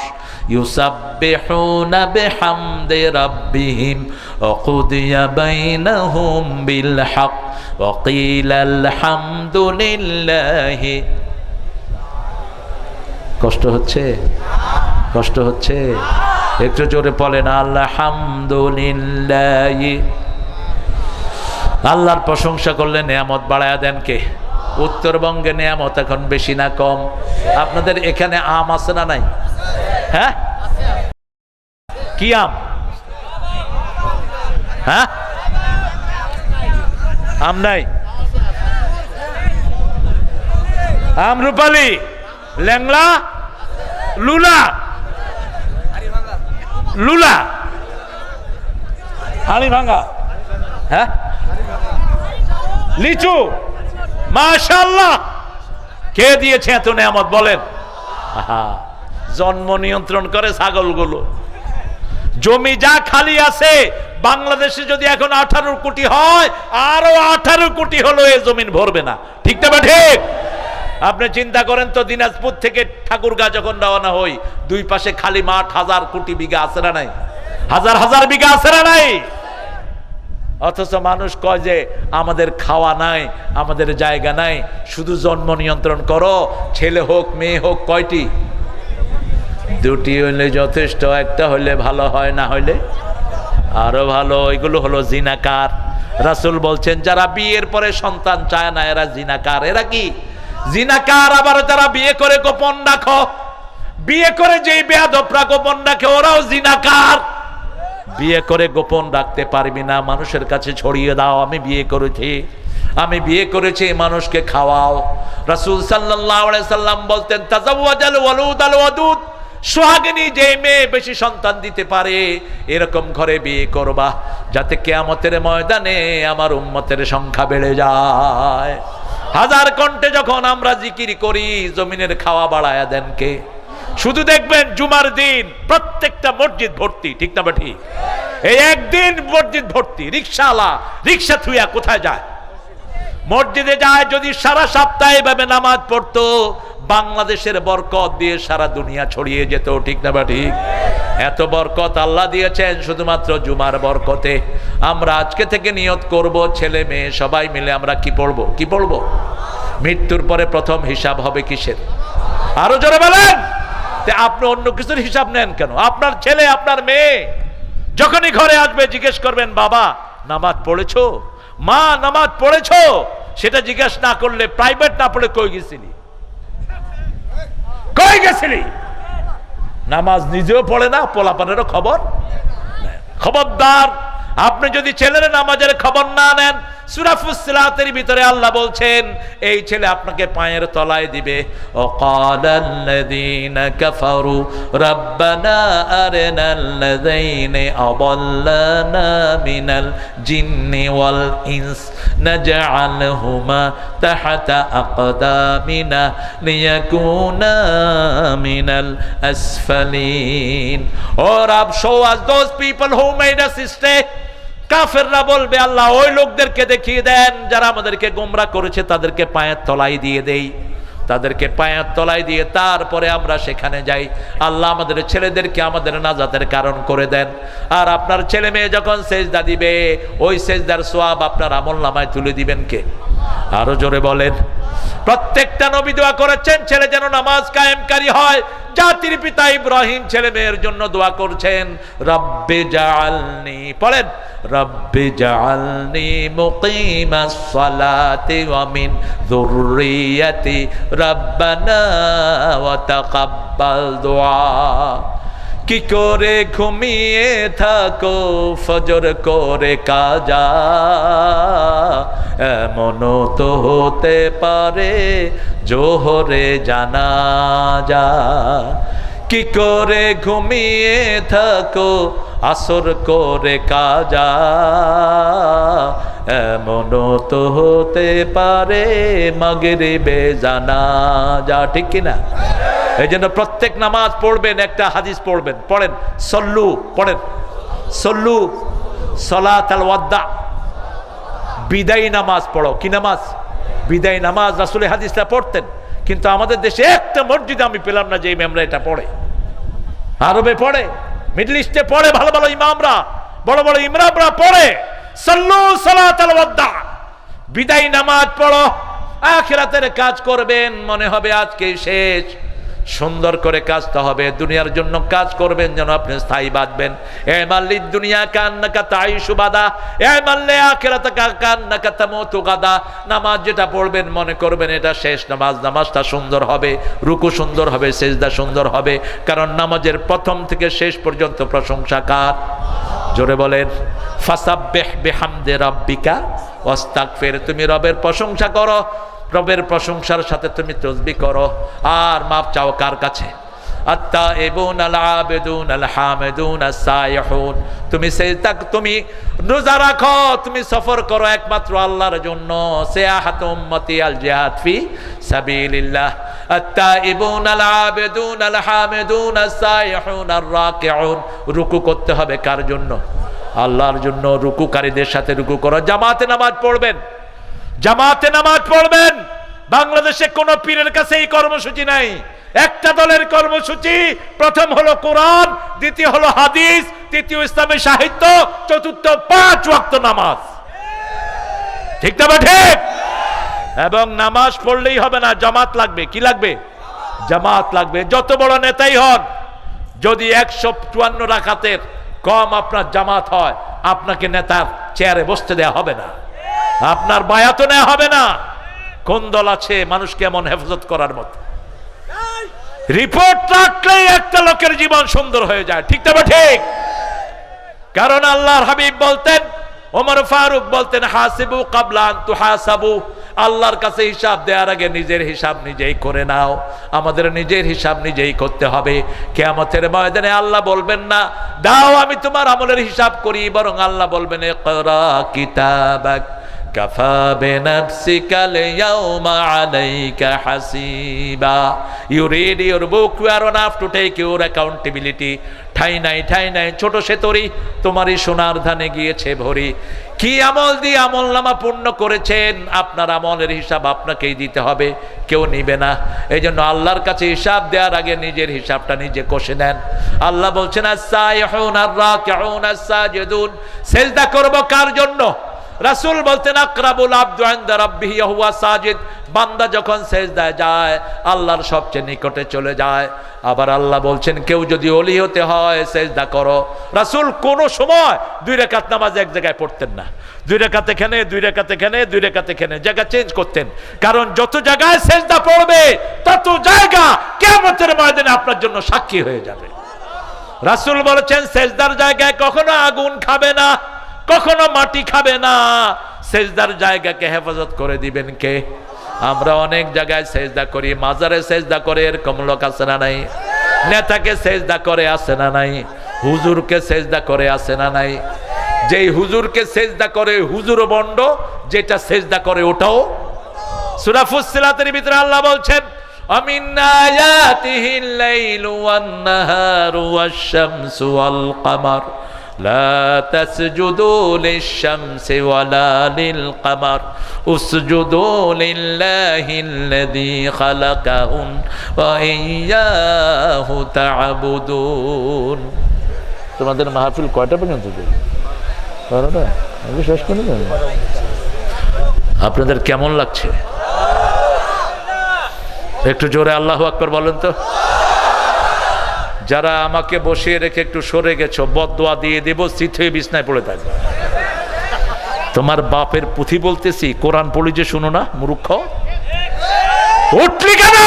ইউসাব্বিহুনা বিহামদি রাব্বিহিম ওয়া কুদিয়া বাইনাহুম বিল হক ওয়া কিলা আলহামদুলিল্লাহি। কষ্ট হচ্ছে? কষ্ট হচ্ছে? একটু জোরে বলেন আলহামদুলিল্লাহি। আল্লাহর প্রশংসা করলে নেয়ামত বাড়ায়া দেন কে? উত্তরবঙ্গে নেয়ামত এখন বেশি না কম? আপনাদের এখানে আম আছে না নাই? হ্যাঁ, কি আম? হ্যাঁ, আম নাই? আম রূপালী, ল্যাংলা, লুলা, লুলা, হাড়ি ভাঙা, হ্যাঁ, লিচু। মাশাআল্লাহ, কে দিয়েছে এত নেয়ামত বলেন? জন্ম নিয়ন্ত্রণ করে ছাগলগুলো। জমি যা খালি আছে বাংলাদেশে যদি এখন 18 কোটি হয়, আরো 18 কোটি হলো এই জমিন ভরবে না। ঠিক না ঠিক? আপনি চিন্তা করেন তো, দিনাজপুর থেকে ঠাকুরগাঁ যখন রওনা হই, দুই পাশে খালি মাঠ, 1000 কোটি বিঘা আছে না নাই? হাজার হাজার বিঘা আছে না নাই? অথচ মানুষ কয় যে আমাদের খাওয়া নাই, আমাদের জায়গা নাই। শুধু জন্ম নিয়ন্ত্রণ করো, ছেলে হোক মেয়ে হোক। কয়টি? 2টি হইলে যথেষ্ট, একটা হইলে ভালো হয়, না হইলে আরো ভালো। এগুলো হলো জিনাকার। রাসূল বলছেন, যারা বিয়ের পরে সন্তান চায় না এরা জিনাকার। এরা কি জিনাকার? আবার যারা বিয়ে করে গোপন রাখো, বিয়ে করে যেই বেয়াদবরা গোপন রাখে ওরাও জিনাকার। বিয়ে করে গোপন রাখতে পারবি না, মানুষের কাছে ছড়িয়ে দাও, আমি বিয়ে করেছি, আমি বিয়ে করেছি, মানুষকে খাওয়াও। রাসূল সাল্লাল্লাহু আলাইহি সাল্লাম বলতেন, তাজাওয়াজাল ওয়ালুদ আল ওয়াদুদ। সোহাগিনী যে মেয়ে বেশি সন্তান দিতে পারে এরকম ঘরে বিয়ে করবা, যাতে কিয়ামতের ময়দানে আমার উম্মতের সংখ্যা বেড়ে যায়। হাজার কণ্ঠে যখন আমরা জিকির করি, জমিনের খাওয়া বাড়ায়া দেন কে? শুধু দেখবেন জুমার দিন প্রত্যেকটা মসজিদ ভর্তি। ঠিক না ঠিক? এই একদিন মসজিদ ভর্তি। রিকশাওয়ালা রিকশা থুইয়া কোথায় যায়? মসজিদে যায়। যদি সারা সপ্তাহে এভাবে নামাজ পড়তো, বাংলাদেশের বরকত দিয়ে সারা দুনিয়া ছড়িয়ে যেত। ঠিক না ঠিক? এত বরকত আল্লাহ দিয়েছেন শুধুমাত্র জুমার বরকতে। আমরা আজকে থেকে নিয়ত করব, ছেলে মেয়ে সবাই মিলে আমরা কি পড়বো? কি পড়বো? মৃত্যুর পরে প্রথম হিসাব হবে কিসের? আরো জোরে বলেন। আপনি অন্য কিছুর হিসাব নেন কেন? আপনার ছেলে আপনার মেয়ে যখনই ঘরে আসবে জিজ্ঞেস করবেন, বাবা নামাজ পড়েছো? মা নামাজ পড়েছো? সেটা জিজ্ঞেস না করলে, প্রাইভেট না পড়ে কই গেছিলি, কই গেছিলি? নামাজ নিজেও পড়ে না, পোলাপানেরও খবর। খবরদার, আপনি যদি ছেলের নামাজের খবর না নেন, সূরা ফুসসিলাতের ভিতরে আল্লাহ বলছেন এই ছেলে আপনাকে পায়ের তলায় দিবে। ওয়াকালাল্লাযীনা কাফারু রাব্বানা আরিনাল্লাযীনা আদাল্লানা মিনাল জিন্নি ওয়াল ইনস নাজআলহুমা তাহতা আকদামিনা লিয়াকুনা মিনাল আসফালিন। Oh Rabb, show us those people who made us stray. কাফেররা বলবে আল্লাহ ওই লোকদেরকে দেখিয়ে দেন যারা আমাদেরকে গোমরা করেছে, তাদেরকে পায়ের তলায় দিয়ে দেই, তাদেরকে পায়ের তলায় দিয়ে তারপরে আমরা সেখানে যাই। আল্লাহ আমাদের ছেলেদেরকে আমাদের নাজাতের কারণ করে দেন। আর আপনার ছেলে মেয়ে যখন সেজদা দিবে ওই সেজদার সওয়াব আপনার আমলনামায় তুলে দিবেন কে? আরো জোরে বলেন। প্রত্যেকটা নবী দোয়া করেছেন ছেলে যেন নামাজ কায়েমকারী হয়। জাতির পিতা ইব্রাহিম ছেলে মেয়ের জন্য দোয়া করছেন, রব্বে জাআলনি, পড়েন, রব্বে জাআলনি মুকিমাস সালাতি ওয়া মিন যুররিয়াতি রব্বানা ওয়া তাকাব্বাল দুআ। কি করে ঘুমিয়ে থাকো ফজর করে কাজা, এমনও তো হতে পারে জোহরে জানাজা। কি করে ঘুমিয়ে থাকো আসর করে কাজা, এমনও তো হতে পারে মাগরিবে জানাজা। ঠিক কিনা? এই জন্য প্রত্যেক নামাজ পড়বেন একটা হাদিস পড়বেন, পড়েন সল্লু, পড়েন সল্লু সলাতাল ওয়াদা, বিদায়ী নামাজ পড়ো। কি নামাজ? বিদায়ী নামাজ। রাসূলের হাদিসটা পড়তেন, কিন্তু আমাদের দেশে একটা মসজিদে আমি পেলাম না যে ইমামরা এটা পড়ে। আরবে পড়ে, মিডল ইস্টে পড়ে, ভালো ভালো ইমামরা, বড় বড় ইমামরা পড়ে সল্লু সলাতাল ওয়াদা, বিদায়ী নামাজ পড়ো। আখিরাতের কাজ করবেন, মনে হবে আজকে শেষ। সুন্দর করে কাজটা হবে, দুনিয়ার জন্য কাজ করবেন যেন আপনি স্থায়ী বাঁধবেন। এ মাল্লি দুনিয়া কান্নাকা তাইশু বাদা, এ মাল্লে আখিরাতাকা কান্নাকা তামুতু গাদা। নামাজ যেটা পড়বেন মনে করবেন এটা শেষ নামাজ। নামাজটা সুন্দর হবে, রুকু সুন্দর হবে, সেজদা সুন্দর হবে, কারণ নামাজের প্রথম থেকে শেষ পর্যন্ত প্রশংসা কার? জোরে বলেন, ফাসাব্বিহ বিহামদি রাব্বিকা ওয়াস্তাগফির। তুমি রবের প্রশংসা করো, রবের প্রশংসার সাথে তুমি তাসবিহ করো, আর মাপ চাও কার কাছে? আত-তাইবুন আল-আবিদুন আল-হামিদুন আস-সাইহুন। তুমি সেজদা, তুমি রোজা রাখো, তুমি সফর করো একমাত্র আল্লাহর জন্য। সিয়াহাত উম্মতি আল জিহাদ ফি সাবিলিল্লাহ। আত-তাইবুন আল-আবিদুন আল-হামিদুন আস-সাইহুন আর-রাকিউন। রুকু করতে হবে কার জন্য? আল্লাহর জন্য। রুকুকারীদের সাথে রুকু করো। জামাতে নামাজ পড়বেন, জামাতে নামাজ পড়বেন। বাংলাদেশে কোন পীরের কাছে এই কর্মসূচি নাই। একটা দলের কর্মসূচি, প্রথম হলো কোরআন, দ্বিতীয় হলো হাদিস, তৃতীয় ইসলামী সাহিত্য, চতুর্থ 5 ওয়াক্ত নামাজ। ঠিক না ঠিক? এবং নামাজ পড়লেই হবে না, জামাত লাগবে। কি লাগবে? জামাত লাগবে। যত বড় নেতাই হন, যদি 154 রাকাতের কম আপনার জামাত হয়, আপনাকে নেতার চেয়ারে বসতে দেওয়া হবে না, আপনার বায়াতও নেওয়া হবে না। কোন দল আছে মানুষকে এমন হেফাজত করার মতো? রিপোর্ট রাখলেই একটা লোকের জীবন সুন্দর হয়ে যায়। ঠিক না ঠিক? কারণ আল্লাহর হাবিব বলতেন, ওমর ফারুক বলতেন, হাসিবু কাবলা আন তুহাসাবু। আল্লাহর কাছে হিসাব দেওয়ার আগে নিজের হিসাব নিজেই করে নাও। আমাদের নিজের হিসাব নিজেই করতে হবে। কিয়ামতের ময়দানে আল্লাহ বলবেন না দাও আমি তোমার আমলের হিসাব করি, বরং আল্লাহ বলবেন ইকরা কিতাবাক কাফা বিনাফসিকা লিয়াউমা আলাইকা হাসিবা। You read your book, you are enough to take your accountability. ঠাই নাই, ঠাই নাই, ছোট সেতরি তোমারই সোনার ধানে গিয়েছে ভরি। কি আমল দিয়ে আমল নামা পূর্ণ করেছেন, আপনার আমলের হিসাব আপনাকেই দিতে হবে, কেউ নিবে না। এই জন্য আল্লাহর কাছে হিসাব দেওয়ার আগে নিজের হিসাবটা নিজে কষে নেন। আল্লাহ বলছেন আস-সাইহুন আর-রাকিউন আস-সাজিদুন। সিজদা করব কার জন্য? রাসূল বলতেন আকরাবুল আবদু ইনদা রাব্বিহি ওয়া হুয়া সাজিদ। বান্দা যখন সেজদায় যায় আল্লাহর সবচেয়ে নিকটে চলে যায়। আবার আল্লাহ বলছেন কেউ যদি ওলি হতে হয় সেজদা করো। রাসূল কোন সময় 2 রাকাত নামাজ এক জায়গায় পড়তেন না। 2 রাকাত এখানে, 2 রাকাত এখানে, 2 রাকাত এখানে, জায়গা চেঞ্জ করতেন। কারণ যত জায়গায় সেজদা পড়বে তত জায়গা কিয়ামতের ময়দানে আপনার জন্য সাক্ষী হয়ে যাবে। রাসূল বলেছেন সেজদার জায়গায় কখনো আগুন খাবে না, কখনো মাটি খাবে না। সেজদার জায়গাকে হেফাজত করে দিবেন কে? আমরা অনেক জায়গায় সেজদা করি, মাজারে সেজদা করে, এরকম লোক আছে না নাই? নেতাকে সেজদা করে আছে না নাই? হুজুরকে সেজদা করে আছে না নাই? যেই হুজুরকে সেজদা করে হুজুরও বন্ড, যেটা সেজদা করে ওটাও। সূরা ফুসসিলাতের ভিতরে আল্লাহ বলছেন আমিন আয়াতিহিল লাইলু ওয়ান নাহারু ওয়াশ-শামসু ওয়াল কামার লা তাসজুদু লিশ-শামসি ওয়ালা লিল-কামার উসজুদু লিল্লাহিল্লাযী খালাকাহুন ওয়া ইয়্যাহু তা'বুদুন। তোমাদের মাহফিল কয়টা পর্যন্ত চলবে? 12টা? আমি শেষ করে দেব। আপনাদের কেমন লাগছে? একটু জোরে আল্লাহু আকবার বলেন তো। যারা আমাকে বসিয়ে রেখে একটু সরে গেছো, বদদোয়া দিয়ে দেব, চিত হয়ে বিছনায় পড়ে থাকবে। তোমার বাপের পুঁথি বলতেছি, কোরআন পড়ি যে শুনো না মূর্খ। উঠলি কেন?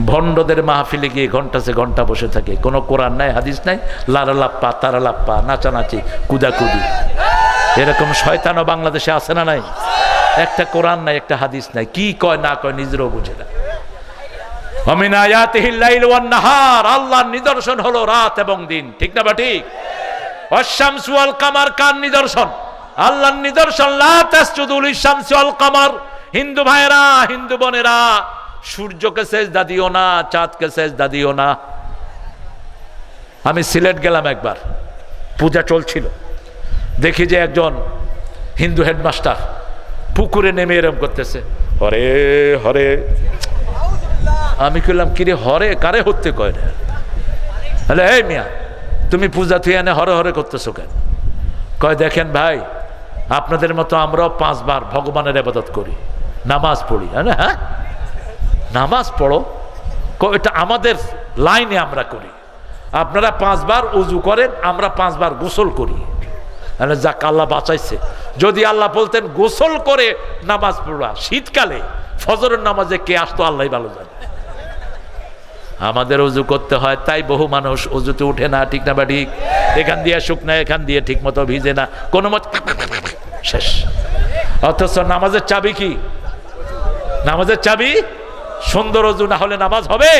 ভণ্ডদের মাহফিলে গিয়ে ঘন্টাছে ঘন্টা বসে থাকে, কোনো কোরআন নাই, হাদিস নাই, লারা লাপ্পা তারা লাপ্পা, নাচানাচি, কুদাকুদি। এরকম শয়তানও বাংলাদেশে আছে না নাই? একটা কোরআন নাই, একটা হাদিস নাই, কি কয় না কয় নিজেরও বুঝে না। আমিন আয়াতিহিল লাইল ওয়ান নাহার, আল্লাহর নিদর্শন হলো রাত এবং দিন, ঠিক না বা ঠিক? ওয়াশ-শামসু ওয়াল কামার, কার নিদর্শন? আল্লাহর নিদর্শন। লা তাসজুদু লিশ-শামসি ওয়াল কামার। হিন্দু ভাইরা, হিন্দু বোনেরা, সূর্যকে সেজদা দিও না, চাঁদকে সেজদা দিও না। আমি সিলেট গেলাম একবার, পূজা চলছিল, দেখি যে একজন হিন্দু হেডমাস্টার পুকুরে নেমে এরম করতেছে, হরে হরে। আমি কইলাম কিরে হরে কারে হতে কয় না? হলে এই মিয়া, তুমি পূজা তুই এনে হরে হরে করতেছো কেন? কয় দেখেন ভাই, আপনাদের মতো আমরাও 5 বার ভগবানের ইবাদত করি, নামাজ পড়ি। হ্যাঁ, নামাজ পড়ো, এটা আমাদের লাইনে আমরা করি। আপনারা 5 বার উজু করেন, আমরা 5 বার গোসল করি। যাক, আল্লাহ বাঁচাইছে। যদি আল্লাহ বলতেন গোসল করে নামাজ পড়া, শীতকালে ফজরের নামাজে কে আসতো আল্লাহ ভালো জানে। আমাদের উজু করতে হয়, তাই বহু মানুষ উজুতে উঠে না, ঠিক না বা ঠিক? এখান দিয়ে শুকনা, এখান দিয়ে ঠিক মতো ভিজে না, কোনো মত শেষ। অথচ নামাজের চাবি কি? নামাজের চাবি সুন্দর অজু না হলে নামাজ হবে?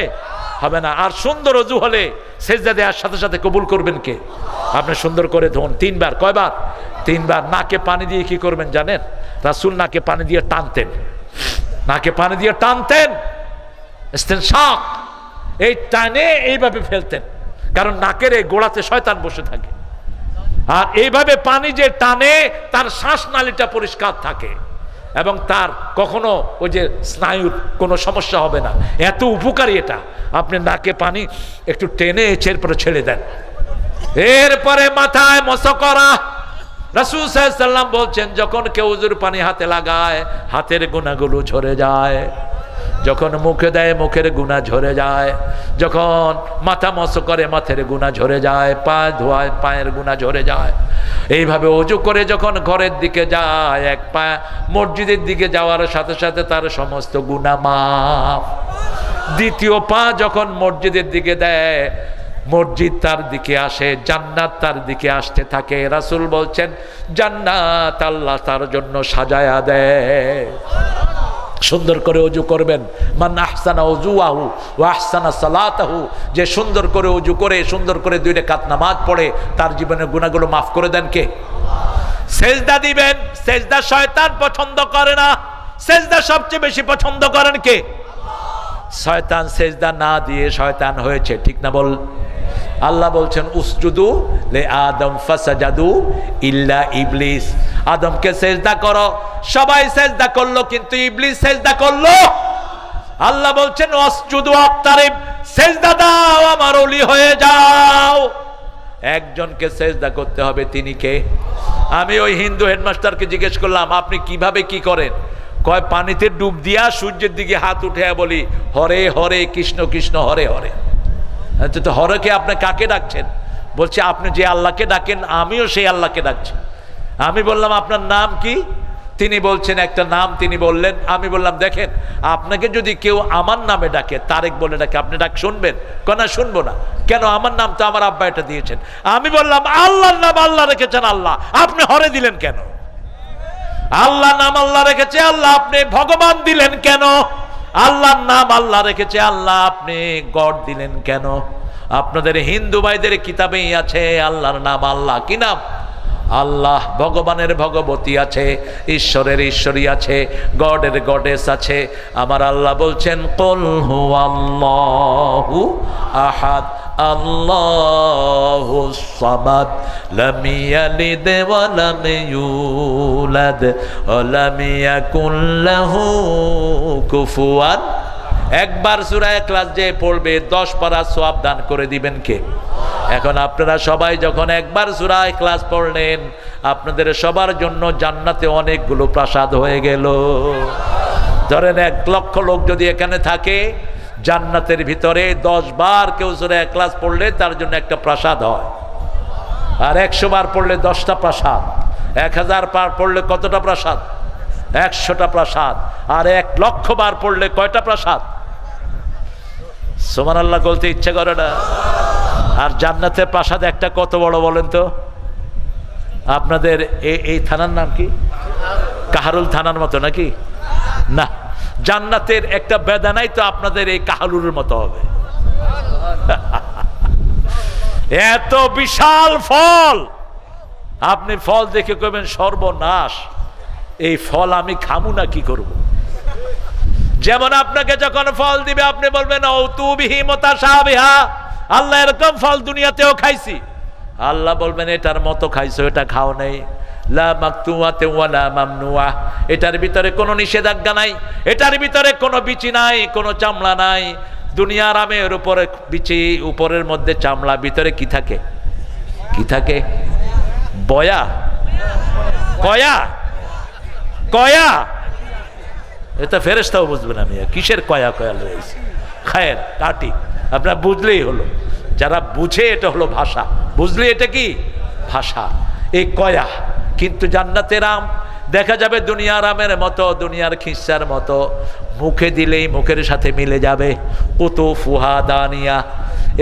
হবে না। আর সুন্দর অজু হলে সেজদা দেওয়ার সাথে সাথে কবুল করবেন কে? আপনি সুন্দর করে ধোন 3 বার। কয়বার? 3 বার। নাকে পানি দিয়ে কি করবেন জানেন? রাসূল নাকে পানি দিয়ে টানতেন, নাকে পানি দিয়ে টানতেন, ইস্তিনশাক, এই টানে এইভাবে ফেলতেন, কারণ নাকের এই গোড়াতে শয়তান বসে থাকে। আর এইভাবে পানি যে টানে, তার শ্বাসনালীটা পরিষ্কার থাকে এবং তার কখনো ওই যে স্নায়ুর কোনো সমস্যা হবে না। এত উপকারী এটা। আপনি নাকে পানি একটু টেনে এরপরে ছেড়ে দেন, এরপরে মাথায় মসা করা। রাসূল সাল্লাল্লাহু আলাইহি ওয়াসাল্লাম বলছেন, যখন কেউ উজুর পানি হাতে লাগায়, হাতের গুনাহগুলো ঝরে যায়। যখন মুখে দেয়, মুখের গুনাহ ঝরে যায়। যখন মাথা মসা করে, মাথার গুনাহ ঝরে যায়। পা ধোয়ায়, পায়ের গুনাহ ঝরে যায়। এইভাবে ওযু করে যখন ঘরের দিকে যায়, এক পা মসজিদের দিকে যাওয়ার সাথে সাথে তার সমস্ত গুনাহ মাফ। দ্বিতীয় পা যখন মসজিদের দিকে দেয়, মসজিদ তার দিকে আসে, জান্নাত তার দিকে আসতে থাকে। রাসূল বলছেন, জান্নাত আল্লাহ তার জন্য সাজায়া দেয়। সুন্দর করে ওযু করবেন। মান আহসানা ওযুহু ওয়া আহসানা সালাতাহু, যে সুন্দর করে ওযু করে, সুন্দর করে 2 রাকাত নামাজ পড়ে, তার জীবনের গুনাহগুলো মাফ করে দেন কে? সেজদা দিবেন। সেজদা শয়তান পছন্দ করে না, সেজদা সবচেয়ে বেশি পছন্দ করেন কে? শয়তান সেজদা না দিয়ে শয়তান হয়েছে, ঠিক না বল? আল্লাহ বলছেন, উসজুদু লি আদম ফাসাজাদু ইল্লা ইবলিস। আদমকে সেজদা করো, সবাই সেজদা করলো, কিন্তু ইবলিস সেজদা করলো। আল্লাহ বলছেন, ওয়াসজুদু ওয়াক্তারিব, সেজদা দাও, আমার ওলি হয়ে যাও। একজনকে সেজদা করতে হবে, তিনি কে? আমি ওই হিন্দু হেডমাস্টারকে জিজ্ঞেস করলাম, আপনি কিভাবে কি করেন? কয়, পানিতে ডুব দিয়া সূর্যের দিকে হাত উঠে বলি, হরে হরে কৃষ্ণ কৃষ্ণ হরে হরে। তো হরেকে আপনি কাকে ডাকছেন? বলছে, আপনি যে আল্লাহকে ডাকেন, আমিও সেই আল্লাহকে ডাকছি। আমি বললাম, আপনার নাম কি? তিনি বলছেন একটা নাম, তিনি বললেন। আমি বললাম, দেখেন, আপনাকে যদি কেউ আমার নামে ডাকে, তারেক বলে ডাকে, আপনি ডাক শুনবেন? কয় না, শুনবো না। কেন? আমার নাম তো আমার আব্বা এটা দিয়েছেন। আমি বললাম আল্লাহর নাম আল্লাহ রেখেছেন আল্লাহ, আপনি হরে দিলেন কেন? আল্লাহ নাম আল্লাহ রেখেছে আল্লাহ, আপনি ভগবান দিলেন কেন? আল্লাহর নাম আল্লাহ রেখেছে আল্লাহ, আপনি গড দিলেন কেন? আপনাদের হিন্দু ভাইদের কিতাবেই আছে আল্লাহর নাম আল্লাহ। কি নাম? আল্লাহ। ভগবানের ভগবতী আছে, ঈশ্বরের ঈশ্বরী আছে, গডের গডেস আছে। আমার আল্লাহ বলছেন কুল হুয়াল্লাহু আহাদ আল্লাহুস সামাদ লাম ইয়ালিদ ওয়া লাম ইউলাদ ওয়া লাম ইয়াকুল লাহু কুফুয়ান। একবার সূরা ইখলাস যে পড়বে 10 পারা সওয়াব দান করে দিবেন কে? এখন আপনারা সবাই যখন একবার সূরা ইখলাস পড়লেন, আপনাদের সবার জন্য জান্নাতে অনেকগুলো প্রাসাদ হয়ে গেল। ধরেন 1 লক্ষ লোক যদি এখানে থাকে, জান্নাতের ভিতরে 10 বার কেউ সূরা ইখলাস পড়লে তার জন্য একটা প্রাসাদ হয়। আর 100 বার পড়লে 10টা প্রাসাদ, 1000 বার পড়লে কতটা প্রাসাদ? 100টা প্রাসাদ। আর 1 লক্ষ বার পড়লে কয়টা প্রাসাদ? সুবহানাল্লাহ বলতে ইচ্ছা করে না? আর জান্নাতের প্রাসাদ একটা কত বড় বলেন তো? আপনাদের এই থানার নাম কি? কাহারুল থানার মতো নাকি? না, জান্নাতের একটা বেদানাই তো আপনাদের এই কাহারুলের মতো হবে। এত বিশাল ফল, আপনি ফল দেখে কইবেন সর্বনাশ, এই ফল আমি খামু না কি করব? যেমন আপনাকে যখন ফল দিবে আপনি বলবেন ঔতুবিহি মুতাশাবিহা, আল্লাহ এরকম ফল দুনিয়াতেও খাইছি। আল্লাহ বলবেন এটার মতো খাইছো, এটা খাও নাই। লা মাকতুয়াতে ওয়ালা মামনুয়া, এটার ভিতরে কোনো নিষেধাজ্ঞা নাই, এটার ভিতরে কোনো বিচি নাই, কোনো চামড়া নাই। দুনিয়ার আমের উপরে বিচি, উপরের মধ্যে চামড়া, ভিতরে কি থাকে? কি থাকে? বয়া, কয়া, কয়া। এটা ফেরেশতাও বুঝবে না। মিয়া কিসের কয়া কয়া লইছে? খায়ের কাটি, আপনার বুঝলেই হলো। যারা বুঝে এটা হলো ভাষা, বুঝলে এটা কি ভাষা, এই কয়া। কিন্তু জান্নাতের আম দেখা যাবে দুনিয়ার আমের মতো, দুনিয়ার খিসার মতো, মুখে দিলেই মুখের সাথে মিলে যাবে। কুতুফুহা দানিয়া,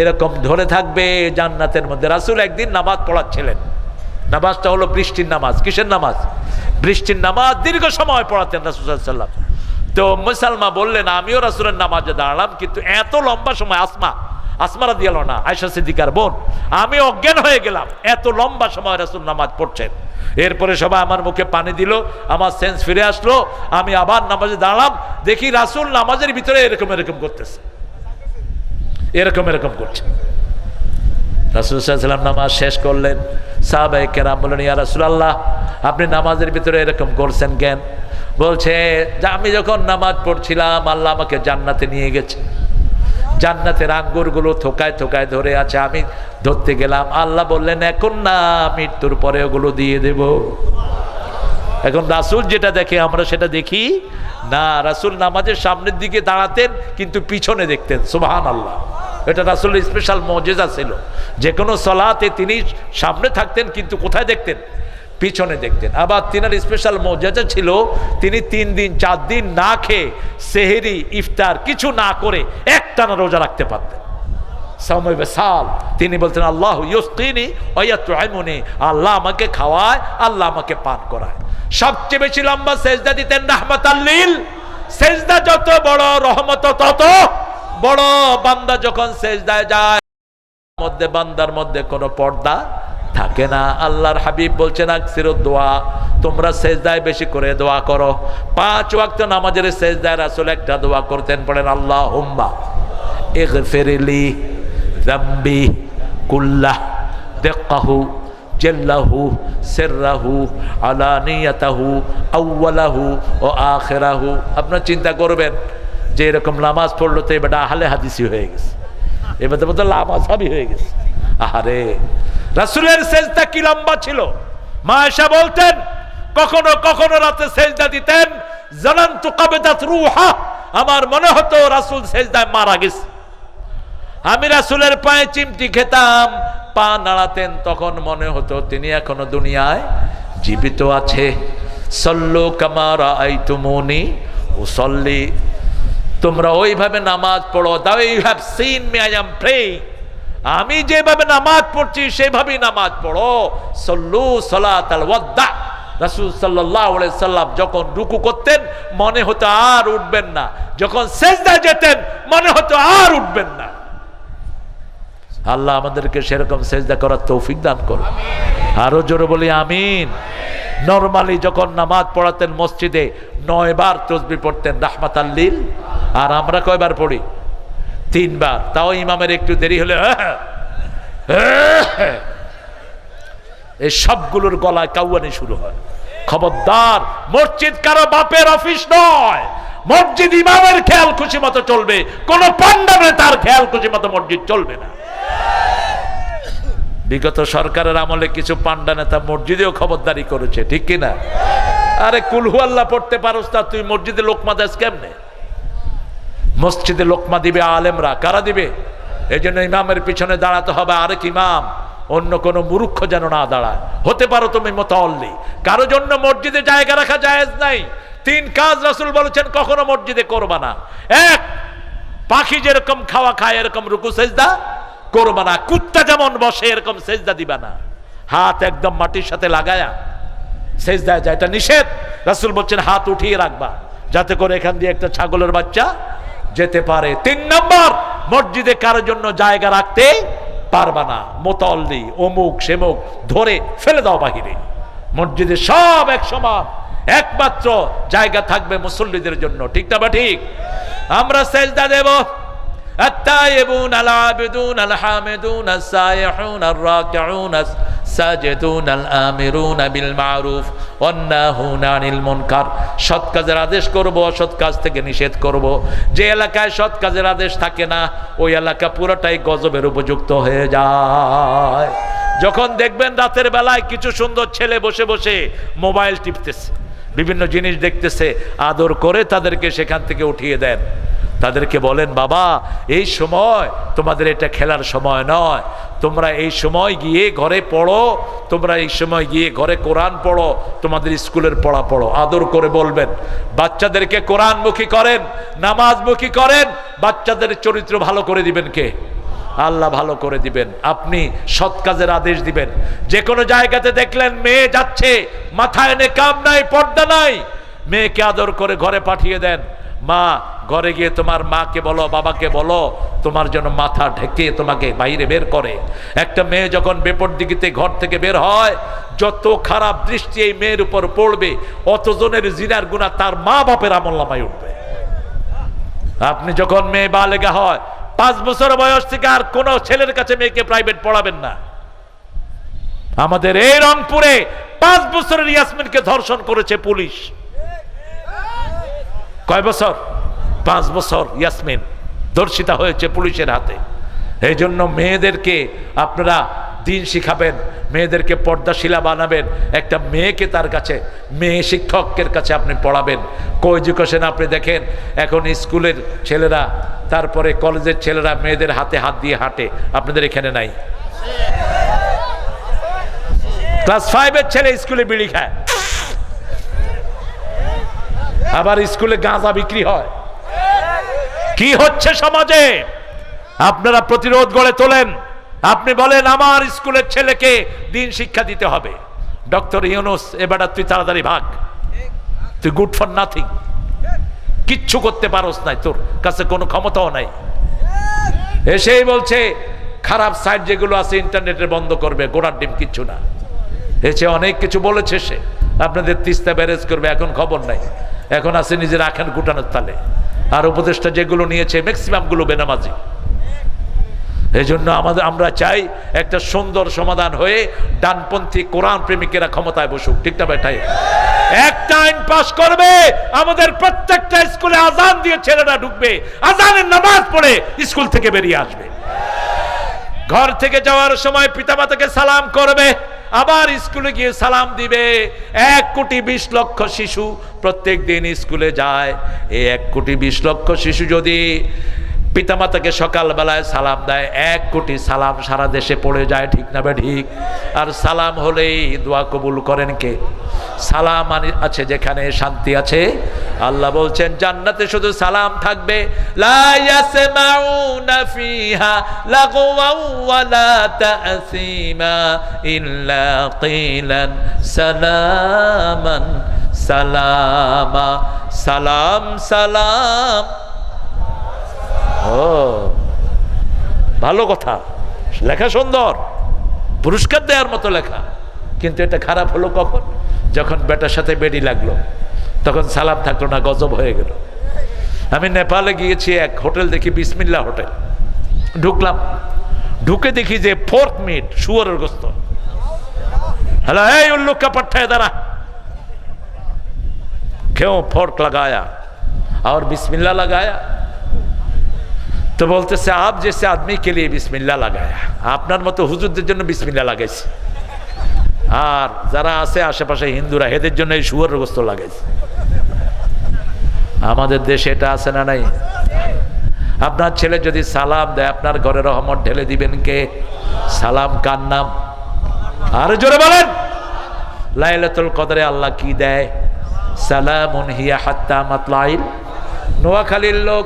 এরকম ধরে থাকবে জান্নাতের মধ্যে। রাসূল একদিন নামাজ পড়াচ্ছিলেন, নামাজটা হলো বৃষ্টির নামাজ। কিসের নামাজ? বৃষ্টির নামাজ। দীর্ঘ সময় পড়াতেন রাসূল সাল্লাল্লাহু আলাইহি ওয়াসাল্লাম। তো মুসালমা বললেন আমিও রাসূলের নামাজে দাঁড়ালাম, কিন্তু এত লম্বা সময়, আসমা রাদিয়াল্লাহু আনহা, আয়েশা সিদ্দিকার বোন, আমি অজ্ঞান হয়ে গেলাম, এত লম্বা সময় রাসূল নামাজ পড়ছেন। এরপরে সবাই আমার মুখে পানি দিল, আমার সেন্স ফিরে আসলো, আমি আবার নামাজে দাঁড়ালাম, দেখি রাসূল নামাজের ভিতরে এরকম এরকম করতেছে, এরকম এরকম করছে। রাসূল সাল্লাল্লাহু আলাইহি ওয়াসাল্লাম নামাজ শেষ করলেন। সাহাবায়ে কেরাম বললেন ইয়া রাসূলুল্লাহ, আপনি নামাজের ভিতরে এরকম করছেন কেন? বলছে যে আমি যখন নামাজ পড়ছিলাম আল্লাহ আমাকে জান্নাতে নিয়ে গেছে, জান্নাতের আঙ্গুরগুলো থোকায় থোকায় ধরে আছে, আমি ধরতে গেলাম, আল্লাহ বললেন এখন না, মৃত্যুর পরে ওগুলো দিয়ে দেব। এখন রাসূল যেটা দেখে আমরা সেটা দেখি না। রাসূল নামাজের সামনের দিকে দাঁড়াতেন কিন্তু পিছনে দেখতেন। সুবহানাল্লাহ, এটা রাসূলের স্পেশাল মুজিজা ছিল। যে কোনো সালাতে তিনি সামনে থাকতেন কিন্তু কোথায় দেখতেন? পিছনে দেখতেন। আবার তিনার স্পেশাল মুজিজা ছিল, তিনি 3 দিন 4 দিন না খেয়ে সেহরি ইফতার কিছু না করে একটানা রোজা রাখতে পারতেন। সাওমে বিসাল, তিনি বলতেন আল্লাহু ইউসকিনি ওয়া ইয়াত'আমুনি, আল্লাহ আমাকে খাওয়ায়, আল্লাহ আমাকে পান করায়। সবচেয়ে বেশি লম্বা সেজদা দিতেন রাহমাতাল লিল, সেজদা যত বড় রহমত তত বড়। বান্দা যখন সেজদায় যায় মধ্যে বান্দার মধ্যে কোনো পর্দা থাকে না। আল্লাহর হাবিব বলছেন আকসিরুদ দোয়া, তোমরা সেজদায় বেশি করে দোয়া করো। 5 ওয়াক্ত নামাজের সেজদায় রাসূল একটা দোয়া করতেন, পড়েন আল্লাহুম্মা ইগফিরলি যামবি কুল্লাহ দিক্কাহু জাল্লাহু সিররাহু আলানিয়াতাহু আউওয়ালাহু ওয়া আখিরাহু। আপনারা চিন্তা করবেন যে এরকম নামাজ পড়লো তো এবার আহলে হাদিসি হয়ে গেছে, এবার তো লামাযহাবি হয়ে গেছে। আরে রাসূলের সেজদা কি লম্বা ছিল! মা আয়েশা বলতেন কখনো কখনো রাতে সেজদা দিতেন, জানান্তু কাবাদাত রূহা, আমার মনে হতো রাসূল সেজদায় মারা গেছে। আমি রাসূলের পায়ে চিমটি খেতাম, পা নাড়াতেন, তখন মনে হতো তিনি এখনো দুনিয়ায় জীবিত আছে। সল্লু কামা রাআইতুমুনি উসাল্লি, তোমরা ওইভাবে নামাজ পড়ো। Do you have seen me I am praying, আমি যেভাবে নামাজ পড়ছি সেভাবেই নামাজ পড়ো। সল্লু সালাতাল ওয়াদ্দা। রাসূল সাল্লাল্লাহু আলাইহি সাল্লাম যখন রুকু করতেন মনে হতো আর উঠবেন না, যখন সিজদায় যেতেন মনে হতো আর উঠবেন না। আল্লাহ আমাদেরকে সেরকম সিজদা করার তৌফিক দান করুন। আরো জোরে বলি আমিন। নরমালি যখন নামাজ পড়াতেন মসজিদে 9 বার তাসবিহ পড়তেন রাহমাতাল লিল, আর আমরা কয়বার পড়ি? 3 বার। তাও ইমামের একটু দেরি হলে এই সবগুলোর গলায় কাউয়ানি শুরু হয়। খবরদার, মসজিদ কারো বাপের অফিস নয়। মসজিদ ইমামের খেয়াল খুশি মতো চলবে, কোন পান্ডাবে তার খেয়াল খুশি মতো মসজিদ চলবে না। বিগত সরকারের আমলে কিছু পান্ডা নেতা মসজিদেও খবরদারি করেছে, ঠিক কিনা? আরে কুলহু আল্লাহ পড়তে পারোস না, তুই মসজিদে লোকমা দেস কেমনে? মসজিদে লোকমা দিবে আলেমরা, কারা দিবে? এই জন্য ইমামের পিছনে দাঁড়াতে হবে আরেক ইমাম, অন্য কোন মূর্খ যেন না দাঁড়ায়। হতে পারো তুমি মুতাওয়াল্লি, কারো জন্য মসজিদে জায়গা রাখা জায়েজ নাই। 3 কাজ রাসূল বলেছেন কখনো মসজিদে করবা না। 1, পাখি যেরকম খাওয়া খায় এরকম রুকু সেজদা করবা না। কুত্তা যেমন বসে এরকম সেজদা দিবা না। হাত একদম মাটির সাথে লাগায়া সেজদায় যায়, এটা নিষেধ। রাসূল বলছেন হাত উঠিয়ে রাখবা যাতে করে এখান দিয়ে একটা ছাগলের বাচ্চা যেতে পারে। 3 নম্বর, মসজিদে কারোর জন্য জায়গা রাখতে পারবা না। মুতাওয়াল্লি অমুক সেমুক ধরে ফেলে দাও বাহিরে। মসজিদে সব এক সমান, একমাত্র জায়গা থাকবে মুসল্লিদের জন্য, ঠিক না বা ঠিক? আমরা সেজদা দেব التائبون العابدون الحامدون السائحون الراكعون الساجدون الآمرون بالمعروف والناهون عن المنكر। সৎ কাজের আদেশ করব, অসৎ কাজ থেকে নিষেধ করব। যে এলাকায় সৎ কাজের আদেশ থাকে না ওই এলাকা পুরোটাই গজবের উপযুক্ত হয়ে যায়। যখন দেখবেন রাতের বেলায় কিছু সুন্দর ছেলে বসে বসে মোবাইল টিপতেছে, বিভিন্ন জিনিস দেখতেছে, আদর করে তাদেরকে সেখান থেকে উঠিয়ে দেন। তাদেরকে বলেন, বাবা এই সময় তোমাদের এটা খেলার সময় নয়, তোমরা এই সময় গিয়ে ঘরে পড়ো, তোমরা এই সময় গিয়ে ঘরে কোরআন পড়ো, তোমাদের স্কুলের পড়া পড়ো। আদর করে বলবেন। বাচ্চাদেরকে কোরআনমুখী করেন, নামাজমুখী করেন। বাচ্চাদের চরিত্র ভালো করে দিবেন কে? আল্লাহ ভালো করে দিবেন। আপনি সৎ কাজের আদেশ দিবেন। যে কোনো জায়গাতে দেখলেন মেয়ে যাচ্ছে, মাথায় নেকাব নাই, পর্দা নাই, মেয়েকে আদর করে ঘরে পাঠিয়ে দেন। মা, ঘরে গিয়ে তোমার মাকে বলো, বাবাকে বলো তোমার জন্য মাথা ঢেকে তোমাকে বাইরে বের করে। একটা মেয়ে যখন বেপরদিগিতে ঘর থেকে বের হয়, যত খারাপ দৃষ্টি এই মেয়ের উপর পড়বে, অতজনের জিনার গুনাহ তার মা বাপের আমলনামায় উঠবে। আপনি যখন মেয়ে বালেগা হয়, 5 বছর বয়স থেকে আর কোন ছেলের কাছে মেয়েকে প্রাইভেট পড়াবেন না। আমাদের এই রংপুরে 5 বছরের ইয়াসমিনকে ধর্ষণ করেছে পুলিশ। কয় বছর? 5 বছর ইয়াসমিন ধর্ষিতা হয়েছে পুলিশের হাতে। এই জন্য মেয়েদেরকে আপনারা দিন শিখাবেন, মেয়েদেরকে পর্দাশীলা বানাবেন। একটা মেয়েকে তার কাছে, মেয়ে শিক্ষকের কাছে আপনি পড়াবেন। কো-এডুকেশন আপনি দেখেন এখন স্কুলের ছেলেরা, তারপরে কলেজের ছেলেরা মেয়েদের হাতে হাত দিয়ে হাঁটে, আপনাদের এখানে নাই? ক্লাস 5-এর ছেলে স্কুলে বিড়ি খায়, আবার স্কুলে গাঁজা বিক্রি হয়। কি হচ্ছে সমাজে? আপনারা প্রতিরোধ গড়ে তোলেন। আপনি বলেন আমার স্কুলের ছেলেকে দিন শিক্ষা দিতে হবে। ডক্টর ইউনূস, এবার তুই তাড়াতাড়ি ভাগ, তুই গুড ফর নাথিং, কিচ্ছু করতে পারোস নাই, তোর কাছে কোনো ক্ষমতাও নাই। এসেই বলছে খারাপ সাইট যেগুলো আছে ইন্টারনেটে বন্ধ করবে, গোড়ার ডিম কিচ্ছু না। এসে অনেক কিছু বলেছে সে, আপনাদের তিস্তা ব্যারেজ করবে, এখন খবর নাই। এখন আছে নিজের আখের গুটানোর তালে। আর উপদেষ্টা যেগুলো নিয়েছে ম্যাক্সিমাম গুলো বেনামাজি। এই জন্য আমরা চাই একটা সুন্দর সমাধান হয়ে ডানপন্থী কোরআন প্রেমিকেরা ক্ষমতায় বসুক, ঠিক না বেটাই? একটা আইন পাস করবে, আমাদের প্রত্যেকটা স্কুলে আজান দিয়ে ছেলেরা ঢুকবে, আজানের নামাজ পড়ে স্কুল থেকে বেরিয়ে আসবে। ঘর থেকে যাওয়ার সময় পিতামাতাকে সালাম করবে, আবার স্কুলে গিয়ে সালাম দিবে। 1,20,00,000 শিশু প্রত্যেক দিন স্কুলে যায়। এই 1,20,00,000 শিশু যদি পিতামাতাকে সকালবেলায় সালাম দেয়, 1 কোটি সালাম সারা দেশে পড়ে যায়, ঠিক না বে ঠিক? আর সালাম হলেই দোয়া কবুল করেন কে? সালাম আছে যেখানে শান্তি আছে। আল্লাহ বলছেন জান্নাতে শুধু সালাম থাকবে, লা ইয়াসমাউনা ফিহা লাগওয়াও ওয়ালা তাসিমা ইল্লা কিলান সালামান সালামা। সালাম সালাম। ও ভালো কথা, লেখা সুন্দর, পুরস্কার দেওয়ার মতো লেখা। কিন্তু এটা খারাপ হলো কখন? যখন বেটার সাথে বেডি লাগলো, তখন সালাম থাকলো না, গজব হয়ে গেল। আমি নেপালে গিয়েছি, এক হোটেল দেখি বিসমিল্লাহ হোটেল, ঢুকলাম, ঢুকে দেখি যে ফোর্ক মিট, শুয়োরের গোস্ত। হ্যালো, এই उल्लू का पट्टा इधर आ, क्यों फोर्क लगाया और बिस्मिल्लाह लगाया? तो बोलते से आप जैसे आदमी के लिए बिस्मिल्लाह लगाया, আপনার মতো হুজুরদের জন্য বিসমিল্লাহ লাগাইছে, আর যারা আছে আশেপাশে হিন্দুরা এদের জন্য এই শুয়োরের গোস্ত লাগাইছে। আমাদের দেশে এটা আছে না নাই? আপনার ছেলে যদি সালাম দেয়, আপনার ঘরে রহমত ঢেলে দিবেন কে? সালাম কার নাম? আরে জোরে বলেন। লাইলাতুল কদরে আল্লাহ কি দেয়? সালামুন হিয়া হাত্তা মাতলাইল। নোয়াখালীর লোক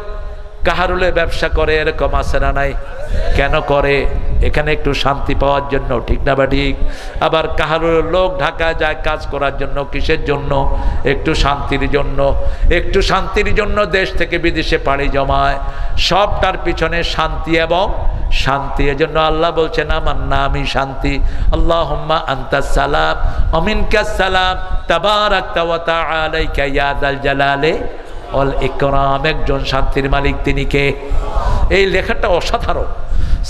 কাহারুলে ব্যবসা করে, এরকম আছে না নাই? কেন করে? এখানে একটু শান্তি পাওয়ার জন্য, ঠিক না বা ঠিক? আবার কাহারুলের লোক ঢাকায় যায় কাজ করার জন্য, কিসের জন্য? একটু শান্তির জন্য। একটু শান্তির জন্য দেশ থেকে বিদেশে পাড়ি জমায়, সবটার পিছনে শান্তি এবং শান্তি। এজন্য আল্লাহ বলছেন আমার নামই শান্তি। আল্লাহুম্মা আনতাস সালাম ওয়া মিনকাস সালাম তাবারাকতা ওয়া তাআলাইকা ইয়া যাল জালালি ওয়াল ইকরাম। একজন শান্তির মালিক, তিনি কে? এই লেখাটা অসাধারণ।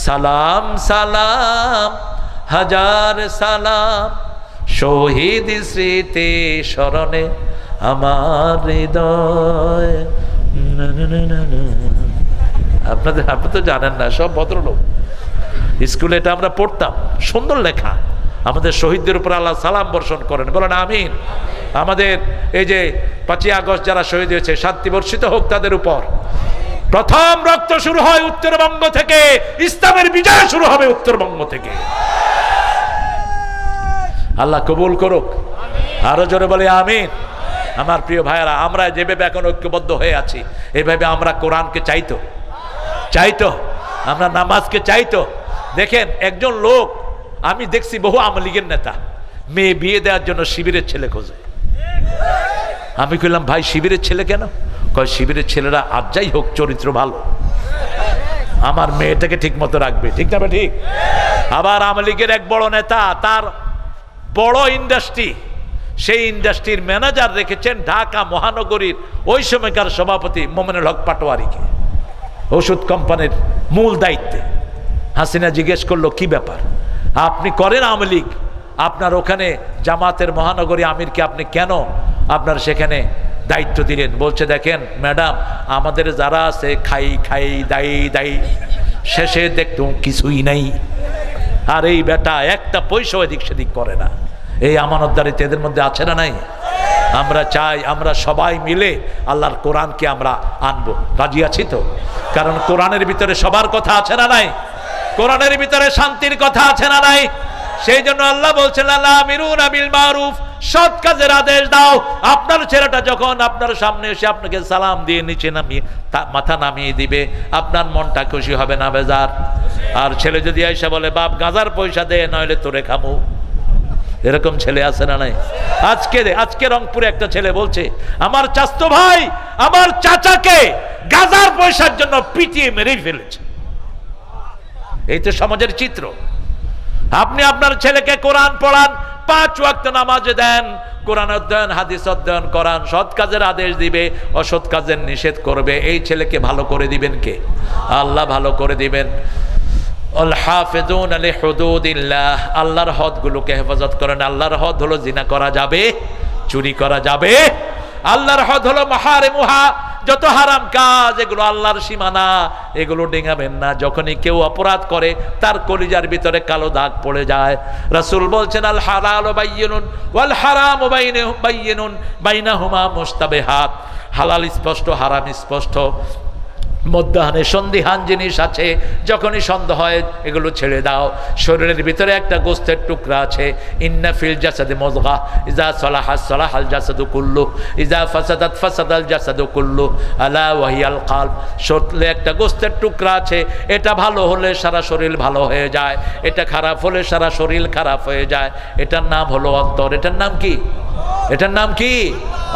সালাম সালাম হাজার সালাম, শহীদ স্মৃতি স্মরণে আমার হৃদয়। আপনি তো জানেন না, সব ভদ্রলোক। স্কুলে এটা আমরা পড়তাম, সুন্দর লেখা। আমাদের শহীদদের উপর আল্লাহ সালাম বর্ষণ করেন, বলেন আমিন। আমাদের এই যে 5ই আগস্ট যারা শহীদ হয়েছে, শান্তি বর্ষিত হোক তাদের উপর। প্রথম রক্ত শুরু হয় উত্তরবঙ্গ থেকে, ইসলামের বিজয় শুরু হবে উত্তরবঙ্গ থেকে। আল্লাহ কবুল করুক, আরো জোরে বলে আমিন। আমার প্রিয় ভাইয়েরা, আমরা যেভাবে এখন ঐক্যবদ্ধ হয়ে আছি, এইভাবে আমরা কোরআনকে চাইতো, আমরা নামাজকে চাইতো। দেখেন, একজন লোক আমি দেখছি, বহু আওয়ামী লীগের নেতা মেয়ে বিয়ে দেওয়ার জন্য শিবিরের ছেলে খোঁজে। আমি কইলাম ভাই, শিবিরের ছেলে কেন? কয় শিবিরের ছেলেরা আর যাই হোক চরিত্র ভালো, আমার মেয়েটাকে ঠিক মতো রাখবে, ঠিক না ঠিক? আবার আওয়ামী লীগের এক বড় নেতা, তার বড় ইন্ডাস্ট্রি, সেই ইন্ডাস্ট্রির ম্যানেজার রেখেছেন ঢাকা মহানগরীর ওই সময়কার সভাপতি মোমেনুল হক পাটোয়ারিকে, ওষুধ কোম্পানির মূল দায়িত্বে। হাসিনা জিজ্ঞেস করলো কি ব্যাপার, আপনি করেন আওয়ামী লীগ, আপনার ওখানে জামাতের মহানগরী আমিরকে আপনি কেন আপনার সেখানে দায়িত্ব দিলেন? বলছে দেখেন ম্যাডাম, আমাদের যারা আছে খাই খাই দায়ী, শেষে দেখতুম কিছুই নাই। আর এই বেটা একটা পয়সা এদিক সেদিক করে না। এই আমানতদারিতে এদের মধ্যে আছে না নাই? আমরা চাই আমরা সবাই মিলে আল্লাহর কোরআনকে আমরা আনবো, রাজি আছি তো? কারণ কোরআনের ভিতরে সবার কথা আছে না নাই? কোরআনের ভিতরে শান্তির কথা আছে না নাই? সেই জন্য আল্লাহ বলছেন আল্লাহ আমিরুনা বিল মারুফ, সৎ কাজের আদেশ দাও। আপনার ছেলেটা যখন আপনার সামনে এসে আপনাকে সালাম দিয়ে নিচে নামিয়ে মাথা নামিয়ে দিবে, আপনার মনটা খুশি হবে না বেজার? আর ছেলে যদি আইসা বলে বাপ গাঁজার পয়সা দে, নইলে তোরে খামু, এরকম ছেলে আছে না নাই? আজকে রংপুরে একটা ছেলে বলছে আমার চাচতো ভাই আমার চাচাকে গাঁজার পয়সার জন্য পিটিয়ে মেরেই ফেলেছে। এই তো সমাজের চিত্র। আপনি আপনার ছেলেকে কোরআন পড়ান, 5 ওয়াক্ত নামাজে দেন, কোরআন অধ্যয়ন হাদিস অধ্যয়ন করান, সৎ কাজের আদেশ দিবে, অসৎ কাজের নিষেধ করবে। এই ছেলেকে ভালো করে দিবেন কে? আল্লাহ ভালো করে দিবেন। আল হাফিজুন আলি হুদুদিল্লাহ, আল্লাহর হদগুলোকে হেফাজত করেন। আল্লাহর হদ হলো জিনা করা যাবে, চুরি করা যাবে। আল্লাহর হদ হলো মাহারিমুহা, যত হারাম কাজ এগুলো আল্লাহর সীমানা, এগুলো ডিঙাবেন না। যখনই কেউ অপরাধ করে তার কলিজার ভিতরে কালো দাগ পড়ে যায়। রাসূল বলছেন আল হালালু বাইয়িনুন ওয়াল হারামু বাইয়িনুন বাইনাহুমা মুশতাবিহাত। হালাল স্পষ্ট, হারাম স্পষ্ট, মধ্যাহ্নে সন্দিহান জিনিস আছে, যখনই সন্দেহ হয় এগুলো ছেড়ে দাও। শরীরের ভিতরে একটা গোস্তের টুকরা আছে, ইন্না ফিল জাসাদি মুযগা ইযা সালাহা সালাহাল জাসাদু কুল্লু ইযা ফাসাদাত ফাসাদাল জাসাদু কুল্লু আলা ওয়াহিয়াল কলব। শরীরে একটা গোস্তের টুকরা আছে, এটা ভালো হলে সারা শরীর ভালো হয়ে যায়, এটা খারাপ হলে সারা শরীর খারাপ হয়ে যায়। এটার নাম হলো অন্তর। এটার নাম কি? এটার নাম কি?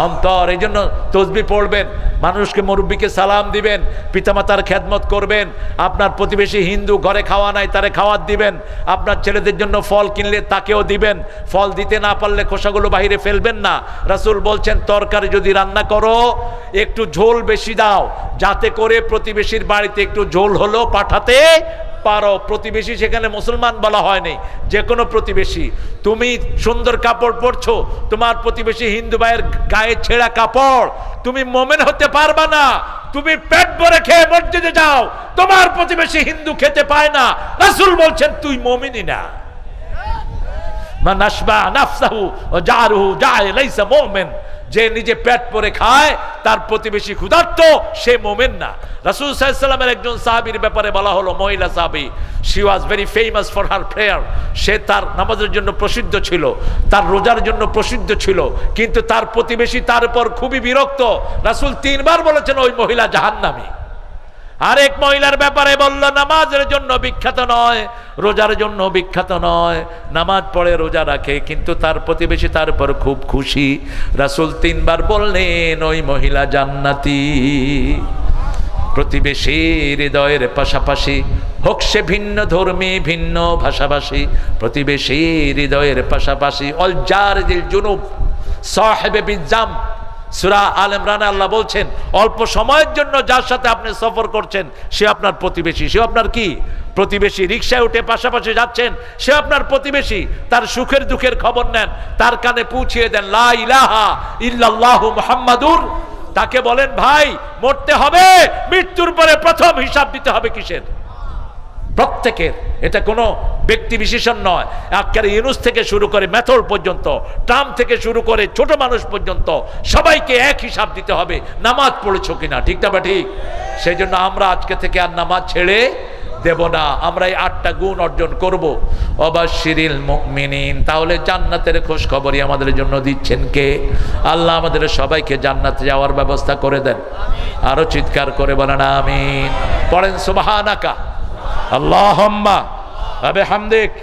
অন্তর। এই জন্য তসবিহ পড়বেন, মানুষকে, মুরব্বীকে সালাম দিবেন, পিতামাতার খেদমত করবেন, আপনার প্রতিবেশী হিন্দু ঘরে খাওয়া নাই তারে খাওয়ার দিবেন, আপনার ছেলেদের জন্য ফল কিনলে তাকেও দিবেন, ফল দিতে না পারলে খোসাগুলো বাইরে ফেলবেন না। রাসূল বলছেন তরকারি যদি রান্না করো একটু ঝোল বেশি দাও, যাতে করে প্রতিবেশীর বাড়িতে একটু ঝোল হলেও পাঠাতে পারো। প্রতিবেশী সেখানে মুসলমান বলা হয়নি, যে কোনো প্রতিবেশী। তুমি সুন্দর কাপড় পরছো, তোমার প্রতিবেশী হিন্দু ভাইয়ের গায়ে ছেঁড়া কাপড়, তুমি মোমেন হতে পারবা না। তুমি পেট ভরে খেয়ে মসজিদে যাও, তোমার প্রতিবেশী হিন্দু খেতে পায় না, রাসূল বলছেন তুই মুমিনই না। মান আশবা নাফসাহু ওয়া জারুহু জায় লাইসা মুমিন। যে নিজে পেট পরে খায় তার প্রতিবেশী ক্ষুধার্ত, সে মোমেন না। রাসূল সাল্লাল্লাহু আলাইহি ওয়াসাল্লামের একজন সাহাবীর ব্যাপারে বলা হলো, মহিলা সাহাবী, she was very famous for her prayer. সে তার নামাজের জন্য প্রসিদ্ধ ছিল, তার রোজার জন্য প্রসিদ্ধ ছিল, কিন্তু তার প্রতিবেশী তার উপর খুবই বিরক্ত। রাসূল 3 বার বলেছেন ওই মহিলা জাহান্নামী। আরেক মহিলার ব্যাপারে বলল, নামাজের জন্য বিখ্যাত নয়, রোজার জন্য বিখ্যাত নয়, নামাজ পড়ে রোজা রাখে, কিন্তু তার প্রতিবেশী তার উপর খুব খুশি। রাসূল 3 বার বললেন ওই মহিলা জান্নাতি। প্রতিবেশী হৃদয়ের পাশাপাশি হোক সে ভিন্ন ধর্মী, ভিন্ন ভাষাভাষী, প্রতিবেশী হৃদয়ের পাশাপাশি অল জারিল জুনুব সাহেবে বিজাম। সূরা আল ইমরানে আল্লাহ বলছেন অল্প সময়ের জন্য যার সাথে আপনি সফর করছেন সে আপনার প্রতিবেশী। সে আপনার কি? প্রতিবেশী। রিকশায় উঠে পাশাপাশি যাচ্ছেন, সে আপনার প্রতিবেশী। তার সুখের দুঃখের খবর নেন, তার কানে পৌঁছিয়ে দেন লা ইলাহা ইল্লাল্লাহু মুহাম্মাদুর। তাকে বলেন ভাই মরতে হবে, মৃত্যুর পরে প্রথম হিসাব দিতে হবে কিসের? প্রত্যেকের। এটা কোনো ব্যক্তি বিশেষণ নয়। আক্কারে ইউনুস থেকে শুরু করে মেথর পর্যন্ত, ট্রাম্প থেকে শুরু করে ছোট মানুষ পর্যন্ত সবাইকে এক হিসাব দিতে হবে, নামাজ পড়েছো কিনা, ঠিক না? বা ঠিক। সেই জন্য আমরা আজকে থেকে আর নামাজ ছেড়ে দেব না। আমরা এই 8টা গুণ অর্জন করব। অবাশশিরিল মুমিনিন। তাহলে জান্নাতের খোঁজ খবরই আমাদের জন্য দিচ্ছেন কে? আল্লাহ আমাদের সবাইকে জান্নাতে যাওয়ার ব্যবস্থা করে দেন। আরো চিৎকার করে বলেন আমিন। পড়েন সুবহানাকা আল্লাহুম্মা ওয়া বিহামদিক।